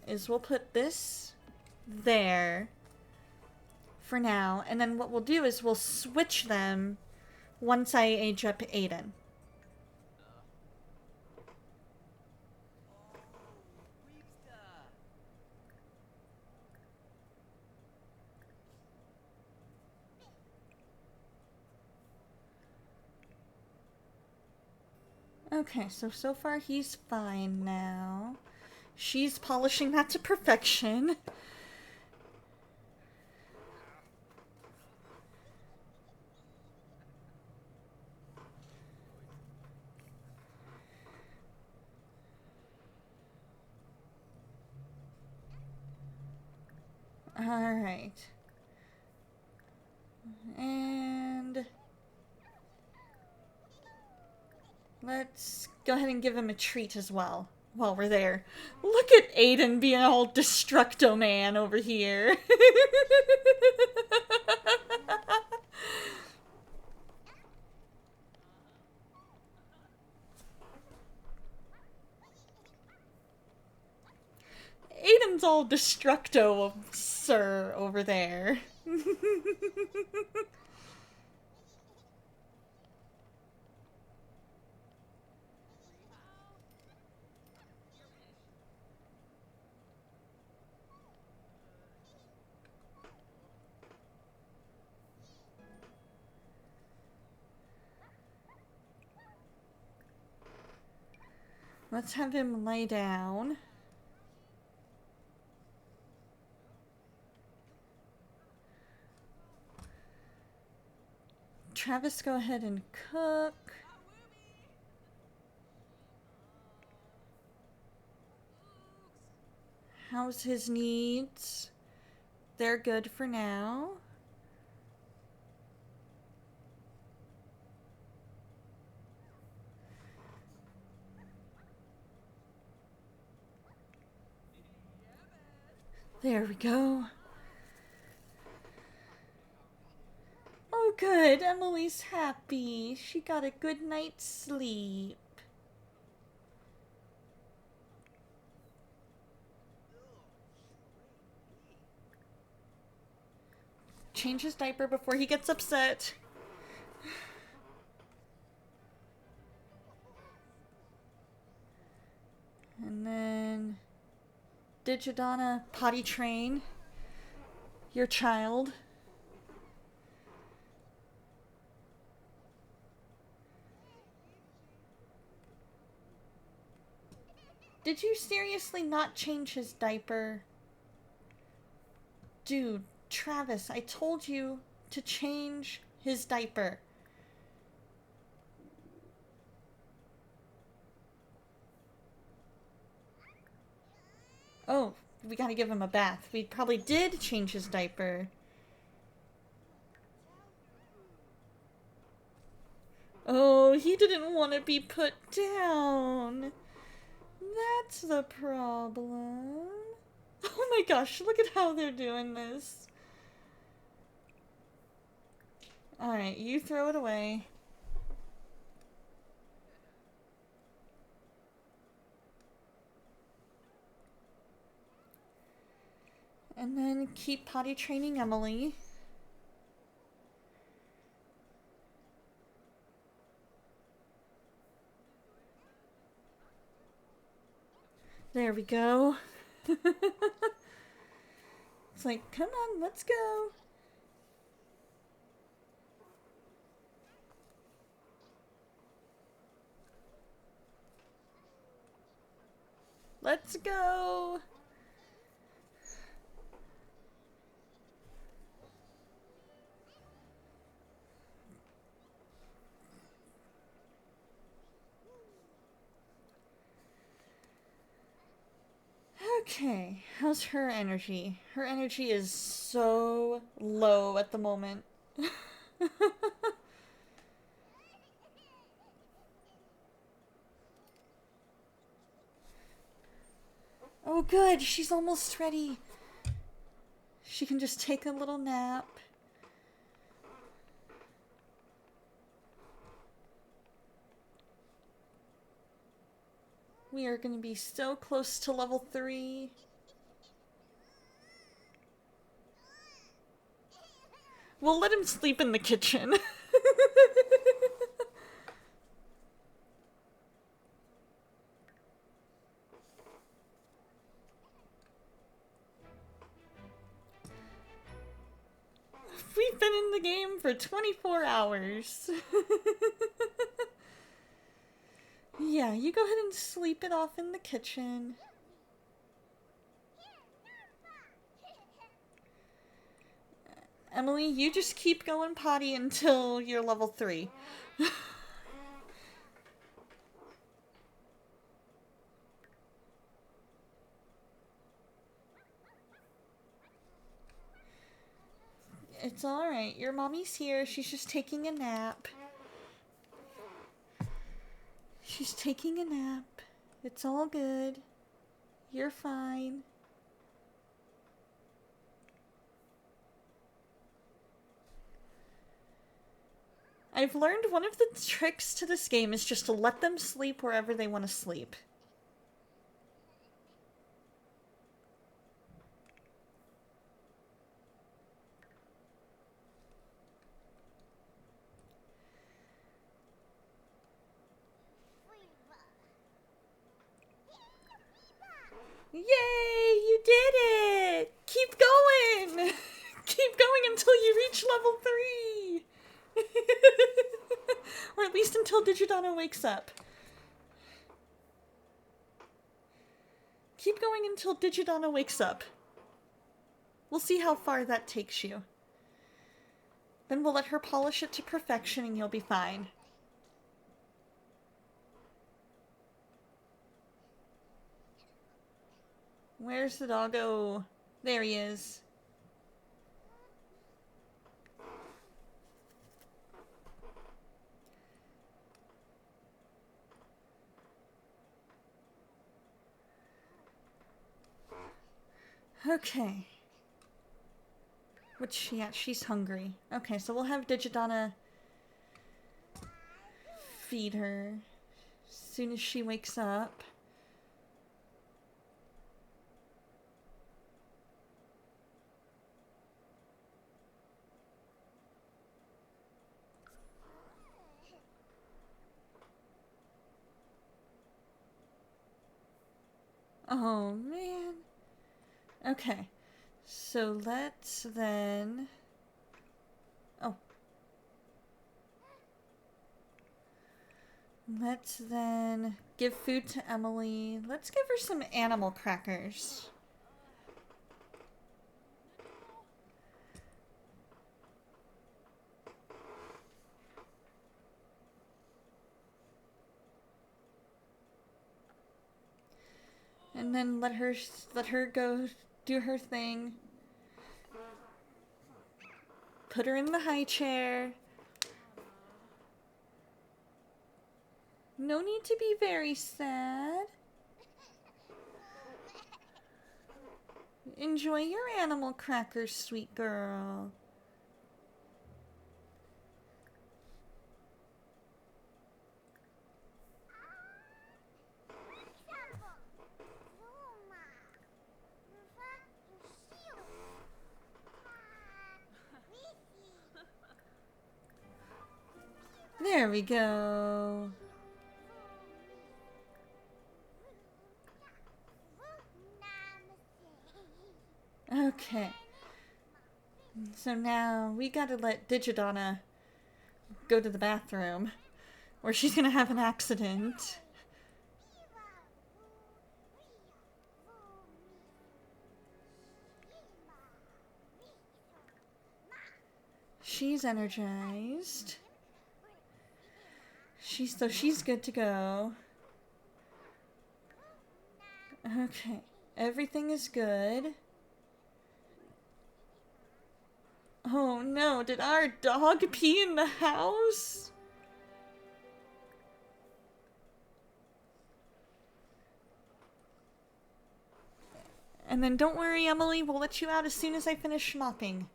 is we'll put this there for now, and then what we'll do is we'll switch them once I age up Aiden. Okay, so far he's fine now. She's polishing that to perfection. Alright. And... let's go ahead and give him a treat as well, while we're there. Look at Aiden being all Destructo Man over here. Aiden's all Destructo, sir, over there. Let's have him lay down. Travis, go ahead and cook. How's his needs? They're good for now. There we go. Oh, good. Emily's happy. She got a good night's sleep. Change his diaper before he gets upset. And then Digi-Donna potty train your child. Did you seriously not change his diaper? Dude, Travis, I told you to change his diaper. Oh, we gotta give him a bath. We probably did change his diaper. Oh, he didn't want to be put down. That's the problem. Oh my gosh, look at how they're doing this. Alright, you throw it away. And then keep potty training Emily. There we go. It's like, come on, let's go. Let's go. Okay, how's her energy? Her energy is so low at the moment. Oh good, she's almost ready. She can just take a little nap. We are going to be so close to level 3. We'll let him sleep in the kitchen. We've been in the game for 24 hours. Yeah, you go ahead and sleep it off in the kitchen. Emily, you just keep going potty until you're level 3. It's alright. Your mommy's here. She's just taking a nap. She's taking a nap. It's all good. You're fine. I've learned one of the tricks to this game is just to let them sleep wherever they want to sleep. Yay! You did it! Keep going! Keep going until you reach level 3! Or at least until Digi-Donna wakes up. Keep going until Digi-Donna wakes up. We'll see how far that takes you. Then we'll let her polish it to perfection and you'll be fine. Where's the doggo? There he is. Okay. Which, yeah, she's hungry. Okay, so we'll have Digi-Donna feed her as soon as she wakes up. Oh, man. Okay. So let's then... Oh. Let's then give food to Emily. Let's give her some animal crackers. And then let her go do her thing. Put her in the high chair. No need to be very sad. Enjoy your animal crackers, sweet girl. There we go. Okay. So now we gotta let Digi-Donna go to the bathroom, or she's gonna have an accident. She's energized. She's good to go. Okay. Everything is good. Oh no, did our dog pee in the house? And then don't worry, Emily, we'll let you out as soon as I finish mopping.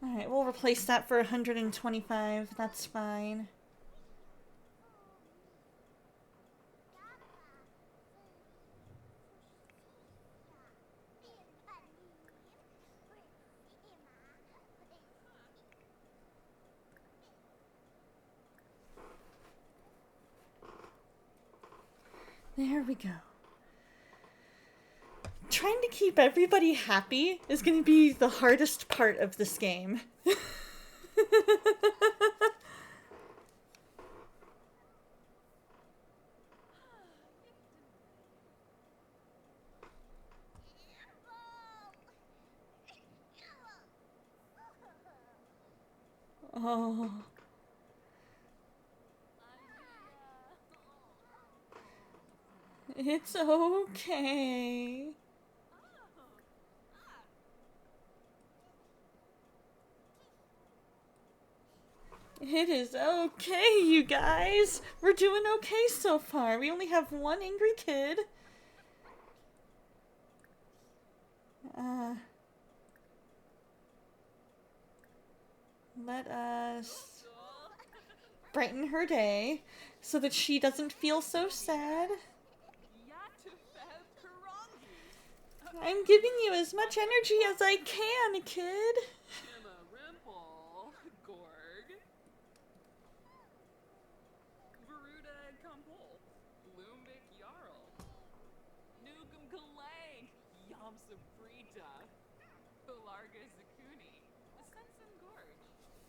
Alright, we'll replace that for 125. That's fine. There we go. Trying to keep everybody happy is going to be the hardest part of this game. Oh. It's okay. It is okay, you guys. We're doing okay so far. We only have one angry kid. Let us brighten her day so that she doesn't feel so sad. I'm giving you as much energy as I can, kid.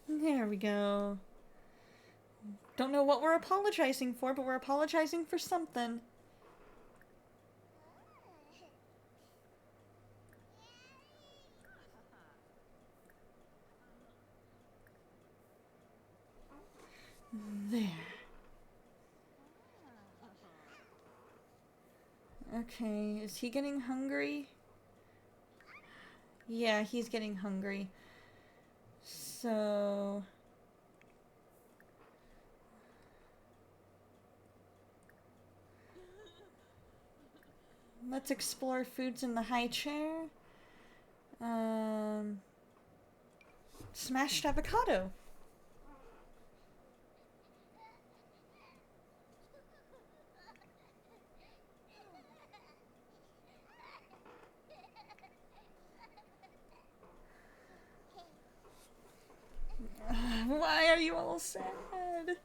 There we go. Don't know what we're apologizing for, but we're apologizing for something. There. Okay, is he getting hungry? Yeah, he's getting hungry. So... Let's explore foods in the high chair. Smashed avocado. Why are you all sad?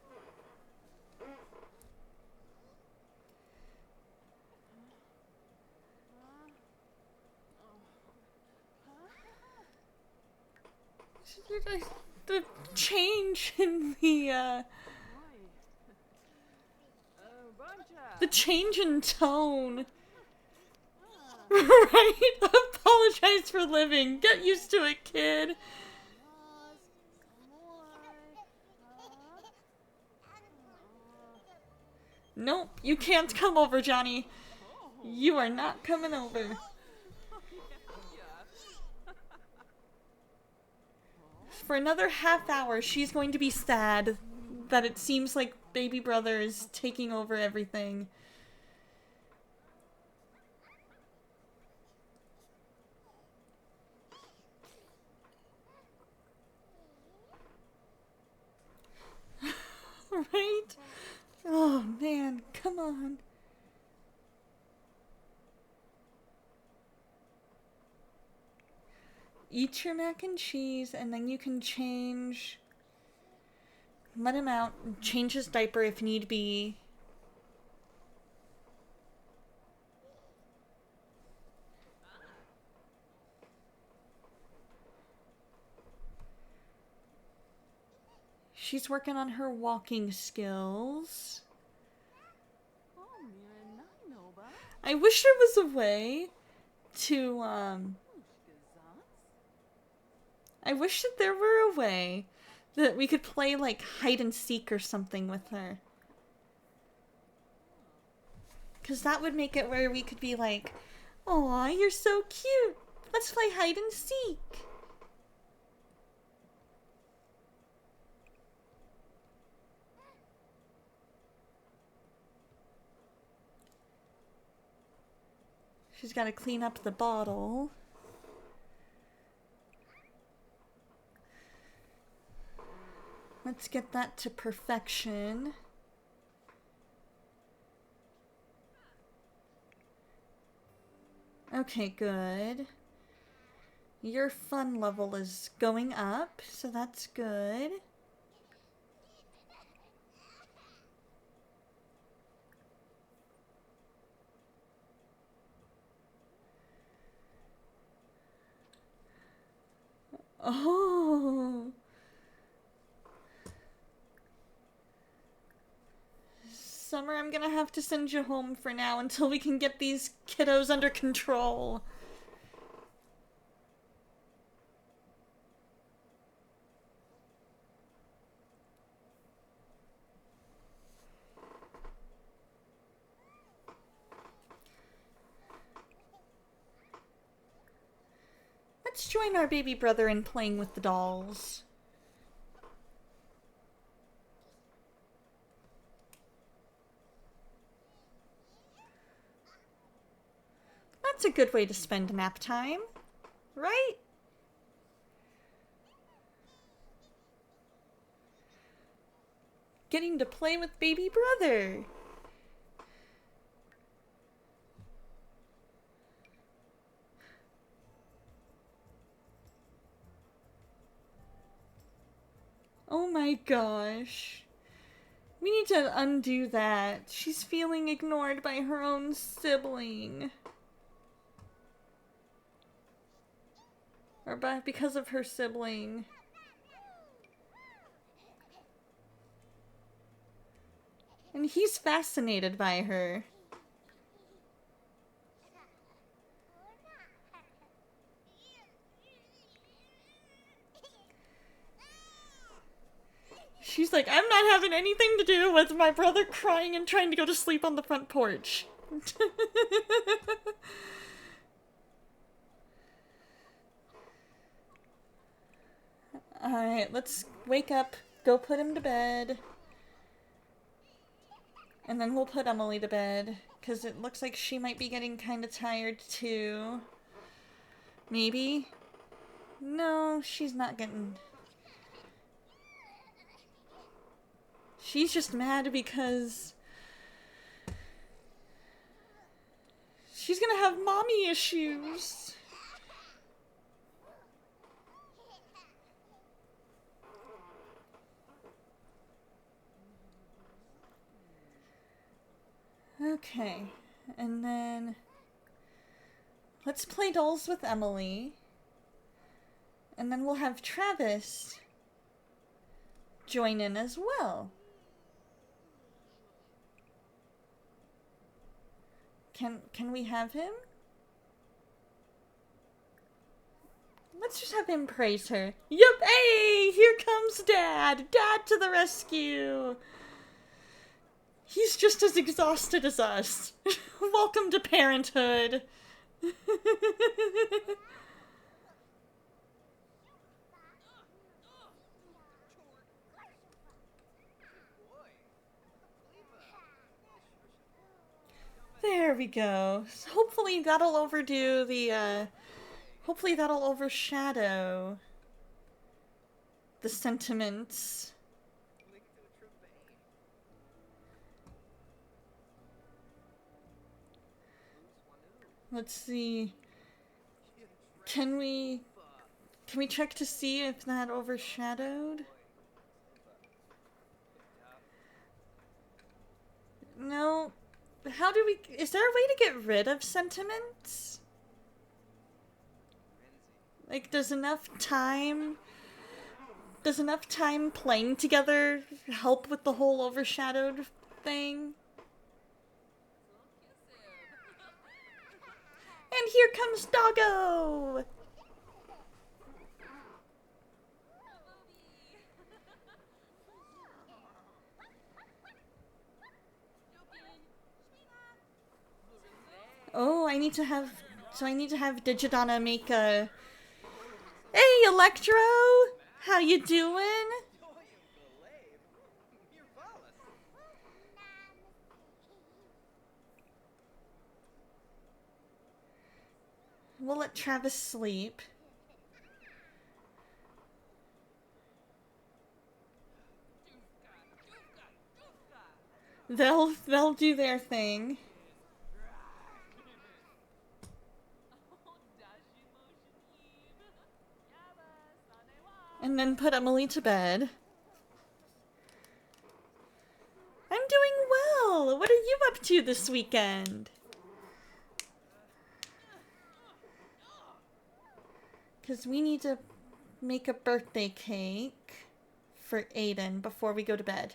The change in the change in tone. Right? Apologize for living. Get used to it, kid. Nope, you can't come over, Johnny. You are not coming over. For another half hour, she's going to be sad that it seems like baby brother is taking over everything. Right? Oh man, come on. Eat your mac and cheese, and then you can change. Let him out. Change his diaper if need be. She's working on her walking skills. I wish there was a way to, I wish that there were a way that we could play, like, hide and seek or something with her. Because that would make it where we could be like, aw, you're so cute. Let's play hide and seek. She's got to clean up the bottle. Let's get that to perfection. Okay, good. Your fun level is going up, so that's good. Oh. Summer, I'm gonna have to send you home for now until we can get these kiddos under control. Let's join our baby brother in playing with the dolls. That's a good way to spend nap time, right? Getting to play with baby brother. Oh my gosh. We need to undo that. She's feeling ignored by her own sibling. Or because of her sibling. And he's fascinated by her. She's like, I'm not having anything to do with my brother crying and trying to go to sleep on the front porch. Alright, let's wake up, go put him to bed. And then we'll put Emily to bed. Because it looks like she might be getting kind of tired too. Maybe? No, she's not getting... She's just mad because... she's gonna have mommy issues. Okay, and then let's play dolls with Emily. And then we'll have Travis join in as well. Can we have him? Let's just have him praise her. Yep, hey, here comes Dad. Dad to the rescue. He's just as exhausted as us. Welcome to parenthood. There we go. So hopefully that'll overdo the, hopefully that'll overshadow the sentiments. Let's see. Can we check to see if that overshadowed? No. How do we... is there a way to get rid of sentiments? Like, does enough time playing together help with the whole overshadowed thing? And here comes Doggo! Oh, I need to have Digi-Donna make a... Hey, Electro! How you doing? We'll let Travis sleep. They'll do their thing. And then put Emily to bed. I'm doing well! What are you up to this weekend? Because we need to make a birthday cake for Aiden before we go to bed.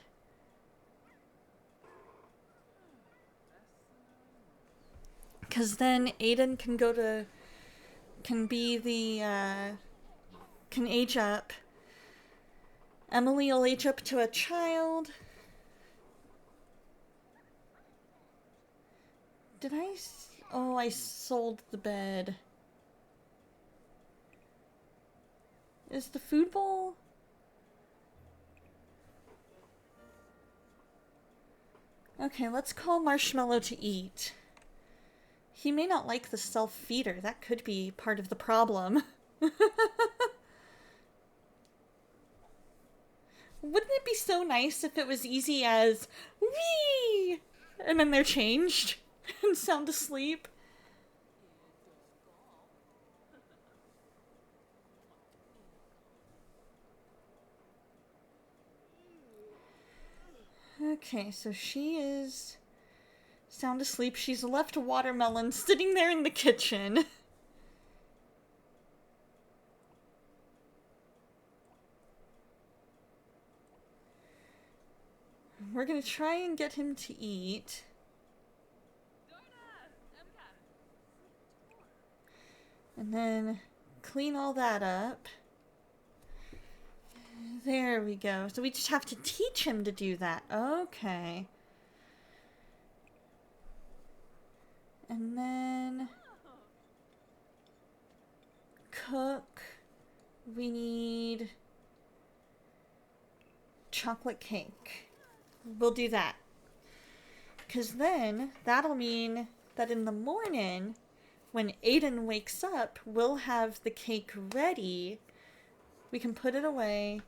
Because then Aiden can be the, can age up. Emily will age up to a child. Oh, I sold the bed. Is the food bowl? Okay, let's call Marshmallow to eat. He may not like the self-feeder. That could be part of the problem. Wouldn't it be so nice if it was easy as wee, and then they're changed and sound asleep? Okay, so she is sound asleep. She's left Watermelon sitting there in the kitchen. We're gonna try and get him to eat. And then clean all that up. There we go. So we just have to teach him to do that. Okay. And then cook. We need chocolate cake. We'll do that. Because then that'll mean that in the morning, when Aiden wakes up, we'll have the cake ready. We can put it away,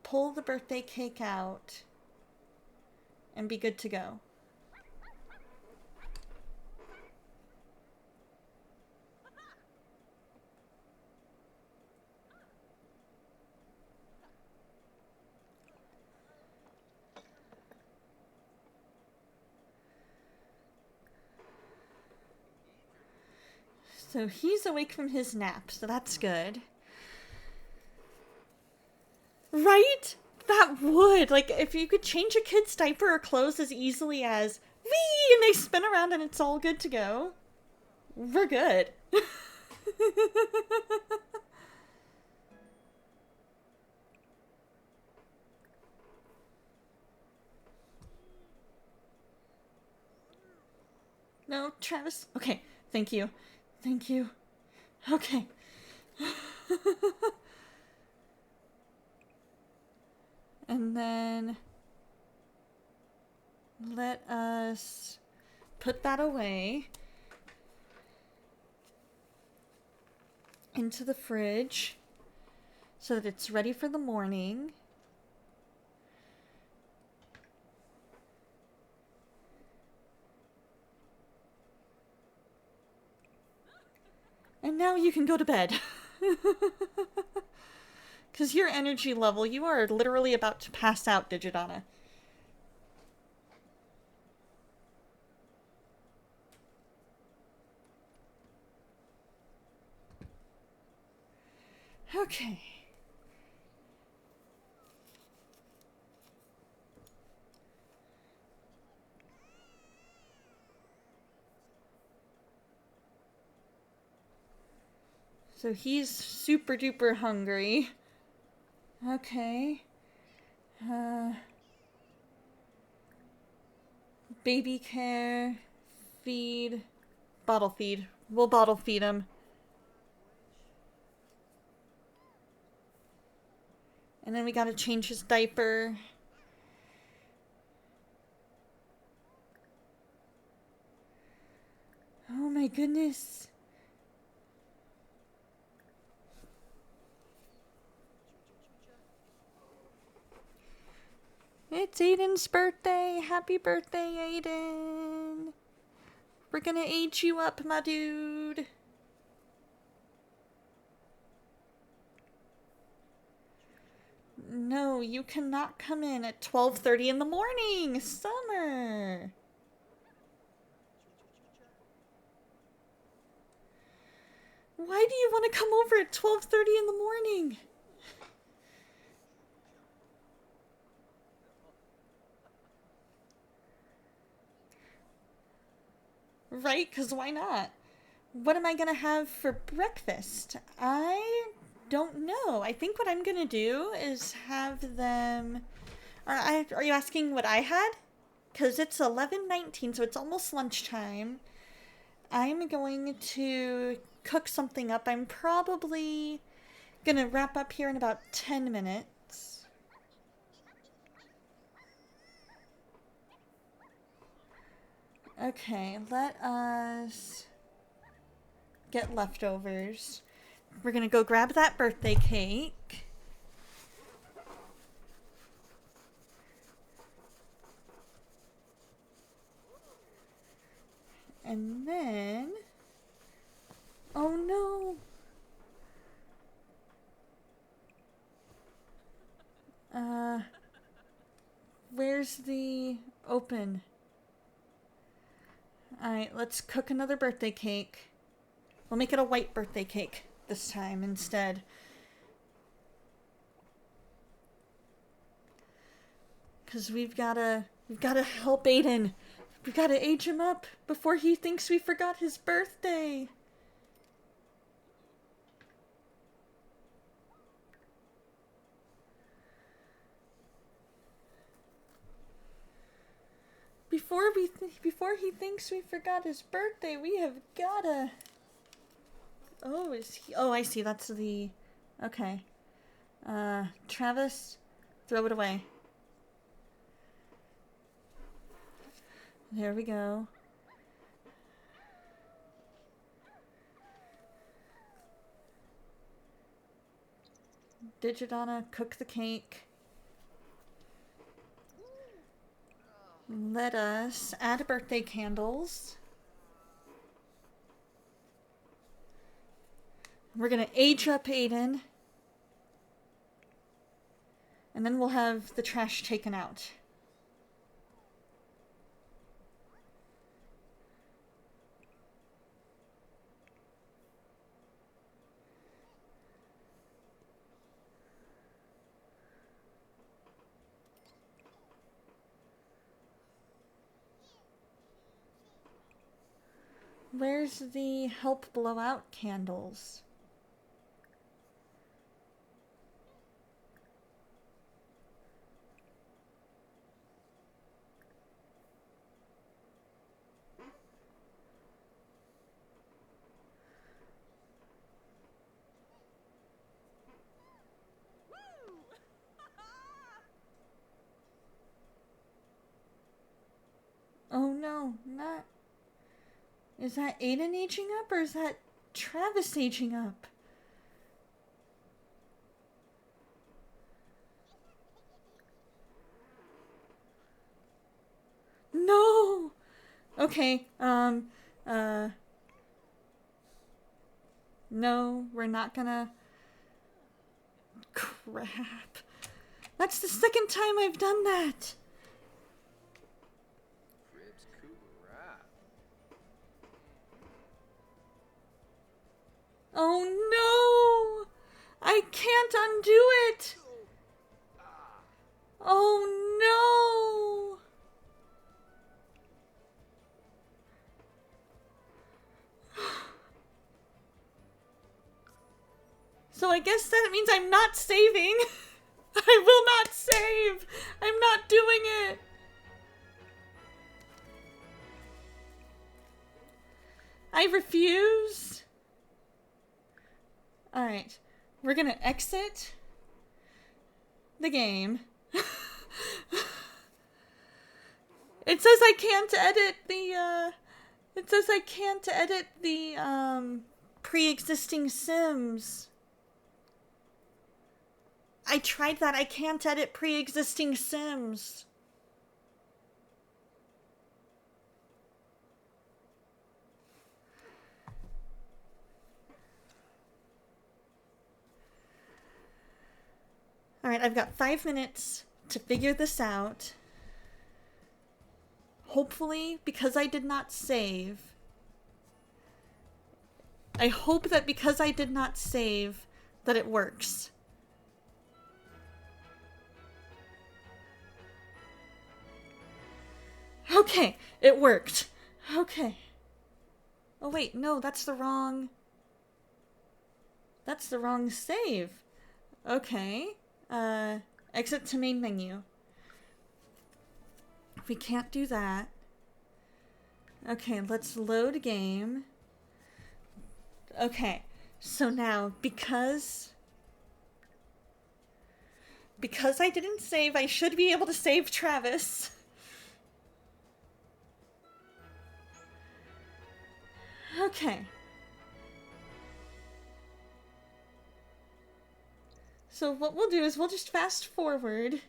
pull the birthday cake out, and be good to go. So he's awake from his nap, so that's good. Right? That would. Like, if you could change a kid's diaper or clothes as easily as, wee, and they spin around and it's all good to go, we're good. No, Travis? Okay, thank you. Thank you. Okay. And then let us put that away into the fridge so that it's ready for the morning. And now you can go to bed. Because your energy level, you are literally about to pass out, Digi-Donna. Okay. So he's super duper hungry. Okay. Baby care, feed, bottle feed. We'll bottle feed him. And then we gotta change his diaper. Oh my goodness. It's Aiden's birthday. Happy birthday, Aiden. We're gonna age you up, my dude. No, you cannot come in at 12:30 in the morning. Summer. Why do you want to come over at 12:30 in the morning? Right? Because why not? What am I going to have for breakfast? I don't know. I think what I'm going to do is have them... Are you asking what I had? Because it's 11:19, so it's almost lunchtime. I'm going to cook something up. I'm probably going to wrap up here in about 10 minutes. Okay, let us get leftovers. We're gonna go grab that birthday cake. And then... Oh no! Where's the open? Alright, let's cook another birthday cake. We'll make it a white birthday cake this time instead. Because we've gotta help Aiden. We've gotta age him up before he thinks we forgot his birthday. Before he thinks we forgot his birthday, we have gotta... Oh, oh, I see. That's the... Okay. Travis, throw it away. There we go. Digi-Donna, cook the cake. Let us add birthday candles. We're gonna age up Aiden. And then we'll have the trash taken out. Where's the help blow out candles? Oh no, not... Is that Aiden aging up or is that Travis aging up? No! Okay, no, we're not gonna... Crap. That's the second time I've done that! Oh no! I can't undo it! Oh no! So I guess that means I'm not saving. I will not save. I'm not doing it. I refuse. Alright. We're gonna exit the game. It says I can't edit the, it says I can't edit the, pre-existing Sims. I tried that. I can't edit pre-existing Sims. Alright, I've got 5 minutes to figure this out. Hopefully, because I did not save. I hope that because I did not save, that it works. Okay, it worked. Okay. Oh wait, no, that's the wrong... That's the wrong save. Okay. Exit to main menu. We can't do that. Okay, let's load game. Okay, so now, because I didn't save, I should be able to save Travis. Okay. So what we'll do is we'll just fast forward.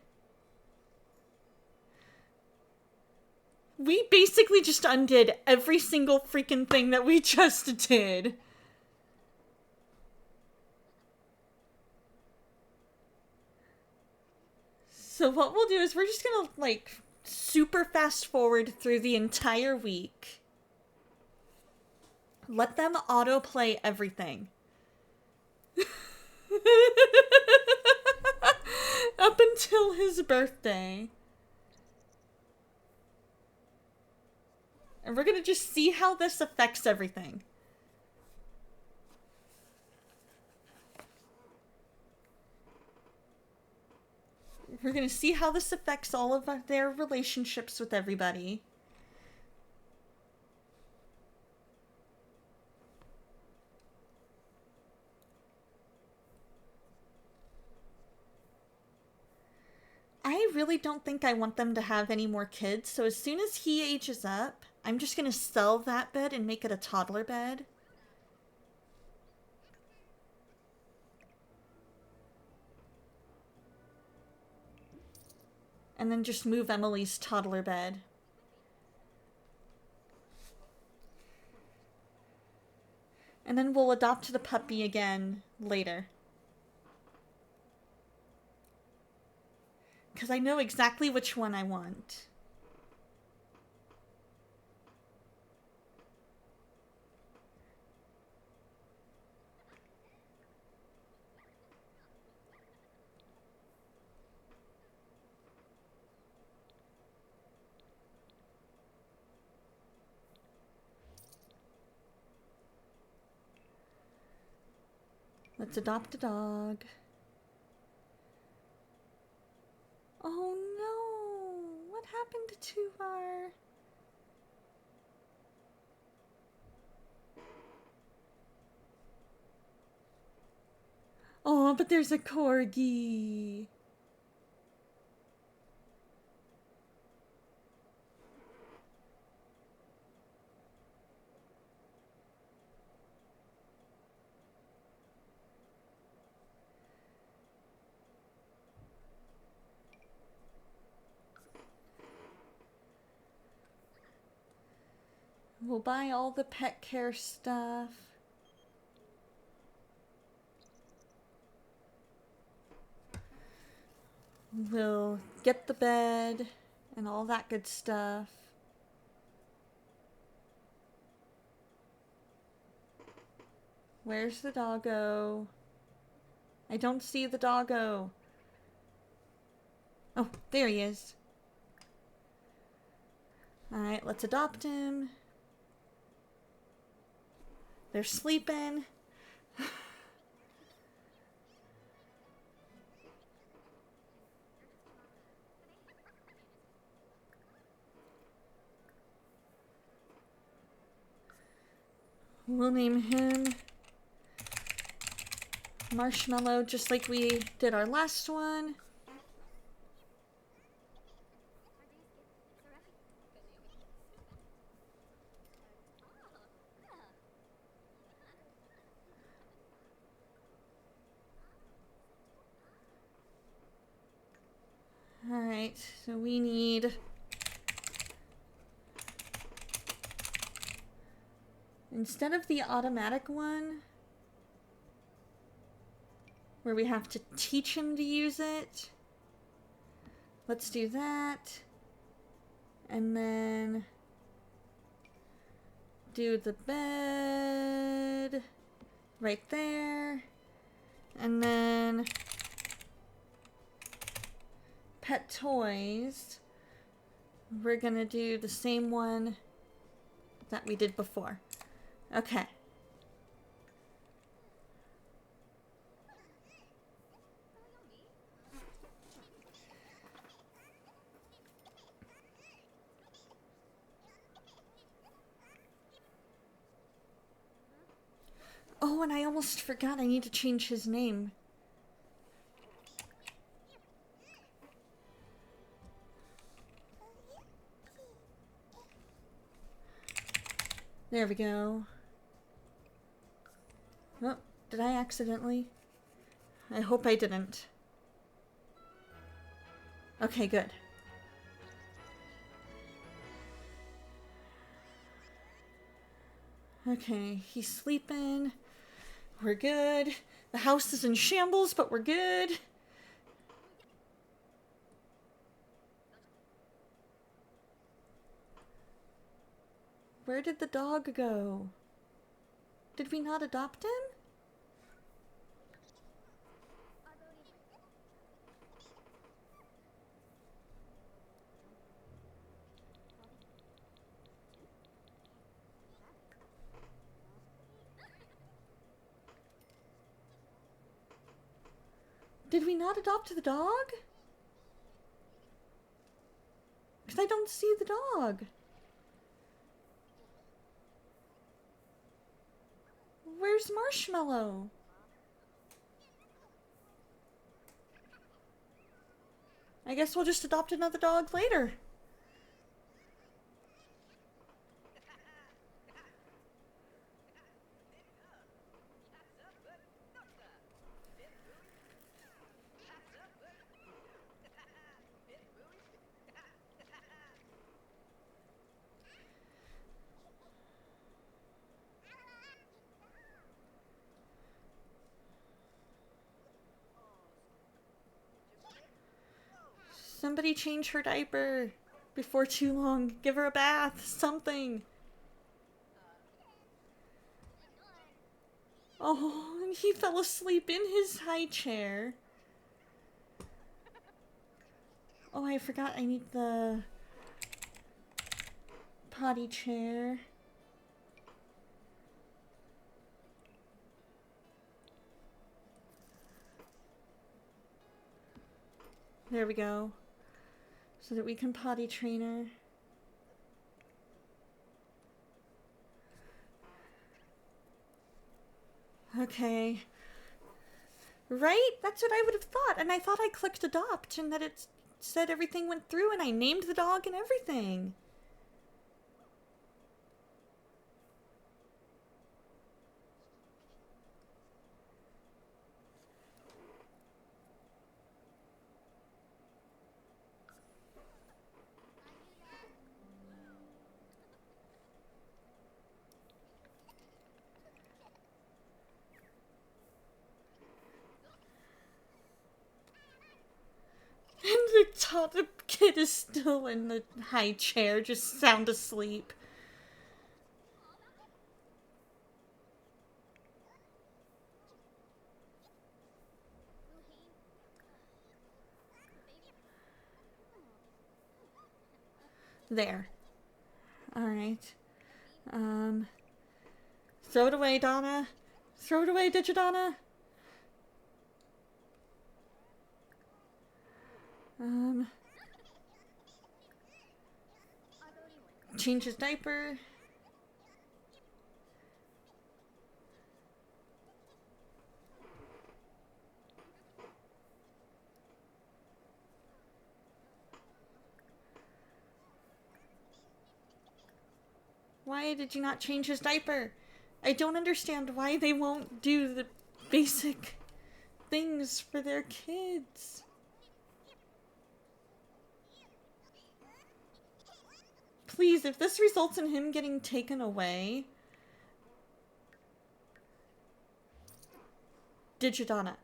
We basically just undid every single freaking thing that we just did. So what we'll do is we're just gonna, like, super fast forward through the entire week. Let them autoplay everything. Up until his birthday. And we're gonna just see how this affects everything. We're gonna see how this affects all of their relationships with everybody. I really don't think I want them to have any more kids, so as soon as he ages up, I'm just gonna sell that bed and make it a toddler bed. And then just move Emily's toddler bed. And then we'll adopt the puppy again later. Because I know exactly which one I want. Let's adopt a dog. Oh no! What happened to our... Oh, but there's a corgi. We'll buy all the pet care stuff. We'll get the bed and all that good stuff. Where's the doggo? I don't see the doggo. Oh, there he is. Alright, let's adopt him. They're sleeping. We'll name him Marshmallow, just like we did our last one. Alright, so we need... Instead of the automatic one, where we have to teach him to use it, let's do that. And then do the bed right there. And then pet toys, we're gonna do the same one that we did before. Okay. Oh, and I almost forgot I need to change his name. There we go. Oh, did I accidentally? I hope I didn't. Okay, good. Okay, he's sleeping. We're good. The house is in shambles, but we're good. Where did the dog go? Did we not adopt him? Did we not adopt the dog? Because I don't see the dog. Where's Marshmallow? I guess we'll just adopt another dog later. Somebody change her diaper before too long. Give her a bath. Something. Oh, and he fell asleep in his high chair. Oh, I forgot I need the potty chair. There we go. So that we can potty train her. Okay. Right? That's what I would have thought. And I thought I clicked adopt and that it said everything went through and I named the dog and everything. And the kid is still in the high chair, just sound asleep. There. Alright. Throw it away, Donna. Throw it away, Digi-Donna. Change his diaper. Why did you not change his diaper? I don't understand why they won't do the basic things for their kids. Please, if this results in him getting taken away... Digi-Donna.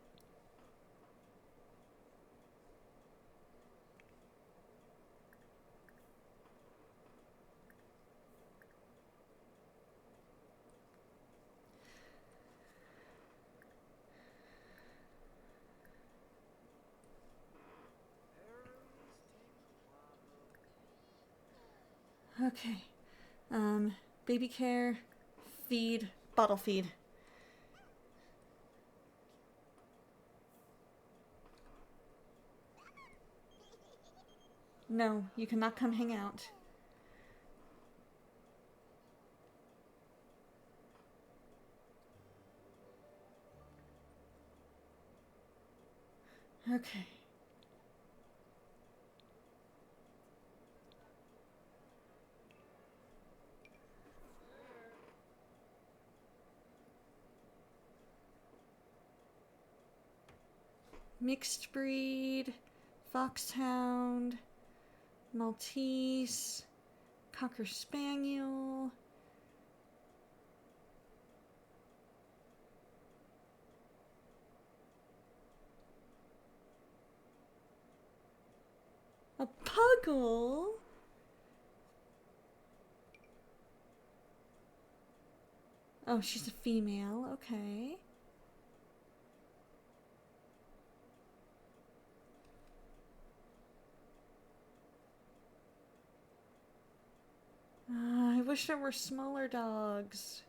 Okay. Baby care, feed, bottle feed. No, you cannot come hang out. Okay. Mixed breed, foxhound, Maltese, Cocker Spaniel. A puggle? Oh, she's a female. Okay. I wish there were smaller dogs.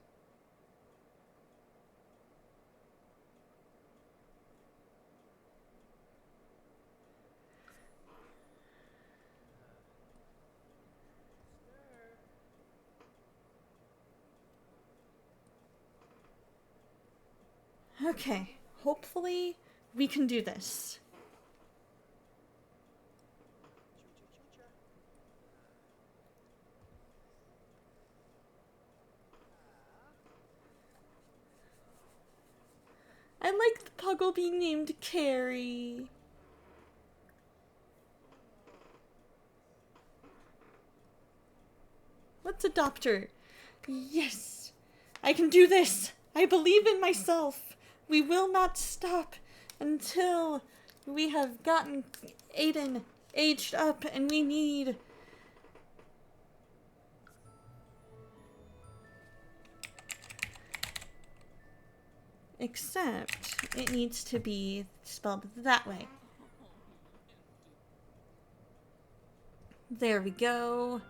Okay, hopefully we can do this. dog will be named Carrie. Let's adopt her. Yes, I can do this. I believe in myself. We will not stop until we have gotten Aiden aged up, and we need... Except it needs to be spelled that way. There we go.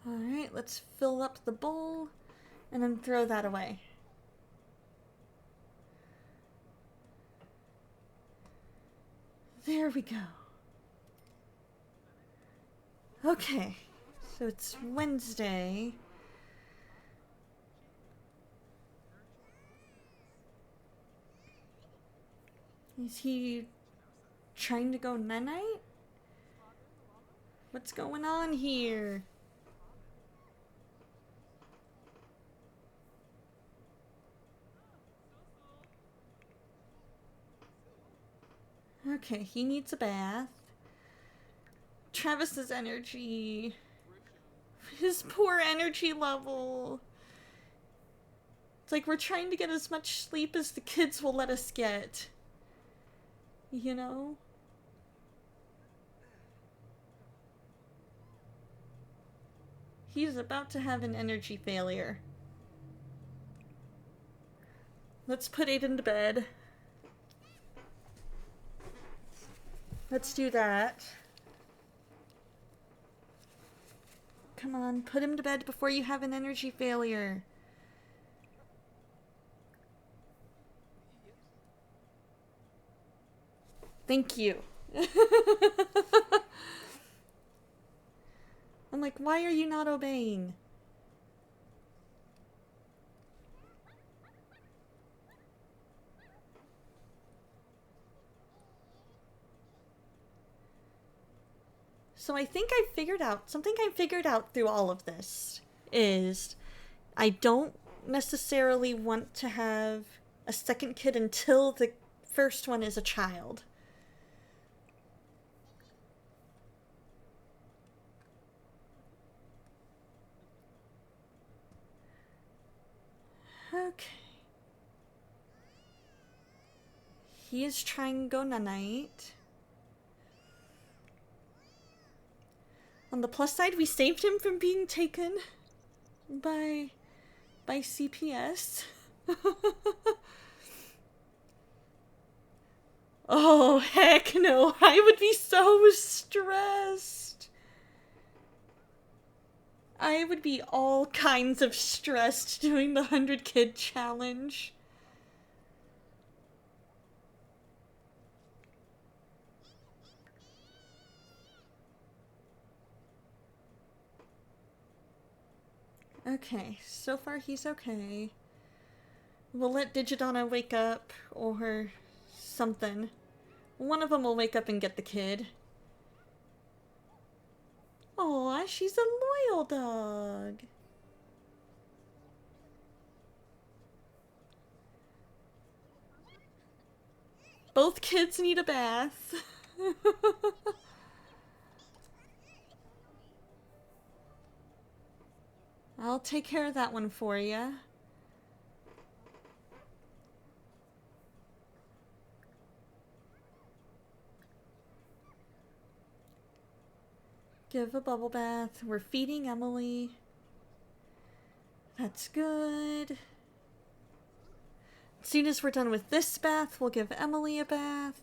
Alright, let's fill up the bowl and then throw that away. There we go. Okay, so it's Wednesday. Is he trying to go night-night? What's going on here? Okay, he needs a bath. Travis's energy. His poor energy level. It's like we're trying to get as much sleep as the kids will let us get. You know? He's about to have an energy failure. Let's put Aiden to bed. Let's do that. Come on, put him to bed before you have an energy failure. Thank you. I'm like, why are you not obeying? So I think I figured out, something I figured out through all of this is I don't necessarily want to have a second kid until the first one is a child. Okay. He is trying to go night-night. On the plus side, we saved him from being taken by CPS. Oh, heck no. I would be so stressed. I would be all kinds of stressed doing the 100 kid challenge. Okay, so far he's okay. We'll let Digi-Donna wake up, or something. One of them will wake up and get the kid. Aw, she's a loyal dog. Both kids need a bath. I'll take care of that one for you. Give a bubble bath. We're feeding Emily. That's good. As soon as we're done with this bath, we'll give Emily a bath.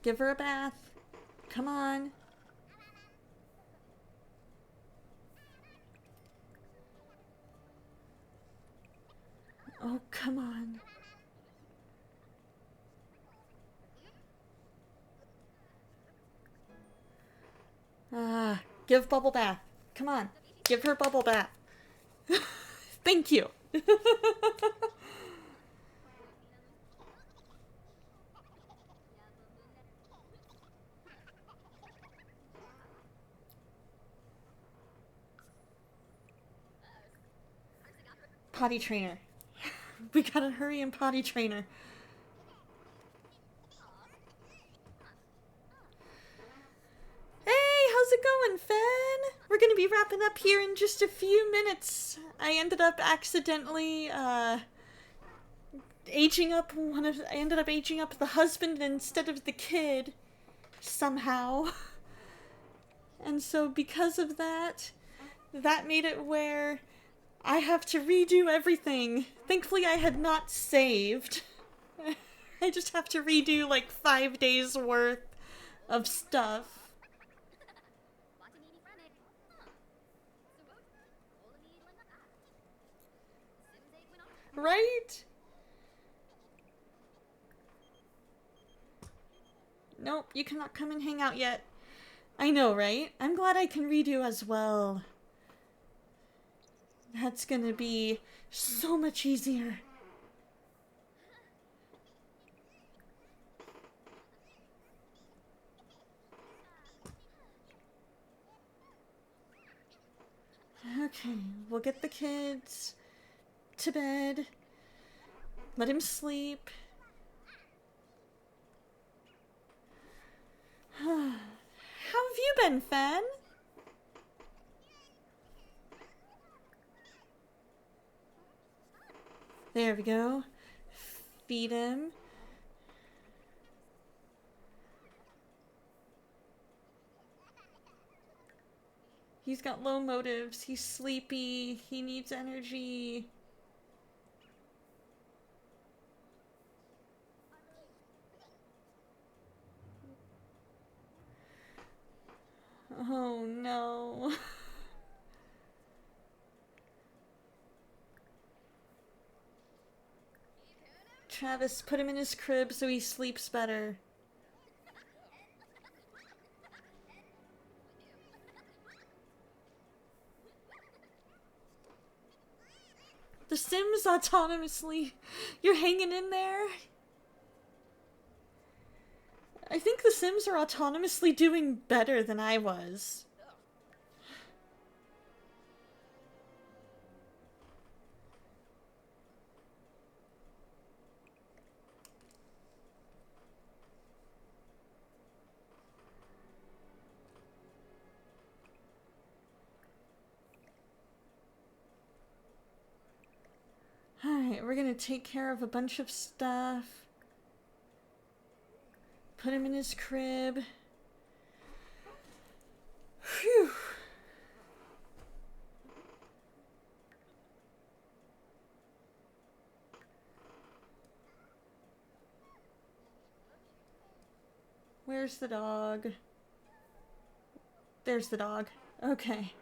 Give her a bath. Come on. Oh, come on. Give bubble bath. Come on. Give her bubble bath. Thank you. Potty trainer. We gotta hurry and potty trainer. Hey, how's it going, Fen? We're gonna be wrapping up here in just a few minutes. I ended up accidentally, I ended up aging up the husband instead of the kid. Somehow. And so because of that, that made it where I have to redo everything. Thankfully I had not saved. I just have to redo like 5 days worth of stuff. Right? Nope, you cannot come and hang out yet. I know, right? I'm glad I can redo as well. That's gonna be so much easier. Okay, we'll get the kids to bed. Let him sleep. How have you been, Fen? There we go. Feed him. He's got low motives. He's sleepy. He needs energy. Oh no. Travis, put him in his crib so he sleeps better. The Sims autonomously. You're hanging in there? I think the Sims are autonomously doing better than I was. Alright, we're gonna take care of a bunch of stuff. Put him in his crib. Phew. Where's the dog? There's the dog. Okay.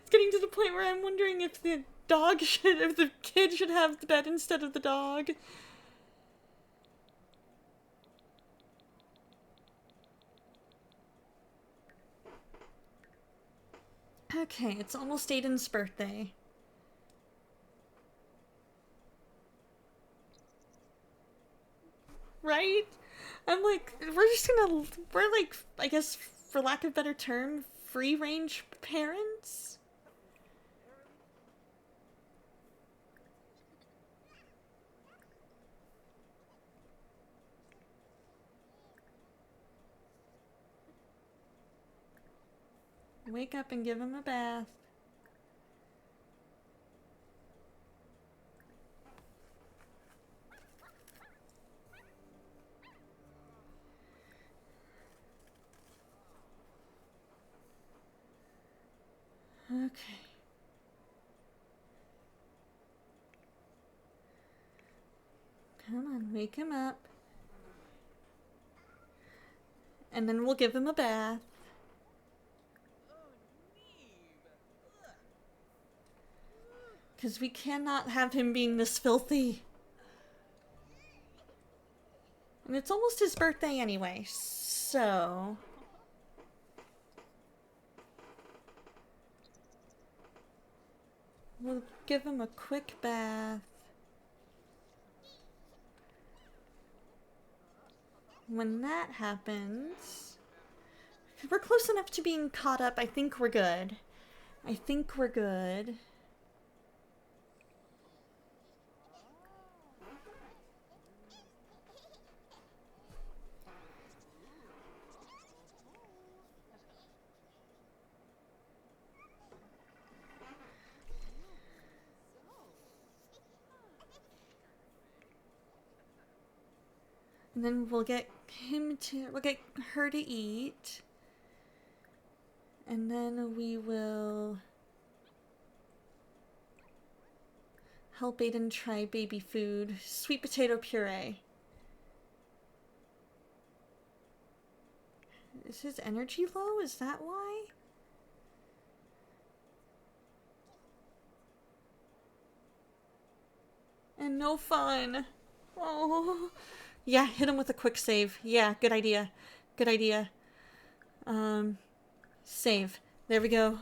It's getting to the point where I'm wondering if the kid should have the bed instead of the dog. Okay, it's almost Aiden's birthday. Right? I'm like, we're like, I guess, for lack of a better term, free range parents? Wake up and give him a bath. Okay. Come on, wake him up. And then we'll give him a bath. Because we cannot have him being this filthy. And it's almost his birthday anyway, so... we'll give him a quick bath. When that happens... we're close enough to being caught up. I think we're good. I think we're good. And then we'll get her to eat. And then we will help Aiden try baby food. Sweet potato puree. Is his energy low? Is that why? And no fun. Oh. Yeah, hit him with a quick save. Yeah, good idea. Good idea. Save. There we go.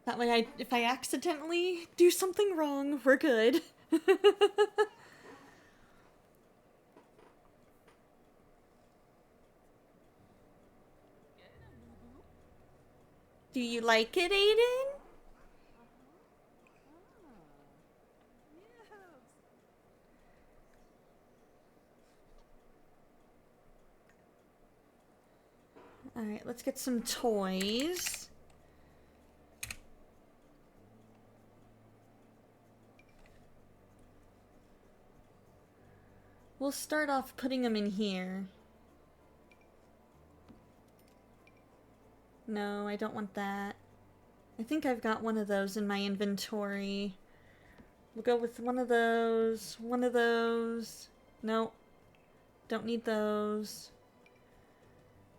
That way, if I accidentally do something wrong, we're good. Do you like it, Aiden? Alright, let's get some toys. We'll start off putting them in here. No, I don't want that. I think I've got one of those in my inventory. We'll go with one of those. One of those. Nope. Don't need those.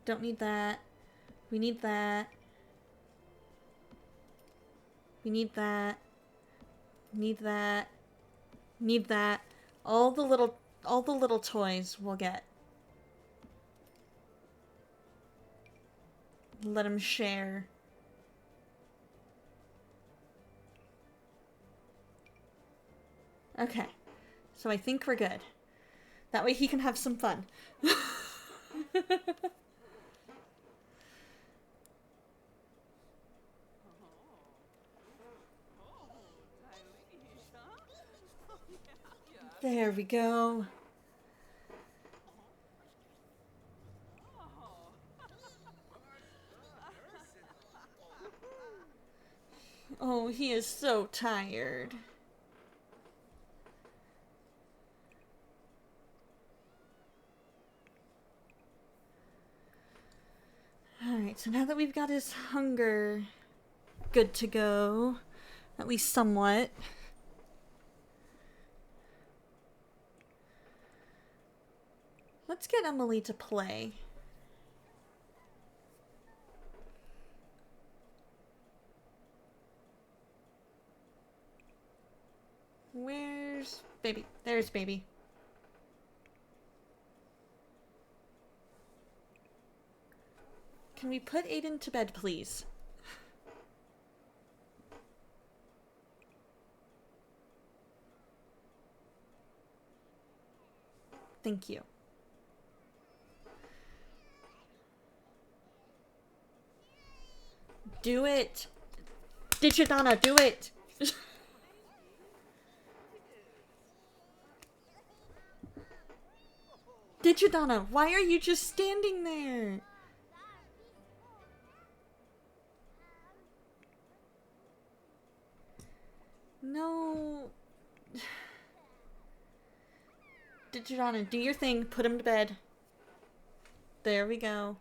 Don't need that. We need that. We need that. Need that. Need that. All the little toys we'll get. Let him share. Okay. So I think we're good. That way he can have some fun. There we go. Oh, he is so tired. Alright, so now that we've got his hunger good to go, at least somewhat, let's get Emily to play. Where's baby? There's baby. Can we put Aiden to bed, please? Thank you. Do it! Digi-Donna, do it! Digi-Donna, why are you just standing there? No. Digi-Donna, do your thing. Put him to bed. There we go.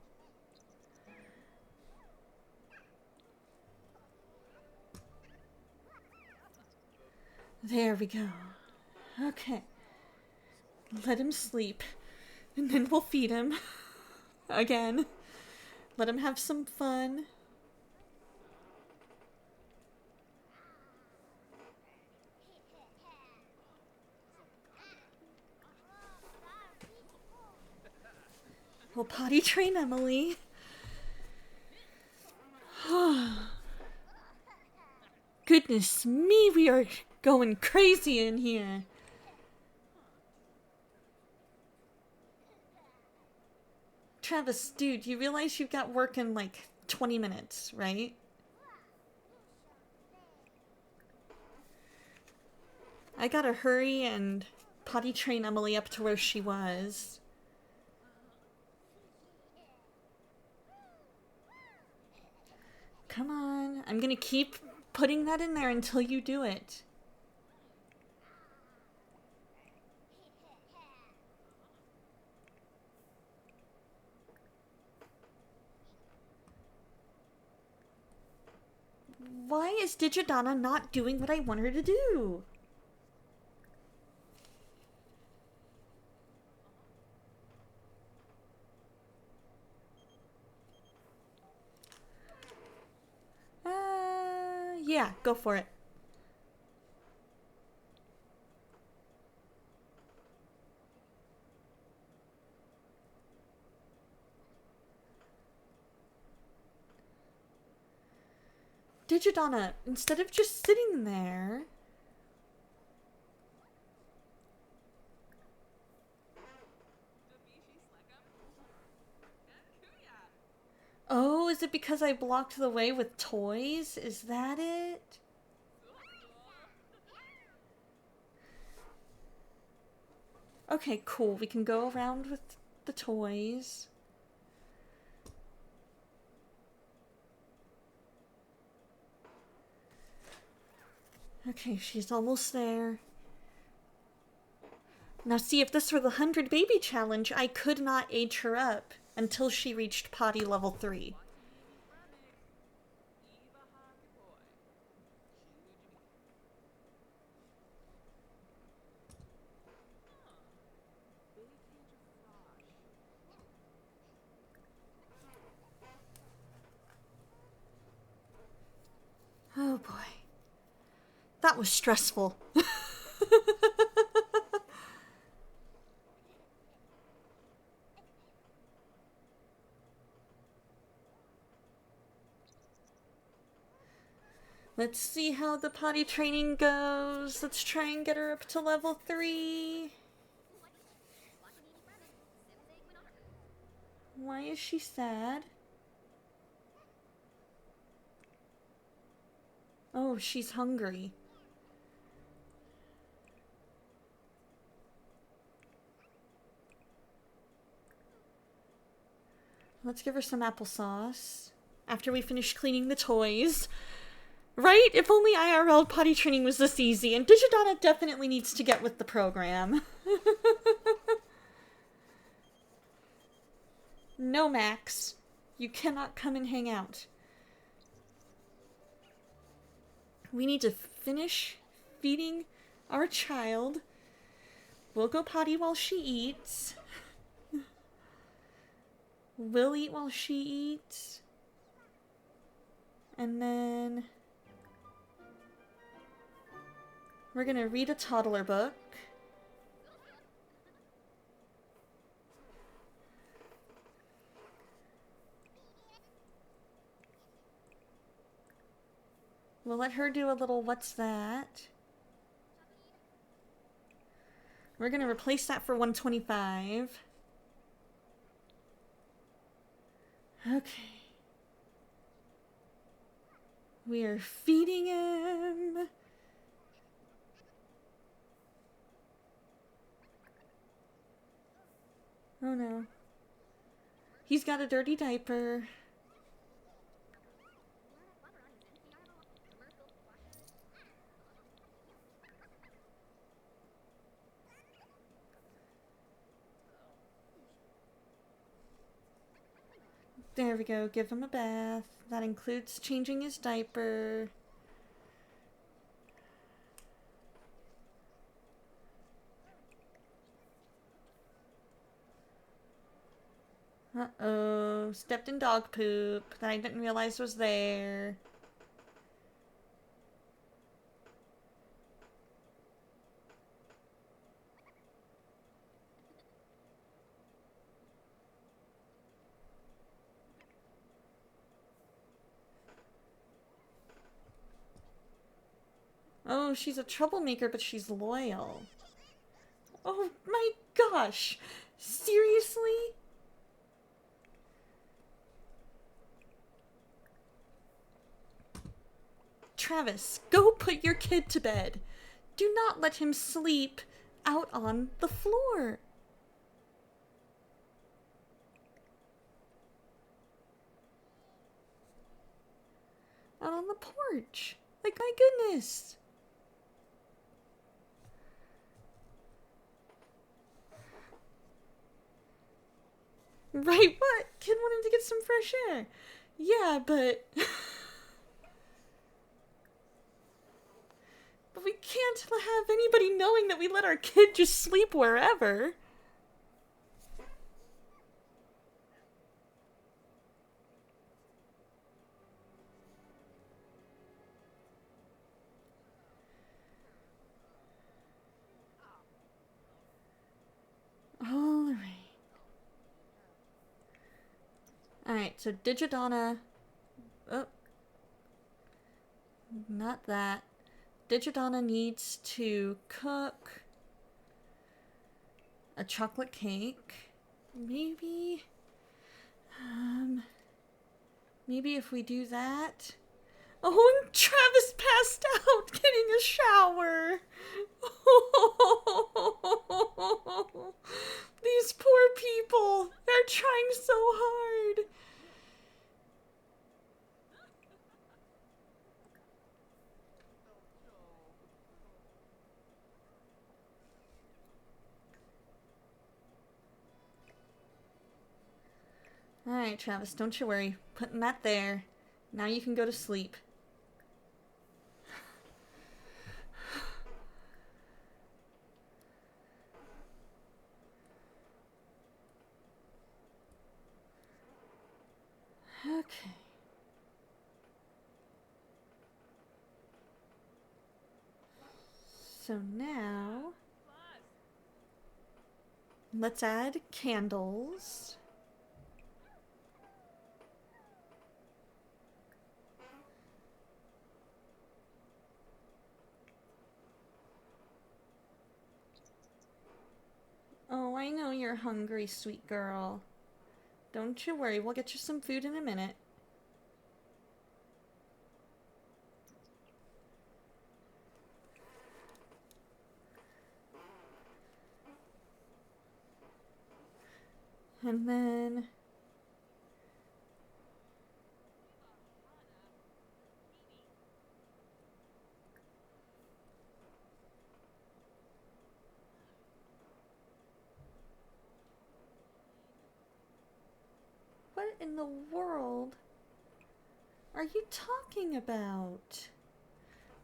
There we go. Okay. Let him sleep. And then we'll feed him. Again. Let him have some fun. We'll potty train Emily. Goodness me, we are going crazy in here. Travis, dude, you realize you've got work in like 20 minutes, right? I gotta hurry and potty train Emily up to where she was. Come on, I'm gonna keep putting that in there until you do it. Why is Digi-Donna not doing what I want her to do? Yeah, go for it. Digi-Donna, instead of just sitting there... Oh, is it because I blocked the way with toys? Is that it? Okay, cool. We can go around with the toys. Okay, she's almost there. Now see, if this were the 100 baby challenge, I could not age her up until she reached potty level 3. Oh boy. That was stressful. Let's see how the potty training goes. Let's try and get her up to level 3. Why is she sad? Oh, she's hungry. Let's give her some applesauce after we finish cleaning the toys. Right? If only IRL potty training was this easy, and Digi-Donna definitely needs to get with the program. No, Max. You cannot come and hang out. We need to finish feeding our child. We'll go potty while she eats. We'll eat while she eats. And then... we're gonna read a toddler book. We'll let her do a little what's that. We're gonna replace that for 125. Okay. We are feeding him. Oh no. He's got a dirty diaper. There we go, give him a bath. That includes changing his diaper. Uh-oh. Stepped in dog poop that I didn't realize was there. Oh, she's a troublemaker, but she's loyal. Oh my gosh! Seriously? Travis, go put your kid to bed. Do not let him sleep out on the floor. Out on the porch. Like, my goodness. Right, what? Kid wanted to get some fresh air. Yeah, but... but we can't have anybody knowing that we let our kid just sleep wherever. Alright. Alright, so Digi-Donna... Oh. Not that. Digi-Donna needs to cook a chocolate cake. Maybe... maybe if we do that... Oh, and Travis passed out getting a shower. These poor people. They're trying so hard. Alright, Travis, don't you worry. Putting that there. Now you can go to sleep. Okay. So now... let's add candles. Oh, I know you're hungry, sweet girl. Don't you worry, we'll get you some food in a minute. And then... what in the world are you talking about?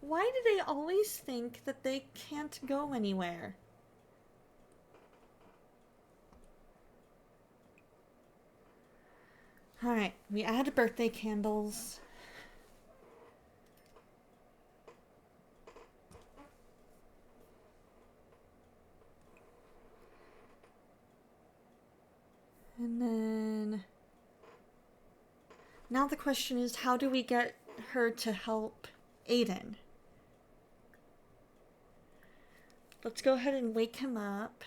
Why do they always think that they can't go anywhere? Alright, we add birthday candles. And then... now the question is, how do we get her to help Aiden? Let's go ahead and wake him up.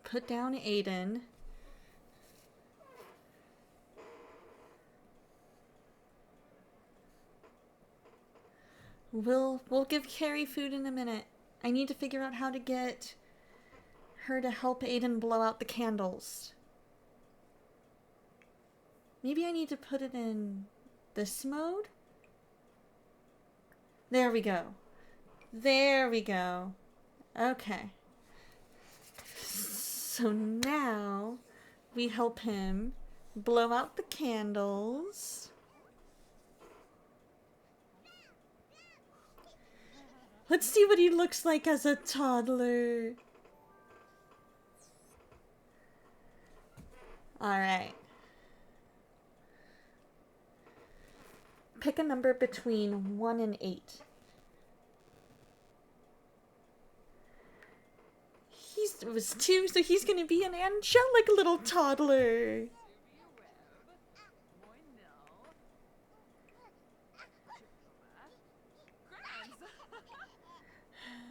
Put down Aiden. We'll give Carrie food in a minute. I need to figure out how to get her to help Aiden blow out the candles. Maybe I need to put it in this mode? There we go. There we go. Okay. So now we help him blow out the candles. Let's see what he looks like as a toddler. Alright. Pick a number between 1 and 8. It was 2, so he's gonna be an angelic little toddler.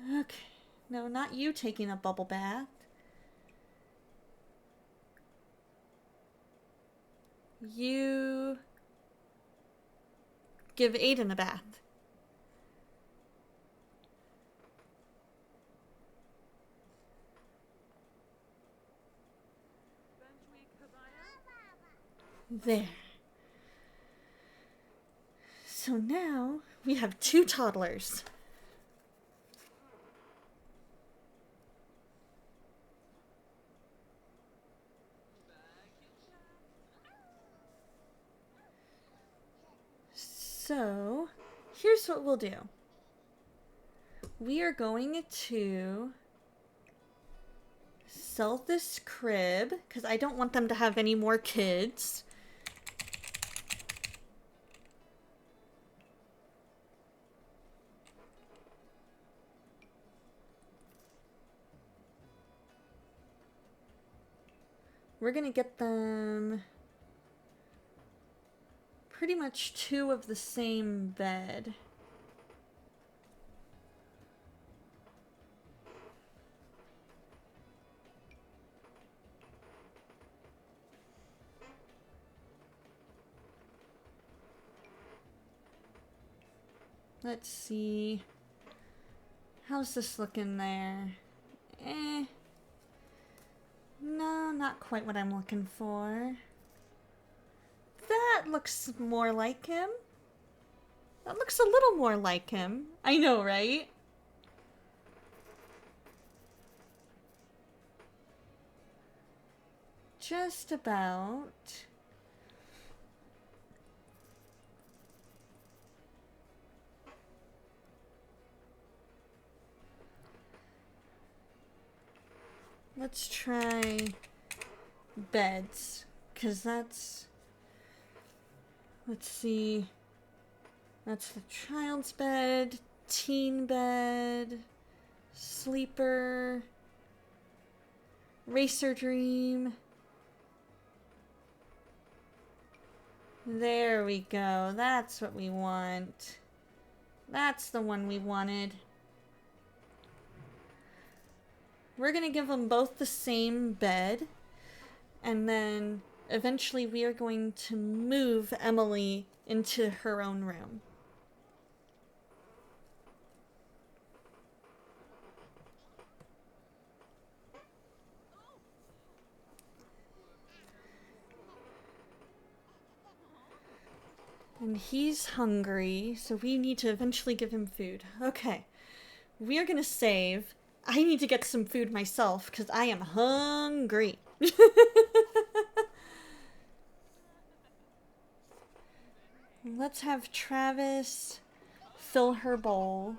Okay. No, not you taking a bubble bath. You give Aiden a bath. There. So now we have 2 toddlers. So, here's what we'll do. We are going to sell this crib, because I don't want them to have any more kids. We're going to get them pretty much 2 of the same bed. Let's see. How's this looking there? No, not quite what I'm looking for. That looks more like him. That looks a little more like him. I know, right? Just about. Let's try beds, because that's, let's see, that's the child's bed, teen bed, sleeper, racer dream. There we go, that's what we want. That's the one we wanted. We're going to give them both the same bed, and then eventually we are going to move Emily into her own room. And he's hungry, so we need to eventually give him food. Okay, we are going to save. I need to get some food myself, because I am hungry. Let's have Travis fill her bowl.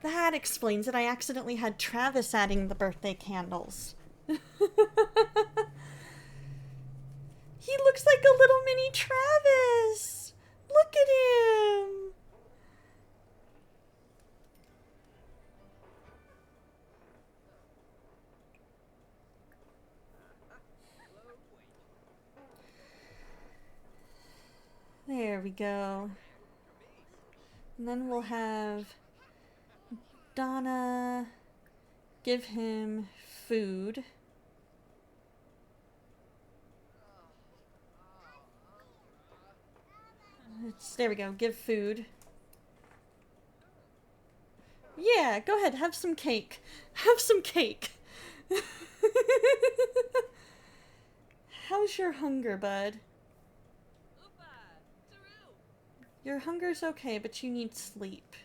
That explains it. I accidentally had Travis adding the birthday candles. He looks like a little mini Travis. Look at him. There we go. And then we'll have Donna give him food. There we go, give food. Yeah, go ahead, have some cake. Have some cake. How's your hunger, bud? Your hunger's okay, but you need sleep.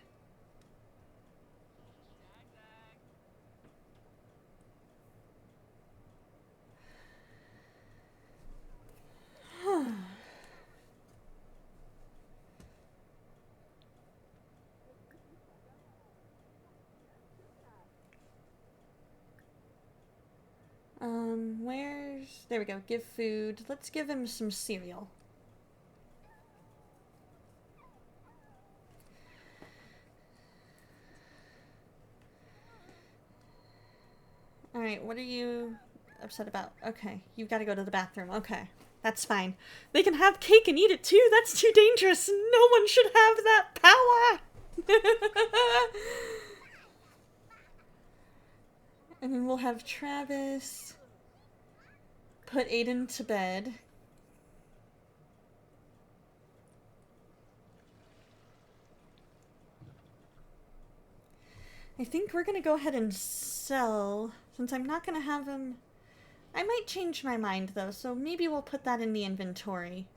Where's... There we go. Give food. Let's give him some cereal. Alright, what are you upset about? Okay, you've got to go to the bathroom. Okay, that's fine. They can have cake and eat it too. That's too dangerous. No one should have that power. And then we'll have Travis put Aiden to bed. I think we're gonna go ahead and sell, since I'm not gonna have him... I might change my mind though, so maybe we'll put that in the inventory.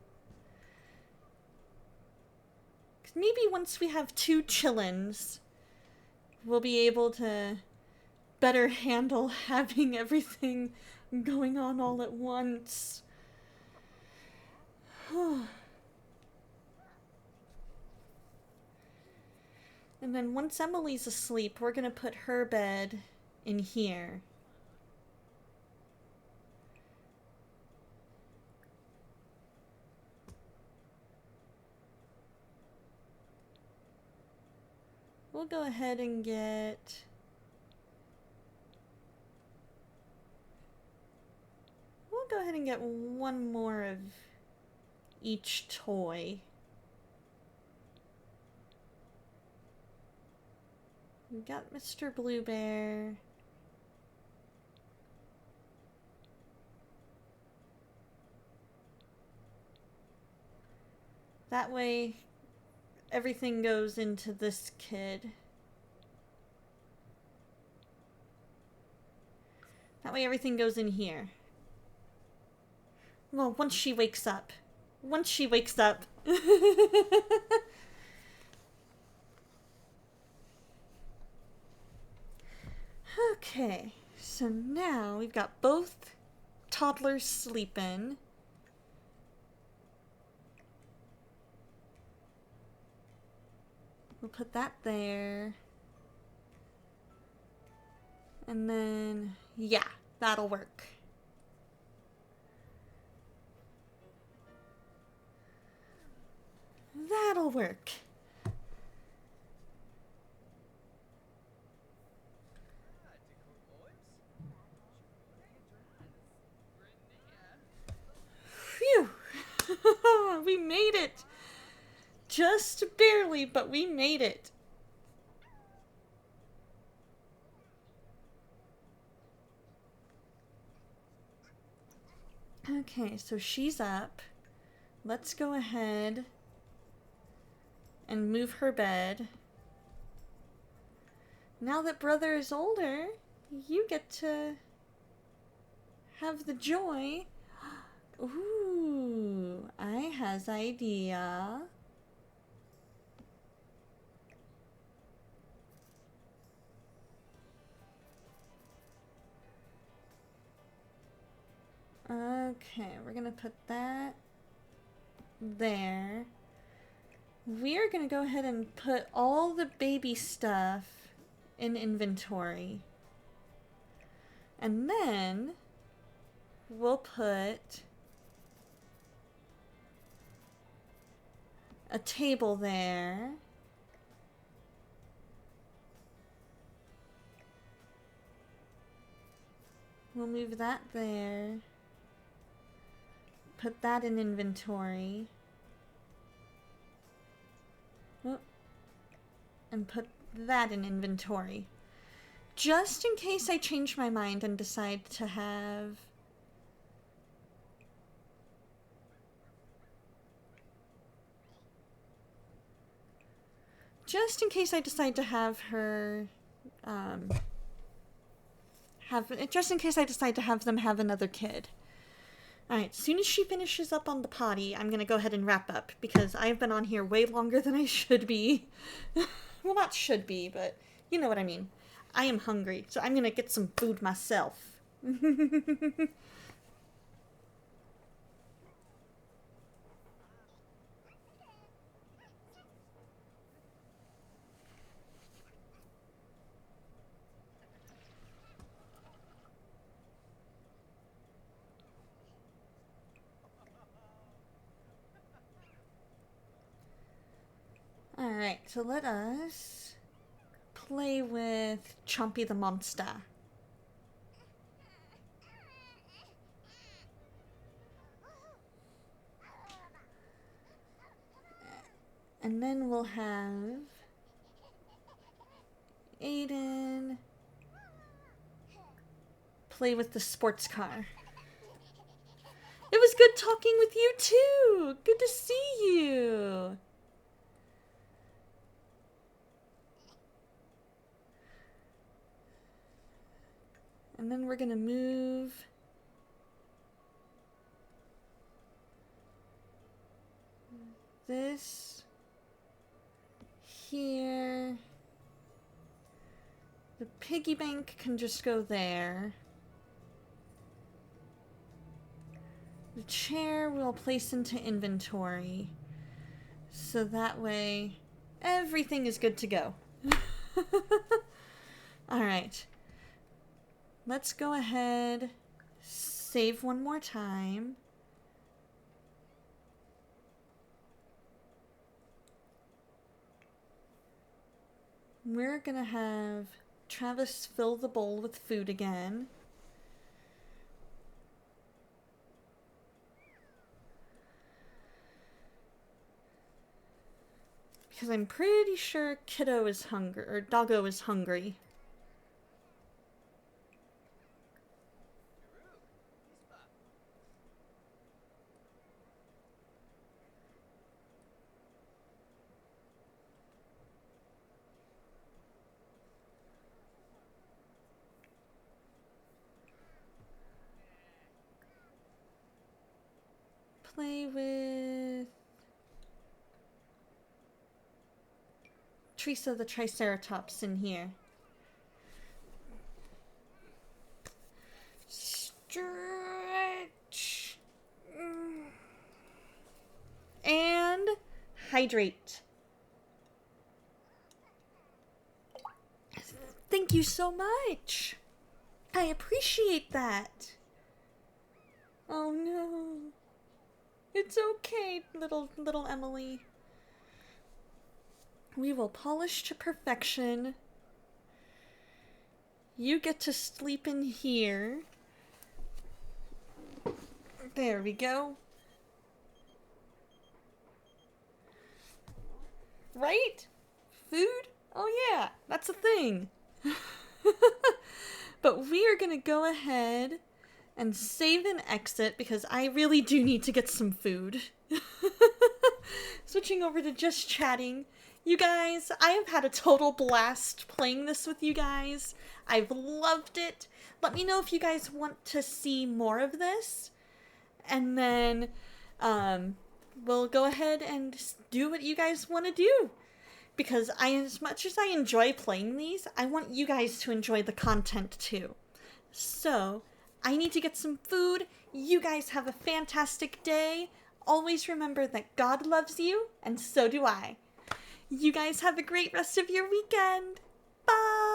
'Cause maybe once we have 2 chillins, we'll be able to better handle having everything going on all at once. And then once Emily's asleep, we're gonna put her bed in here. We'll go ahead and get... We'll go ahead and get 1 more of each toy. We got Mr. Blue Bear. That way, everything goes into this kid. That way everything goes in here. Well, once she wakes up. Once she wakes up. Okay, so now we've got both toddlers sleeping. We'll put that there. And then, yeah, that'll work. That'll work. Phew! We made it! Just barely, but we made it. Okay, so she's up. Let's go ahead and move her bed. Now that brother is older, you get to have the joy. Ooh, I has idea. Okay, we're gonna put that there. We're gonna go ahead and put all the baby stuff in inventory. And then we'll put a table there. We'll move that there. Put that in inventory. Oh, and put that in inventory. Just in case I change my mind and decide to have... Just in case I decide to have her... Just in case I decide to have them have another kid. Alright, as soon as she finishes up on the potty, I'm gonna go ahead and wrap up, because I've been on here way longer than I should be. Well, not should be, but you know what I mean. I am hungry, so I'm gonna get some food myself. Alright, so let us play with Chompy the monster. And then we'll have Aiden play with the sports car. It was good talking with you too. Good to see you. And then we're gonna move this here. The piggy bank can just go there. The chair we'll place into inventory. So that way everything is good to go. Alright. Let's go ahead, save one more time. We're gonna have Travis fill the bowl with food again. Because I'm pretty sure Kiddo is hungry, or Doggo is hungry. Play with Teresa the Triceratops in here. Stretch. And hydrate. Thank you so much. I appreciate that. Oh no. It's okay, little Emily. We will polish to perfection. You get to sleep in here. There we go. Right? Food? Oh yeah, that's a thing. But we are gonna go ahead and save and exit because I really do need to get some food. Switching over to just chatting. You guys, I have had a total blast playing this with you guys. I've loved it. Let me know if you guys want to see more of this. And then we'll go ahead and do what you guys want to do. Because as much as I enjoy playing these, I want you guys to enjoy the content too. So, I need to get some food. You guys have a fantastic day. Always remember that God loves you, and so do I. You guys have a great rest of your weekend. Bye!